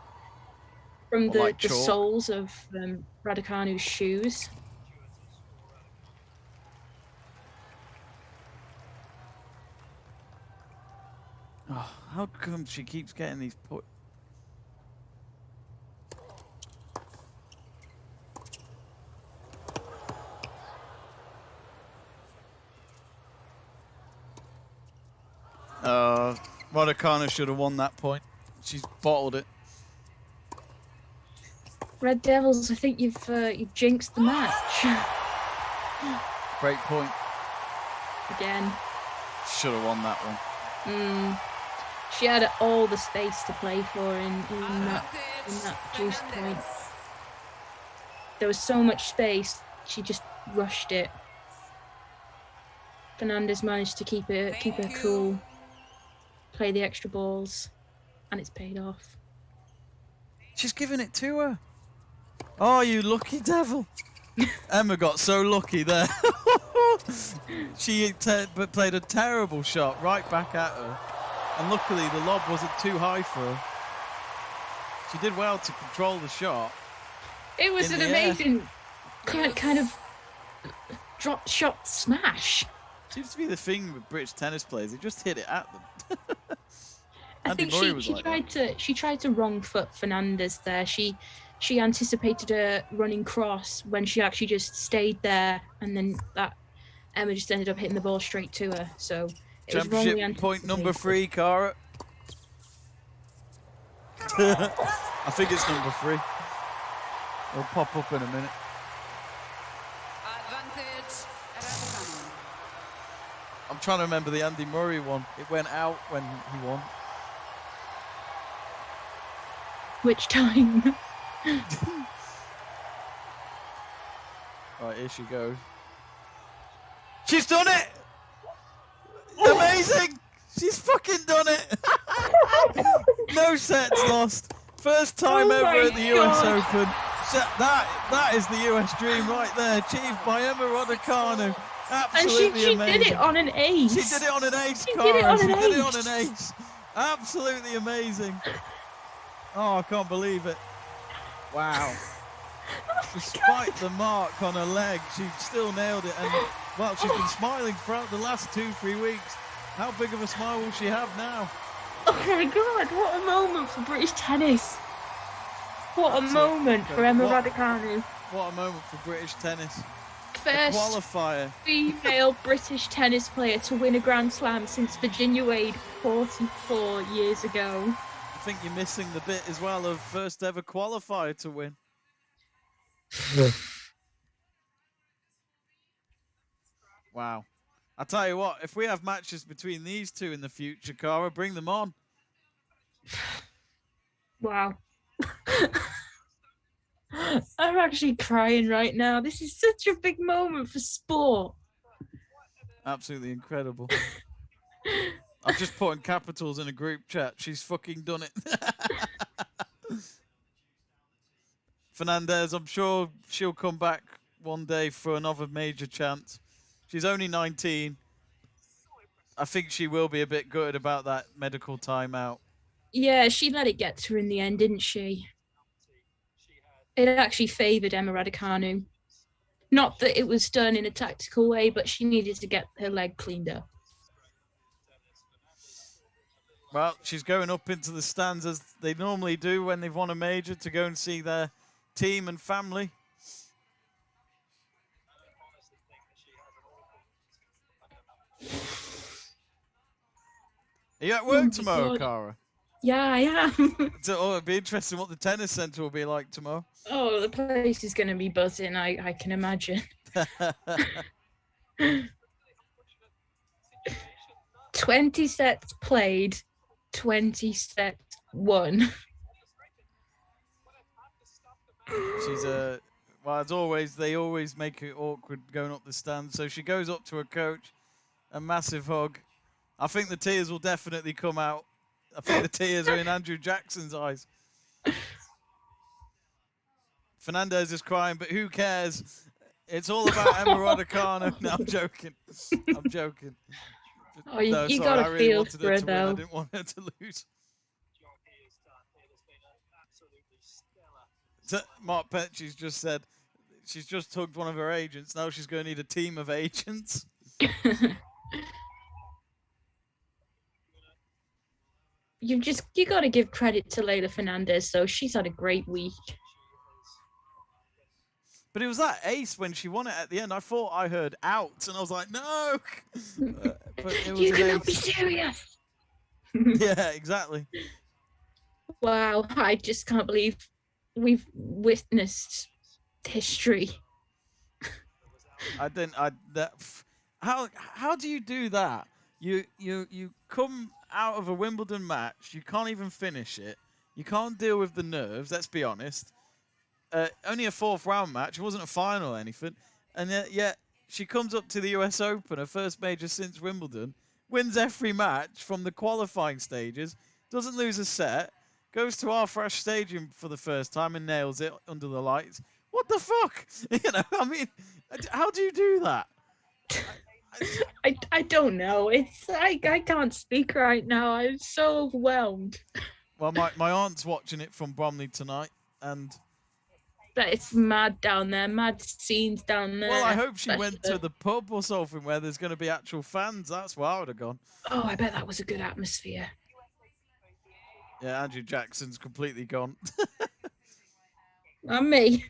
the soles of Raducanu's shoes. Oh, how come she keeps getting these put? Raducanu should have won that point. She's bottled it. Red Devils, I think you've jinxed the match. Great point. Again. Should have won that one. She had all the space to play for in that juice point. There was so much space, she just rushed it. Fernandez managed to keep her cool, play the extra balls, and it's paid off. She's giving it to her. Oh, you lucky devil. Emma got so lucky there. She played a terrible shot right back at her. And luckily the lob wasn't too high for her. She did well to control the shot. It was an amazing kind of drop shot smash. Seems to be the thing with British tennis players. They just hit it at them. I think she tried to wrong foot Fernandez there. She anticipated a running cross when she actually just stayed there, and then that Emma just ended up hitting the ball straight to her. So It was wrongly Championship point number 3, Cara. I think it's number 3. It'll pop up in a minute. Advantage, Raducanu. I'm trying to remember the Andy Murray one. It went out when he won. Which time? Right, here she goes. She's done it! Amazing! She's fucking done it! No sets lost. First time ever at the US Open. That is the US dream right there, achieved by Emma Raducanu. Absolutely and amazing. She did it on an ace. She did it on an ace, Cara. She did it on an ace. Absolutely amazing. Oh, I can't believe it. Wow. Despite the mark on her leg, she still nailed it. And, well, she's been smiling throughout the last 2-3 weeks. How big of a smile will she have now? Oh my God, what a moment for British tennis. What a moment for Emma Raducanu. What a moment for British tennis. First qualifier. Female British tennis player to win a Grand Slam since Virginia Wade 44 years ago. I think you're missing the bit as well of first ever qualifier to win. Wow. I'll tell you what, if we have matches between these two in the future, Cara, bring them on. Wow. I'm actually crying right now. This is such a big moment for sport. Absolutely incredible. I've just put in capitals in a group chat. She's fucking done it. Fernandez, I'm sure she'll come back one day for another major chance. She's only 19. I think she will be a bit gutted about that medical timeout. Yeah, she let it get to her in the end, didn't she? It actually favoured Emma Raducanu. Not that it was done in a tactical way, but she needed to get her leg cleaned up. Well, she's going up into the stands as they normally do when they've won a major to go and see their team and family. Are you at work tomorrow, Cara? Yeah, I am. So, it'd be interesting what the tennis centre will be like tomorrow. Oh, the place is going to be buzzing, I can imagine. 20 sets played, 20 sets won. She's well, as always, they always make it awkward going up the stand. So she goes up to her coach, a massive hug. I think the tears will definitely come out. I think the tears are in Andrew Jackson's eyes. Fernandez is crying, but who cares? It's all about Emma Raducanu. No, I'm joking. I'm joking. Oh, you got to feel for her, though. I didn't want her to lose. Mark Petchy's just said she's just hugged one of her agents. Now she's going to need a team of agents. You got to give credit to Leylah Fernandez, though. She's had a great week. But it was that ace when she won it at the end. I thought I heard out, and I was like, no. But it was You cannot be serious. Yeah, exactly. Wow, I just can't believe we've witnessed history. How do you do that? You come out of a Wimbledon match, you can't even finish it. You can't deal with the nerves, let's be honest. Only a 4th round match, it wasn't a final or anything. And yet she comes up to the US Open, her first major since Wimbledon, wins every match from the qualifying stages, doesn't lose a set, goes to our fresh stadium for the first time and nails it under the lights. What the fuck? You know, I mean, how do you do that? I don't know. I can't speak right now. I'm so overwhelmed. Well, my aunt's watching it from Bromley tonight, and that it's mad down there, mad scenes down there. Well, I hope she went to the pub or something where there's going to be actual fans. That's where I would have gone. Oh, I bet that was a good atmosphere. Yeah, Andrew Jackson's completely gone. And me.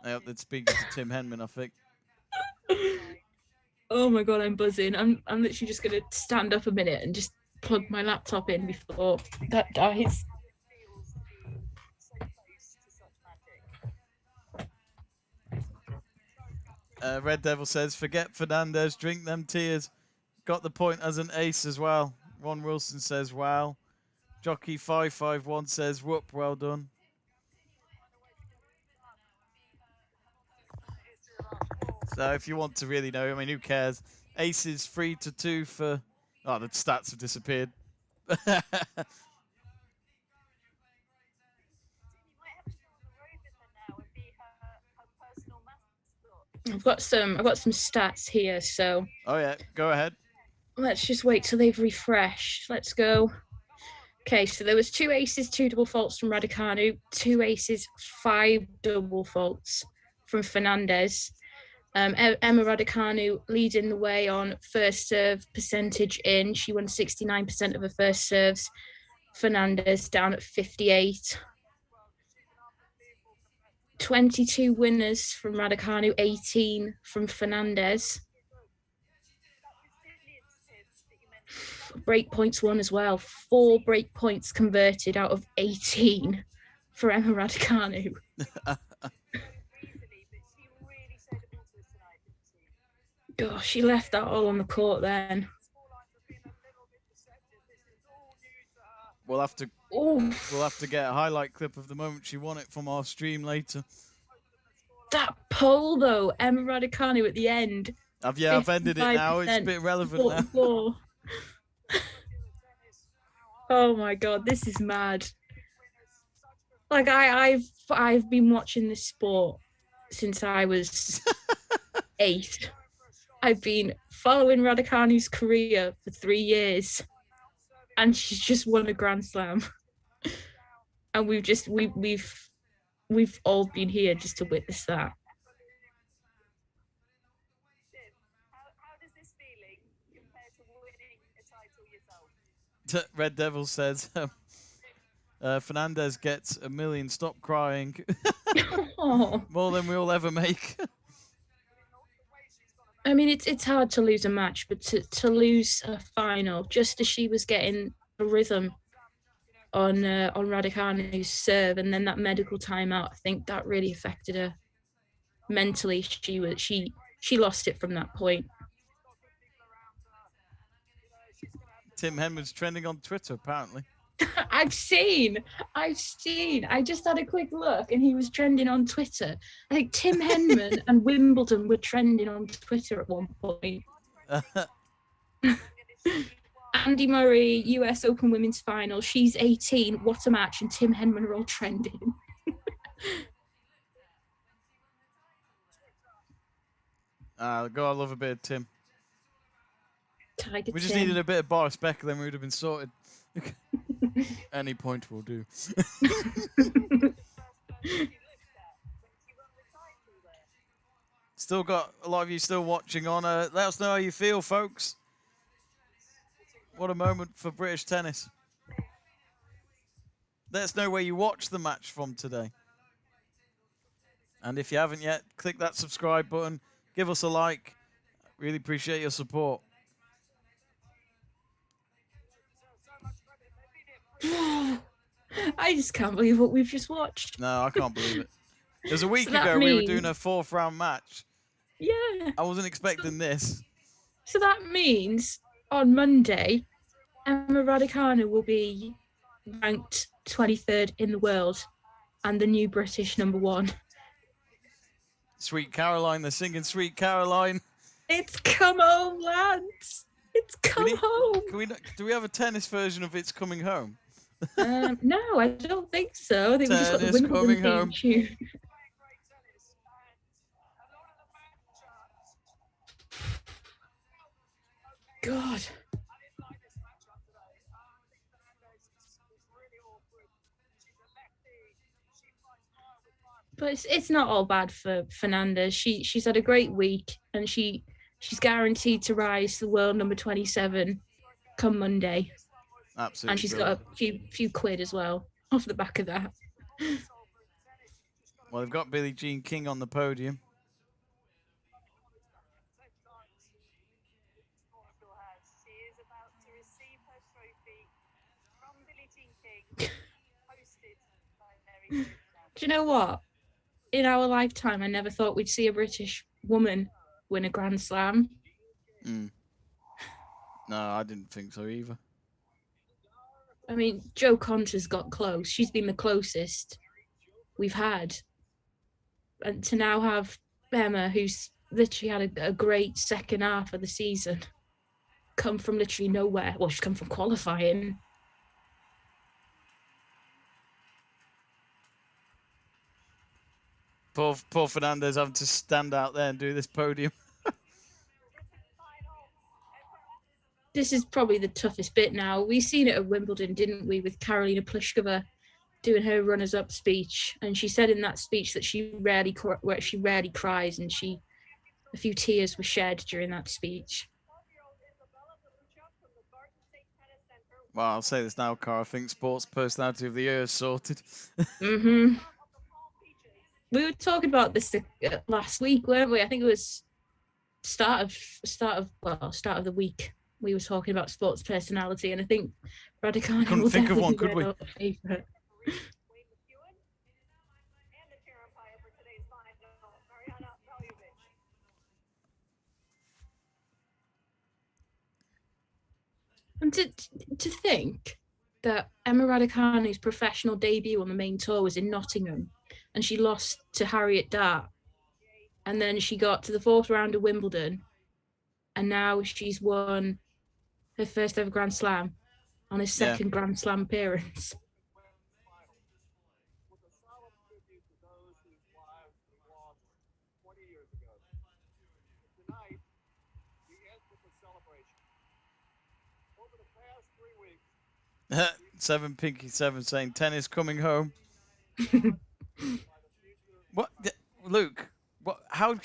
I hope they're speaking to Tim Henman, I think. Oh my God, I'm buzzing. I'm literally just going to stand up a minute and just plug my laptop in before that dies. Red Devil says, forget Fernandez, drink them tears. Got the point as an ace as well. Ron Wilson says, wow. Jockey 551 says, whoop, well done. So if you want to really know, I mean, who cares? Aces 3-2 for... Oh, the stats have disappeared. I've got some stats here, so Oh yeah, go ahead. let's just wait till they've refreshed. Let's go. Okay, so there was 2 aces, 2 double faults from Raducanu, 2 aces, 5 double faults from Fernandez. Emma Raducanu leading the way on first serve percentage in. She won 69% of her first serves. Fernandez down at 58. 22 winners from Raducanu, 18 from Fernandez. Break points won as well. 4 break points converted out of 18 for Emma Raducanu. Gosh, she left that all on the court then. We'll have to get a highlight clip of the moment she won it from our stream later. That pole though, Emma Raducanu at the end. I've ended it now. It's a bit relevant now. Oh my God, this is mad. Like I've been watching this sport since I was 8. I've been following Raducanu's career for 3 years, and she's just won a Grand Slam. And we've all been here just to witness that. How does this feeling compare to winning a title yourself? Red Devil says, Fernandez gets $1 million. Stop crying. More than we'll ever make. I mean, it's hard to lose a match, but to lose a final just as she was getting a rhythm on Raducanu's serve, and then that medical timeout, I think that really affected her mentally. She lost it from that point. Tim Henman's trending on Twitter, apparently. I've seen. I just had a quick look, and he was trending on Twitter. I think Tim Henman and Wimbledon were trending on Twitter at one point. Andy Murray, US Open Women's Final. She's 18. What a match! And Tim Henman are all trending. God, I love a bit of Tim. Tiger We just Tim. needed a bit of Boris Becker, then we would have been sorted. Any point will do. Still got a lot of you still watching on. Let us know how you feel, folks. What a moment for British tennis. Let us know where you watched the match from today. And if you haven't yet, click that subscribe button. Give us a like. Really appreciate your support. I just can't believe what we've just watched. No, I can't believe it. It was a week So that ago we were means- doing a 4th round match. Yeah. I wasn't expecting this. So that means on Monday, Emma Raducanu will be ranked 23rd in the world and the new British #1. Sweet Caroline, they're singing Sweet Caroline. It's come home, lads. It's come home. Do we have a tennis version of It's Coming Home? No, I don't think so. I think we just got the Tennis Wimbledon coming theme home. tune. God. But it's not all bad for Fernandez. She's had a great week, and she's guaranteed to rise to the world #27 come Monday. Absolutely. And she's got a few quid as well off the back of that. Well, they've got Billie Jean King on the podium. is about to receive her trophy from Billie Jean King, hosted by Mary Birdsall. Do you know what? In our lifetime, I never thought we'd see a British woman win a Grand Slam. No, I didn't think so either. I mean, Jo Konta's got close. She's been the closest we've had. And to now have Emma, who's literally had a great second half of the season, come from literally nowhere. Well, she's come from qualifying. Poor Fernandez having to stand out there and do this podium. This is probably the toughest bit now. We seen it at Wimbledon, didn't we, with Karolina Pliskova doing her runners-up speech, and she said in that speech that she rarely cries, and a few tears were shed during that speech. Well, I'll say this now, Cara. I think Sports Personality of the Year is sorted. We were talking about this last week, weren't we? I think it was start of the week. We were talking about Sports Personality, and I think Raducanu couldn't think of one, could we? Favorite. And to think that Emma Raducanu's professional debut on the main tour was in Nottingham, and she lost to Harriet Dart, and then she got to the fourth round of Wimbledon, and now she's won her first ever Grand Slam on his second Grand Slam appearance. Seven Pinky 7 saying tennis coming home. What, Luke? What? How?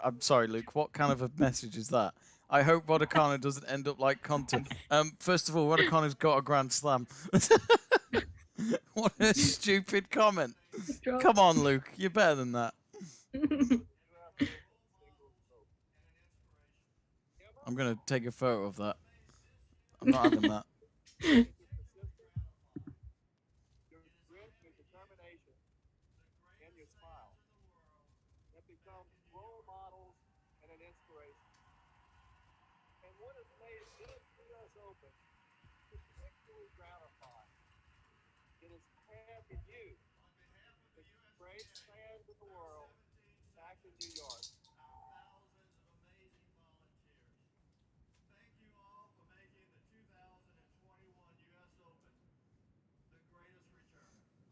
I'm sorry, Luke. What kind of a message is that? I hope Raducanu doesn't end up like Konta. First of all, Raducanu's got a Grand Slam. What a stupid comment. Come on, Luke. You're better than that. I'm going to take a photo of that. I'm not having that.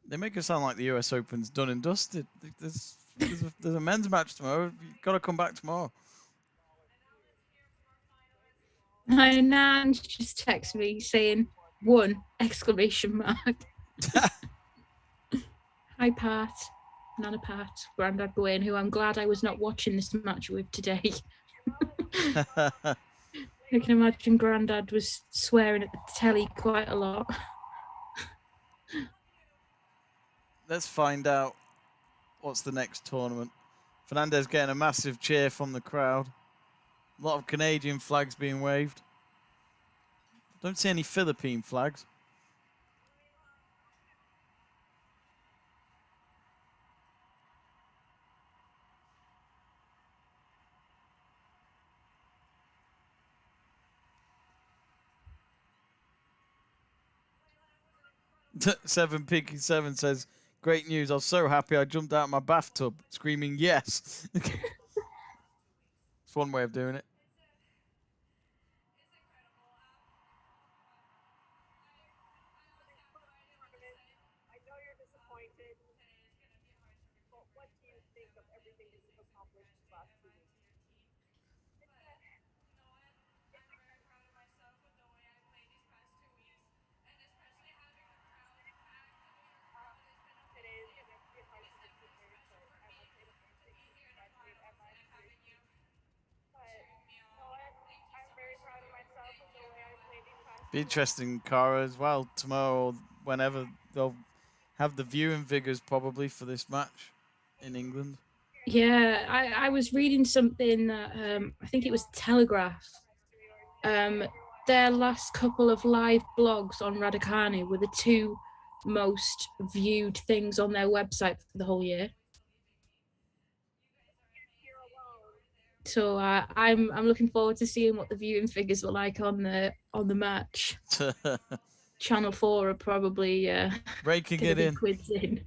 They make it sound like the US Open's done and dusted. There's a men's match tomorrow. You've got to come back tomorrow. My nan just texted me saying, "One!" exclamation mark. Hi, Pat. Nana Pat, Grandad Gwen, who I'm glad I was not watching this match with today. I can imagine Grandad was swearing at the telly quite a lot. Let's find out what's the next tournament. Fernandez getting a massive cheer from the crowd. A lot of Canadian flags being waved. Don't see any Philippine flags. Seven Pinky 7 says, "Great news. I was so happy I jumped out of my bathtub screaming yes." It's one way of doing it. I know you're disappointed, but what do you think of everything that you've accomplished these last 2 weeks? Be interesting, Cara, as well, tomorrow or whenever. They'll have the viewing figures probably for this match in England. Yeah, I was reading something that I think it was Telegraph their last couple of live blogs on Raducanu were the 2 most viewed things on their website for the whole year. So I'm looking forward to seeing what the viewing figures were like on the match. Channel 4 are probably breaking it in. Quids in.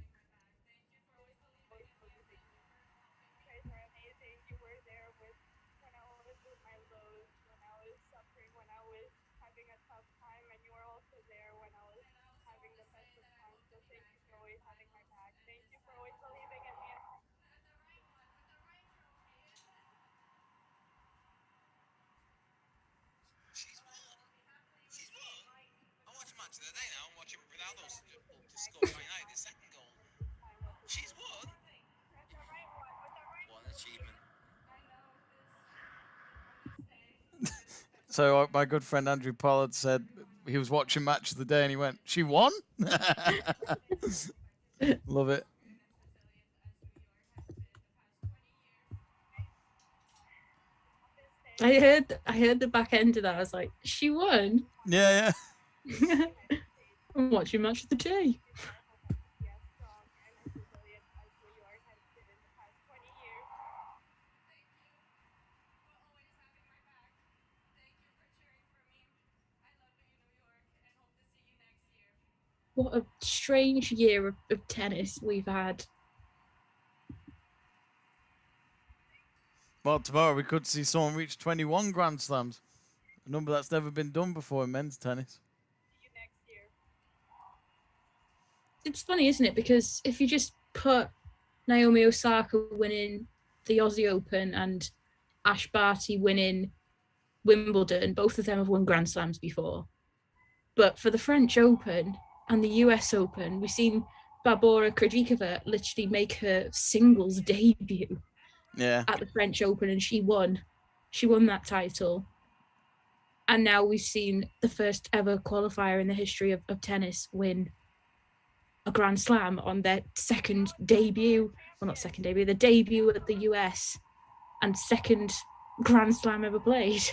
So my good friend Andrew Pollard said he was watching Match of the Day and he went, "She won?" Love it. I heard the back end of that. I was like, "She won?" Yeah. I'm watching Match of the Day. What a strange year of tennis we've had. Well, tomorrow we could see someone reach 21 Grand Slams, a number that's never been done before in men's tennis. It's funny, isn't it? Because if you just put Naomi Osaka winning the Aussie Open and Ash Barty winning Wimbledon, both of them have won Grand Slams before. But for the French Open and the US Open, we've seen Barbora Krejcikova literally make her singles debut at the French Open, and she won that title. And now we've seen the first ever qualifier in the history of tennis win a Grand Slam on their second debut. Well, not second debut, the debut at the US and second Grand Slam ever played.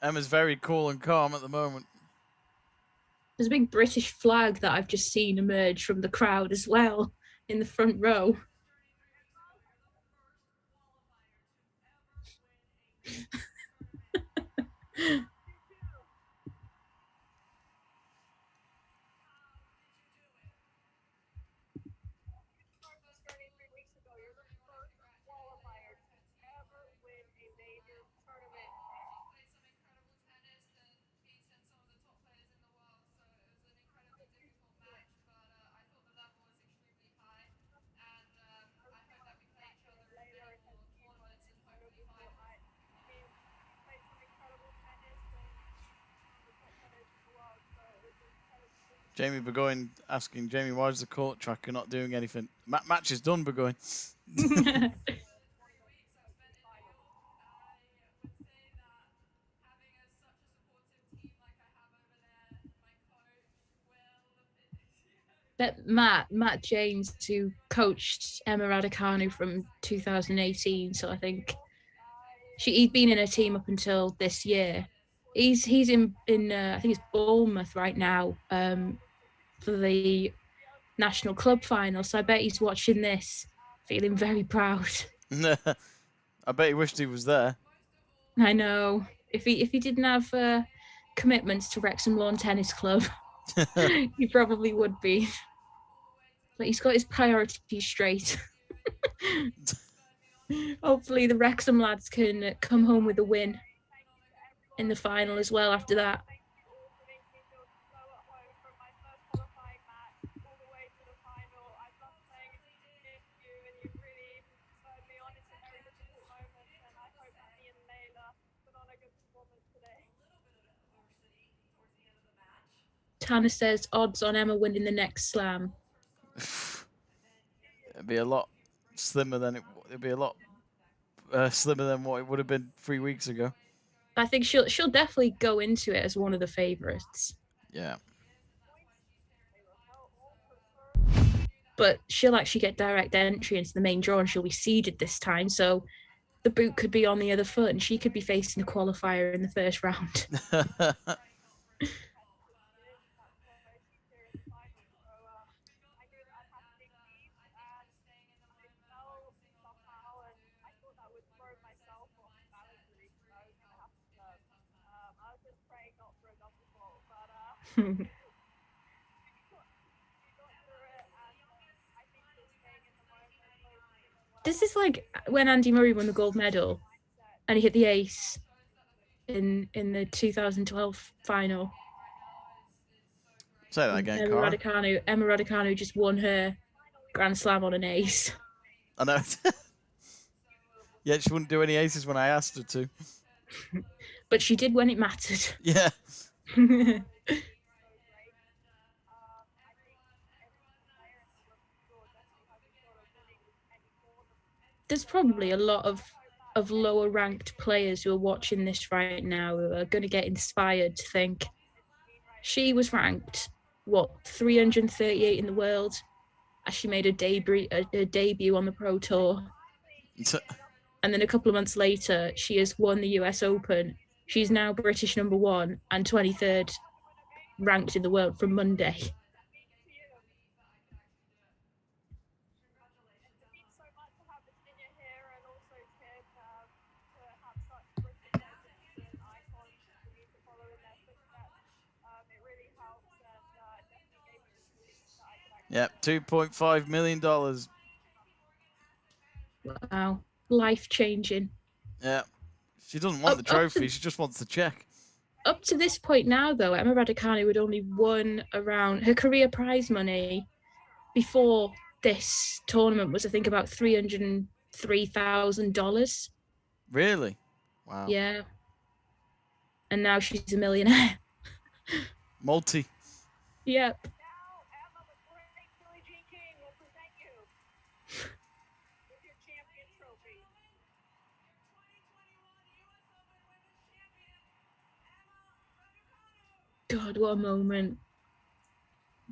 Emma's very cool and calm at the moment. There's a big British flag that I've just seen emerge from the crowd as well in the front row. Jamie Burgoyne asking, Jamie, why is the court tracker not doing anything? Match is done, Burgoyne. That Matt James, who coached Emma Raducanu from 2018, so I think he'd been in a team up until this year. He's in I think it's Bournemouth right now for the national club final. So I bet he's watching this, feeling very proud. I bet he wished he was there. I know. If he didn't have commitments to Wrexham Lawn Tennis Club, he probably would be. But he's got his priorities straight. Hopefully the Wrexham lads can come home with a win in the final as well after that. Tanner says odds on Emma winning the next slam. It'd be a lot slimmer than it'd be a lot slimmer than what it would have been 3 weeks ago. I think she'll definitely go into it as one of the favorites. Yeah. But she'll actually get direct entry into the main draw and she'll be seeded this time. So the boot could be on the other foot and she could be facing a qualifier in the first round. This is like when Andy Murray won the gold medal and he hit the ace in the 2012 final. Say that again, Cara. Emma Raducanu just won her Grand Slam on an ace. I know. Yeah, she wouldn't do any aces when I asked her to. But she did when it mattered. Yeah. There's probably a lot of lower ranked players who are watching this right now who are going to get inspired to think she was ranked 338 in the world as she made a debut on the Pro Tour. And then a couple of months later, she has won the US Open. She's now British #1 and 23rd ranked in the world from Monday. Yep, $2.5 million. Wow, life-changing. Yeah, she doesn't want the trophy, she just wants the check. Up to this point now, though, Emma Raducanu had only won around her career prize money before this tournament was, I think, about $303,000. Really? Wow. Yeah. And now she's a millionaire. Multi. Yep. God, what a moment.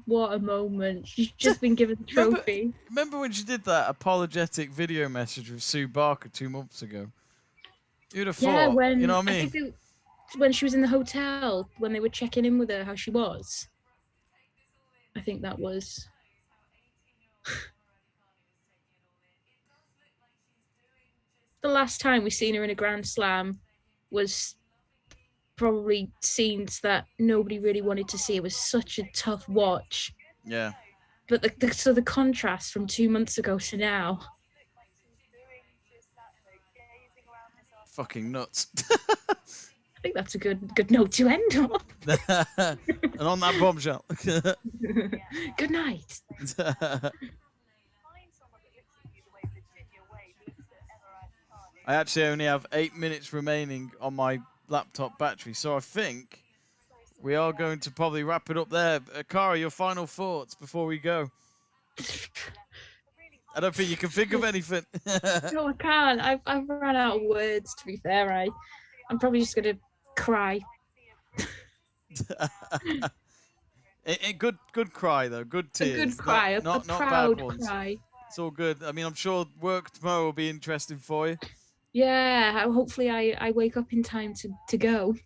What a moment. She's just been given the trophy. Remember when she did that apologetic video message with Sue Barker 2 months ago? You'd have thought, when, you know what I mean? think when she was in the hotel, when they were checking in with her, how she was. I think that was... The last time we seen her in a Grand Slam was probably scenes that nobody really wanted to see. It was such a tough watch. Yeah. But the contrast from 2 months ago to now. Fucking nuts. I think that's a good note to end on. And on that bombshell. Good night. I actually only have 8 minutes remaining on my laptop battery, so I think we are going to probably wrap it up there. Cara, your final thoughts before we go? I don't think you can think of anything. No, I can't. I've run out of words, to be fair. I'm probably just going to cry. Good cry, though. Good tears. A good cry. Not proud bad ones. cry. It's all good. I mean, I'm sure work tomorrow will be interesting for you. Yeah, hopefully I wake up in time to go.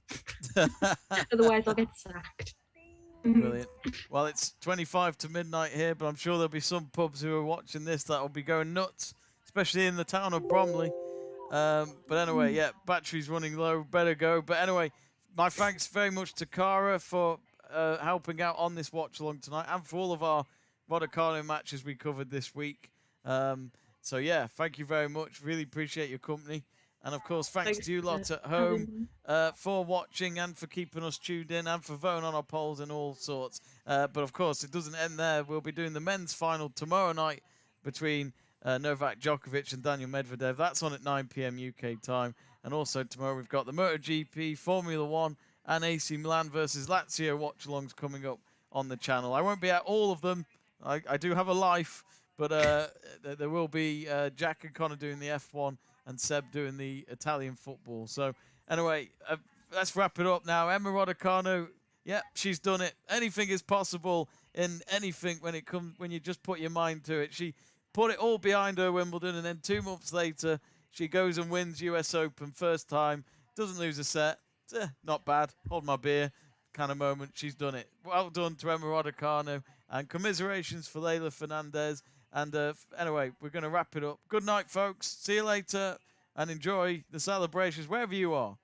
Otherwise, I'll get sacked. Brilliant. Well, it's 25 to midnight here, but I'm sure there'll be some pubs who are watching this that will be going nuts, especially in the town of Bromley. But anyway, yeah, battery's running low, better go. But anyway, my thanks very much to Cara for helping out on this watch along tonight and for all of our Raducanu matches we covered this week. So yeah, thank you very much. Really appreciate your company. And of course, thanks to you lot at home for watching and for keeping us tuned in and for voting on our polls and all sorts. But of course, it doesn't end there. We'll be doing the men's final tomorrow night between Novak Djokovic and Daniel Medvedev. That's on at 9 p.m. UK time. And also tomorrow we've got the MotoGP, Formula 1 and AC Milan versus Lazio watch-alongs coming up on the channel. I won't be at all of them. I do have a life. But there will be Jack and Connor doing the F1 and Seb doing the Italian football. So anyway, let's wrap it up now. Emma Raducanu, yeah, she's done it. Anything is possible in anything when you just put your mind to it. She put it all behind her Wimbledon, and then 2 months later, She goes and wins US Open first time, doesn't lose a set. Not bad. Hold my beer kind of moment. She's done it. Well done to Emma Raducanu, and commiserations for Leylah Fernandez. And anyway, we're going to wrap it up. Good night, folks. See you later, and enjoy the celebrations wherever you are.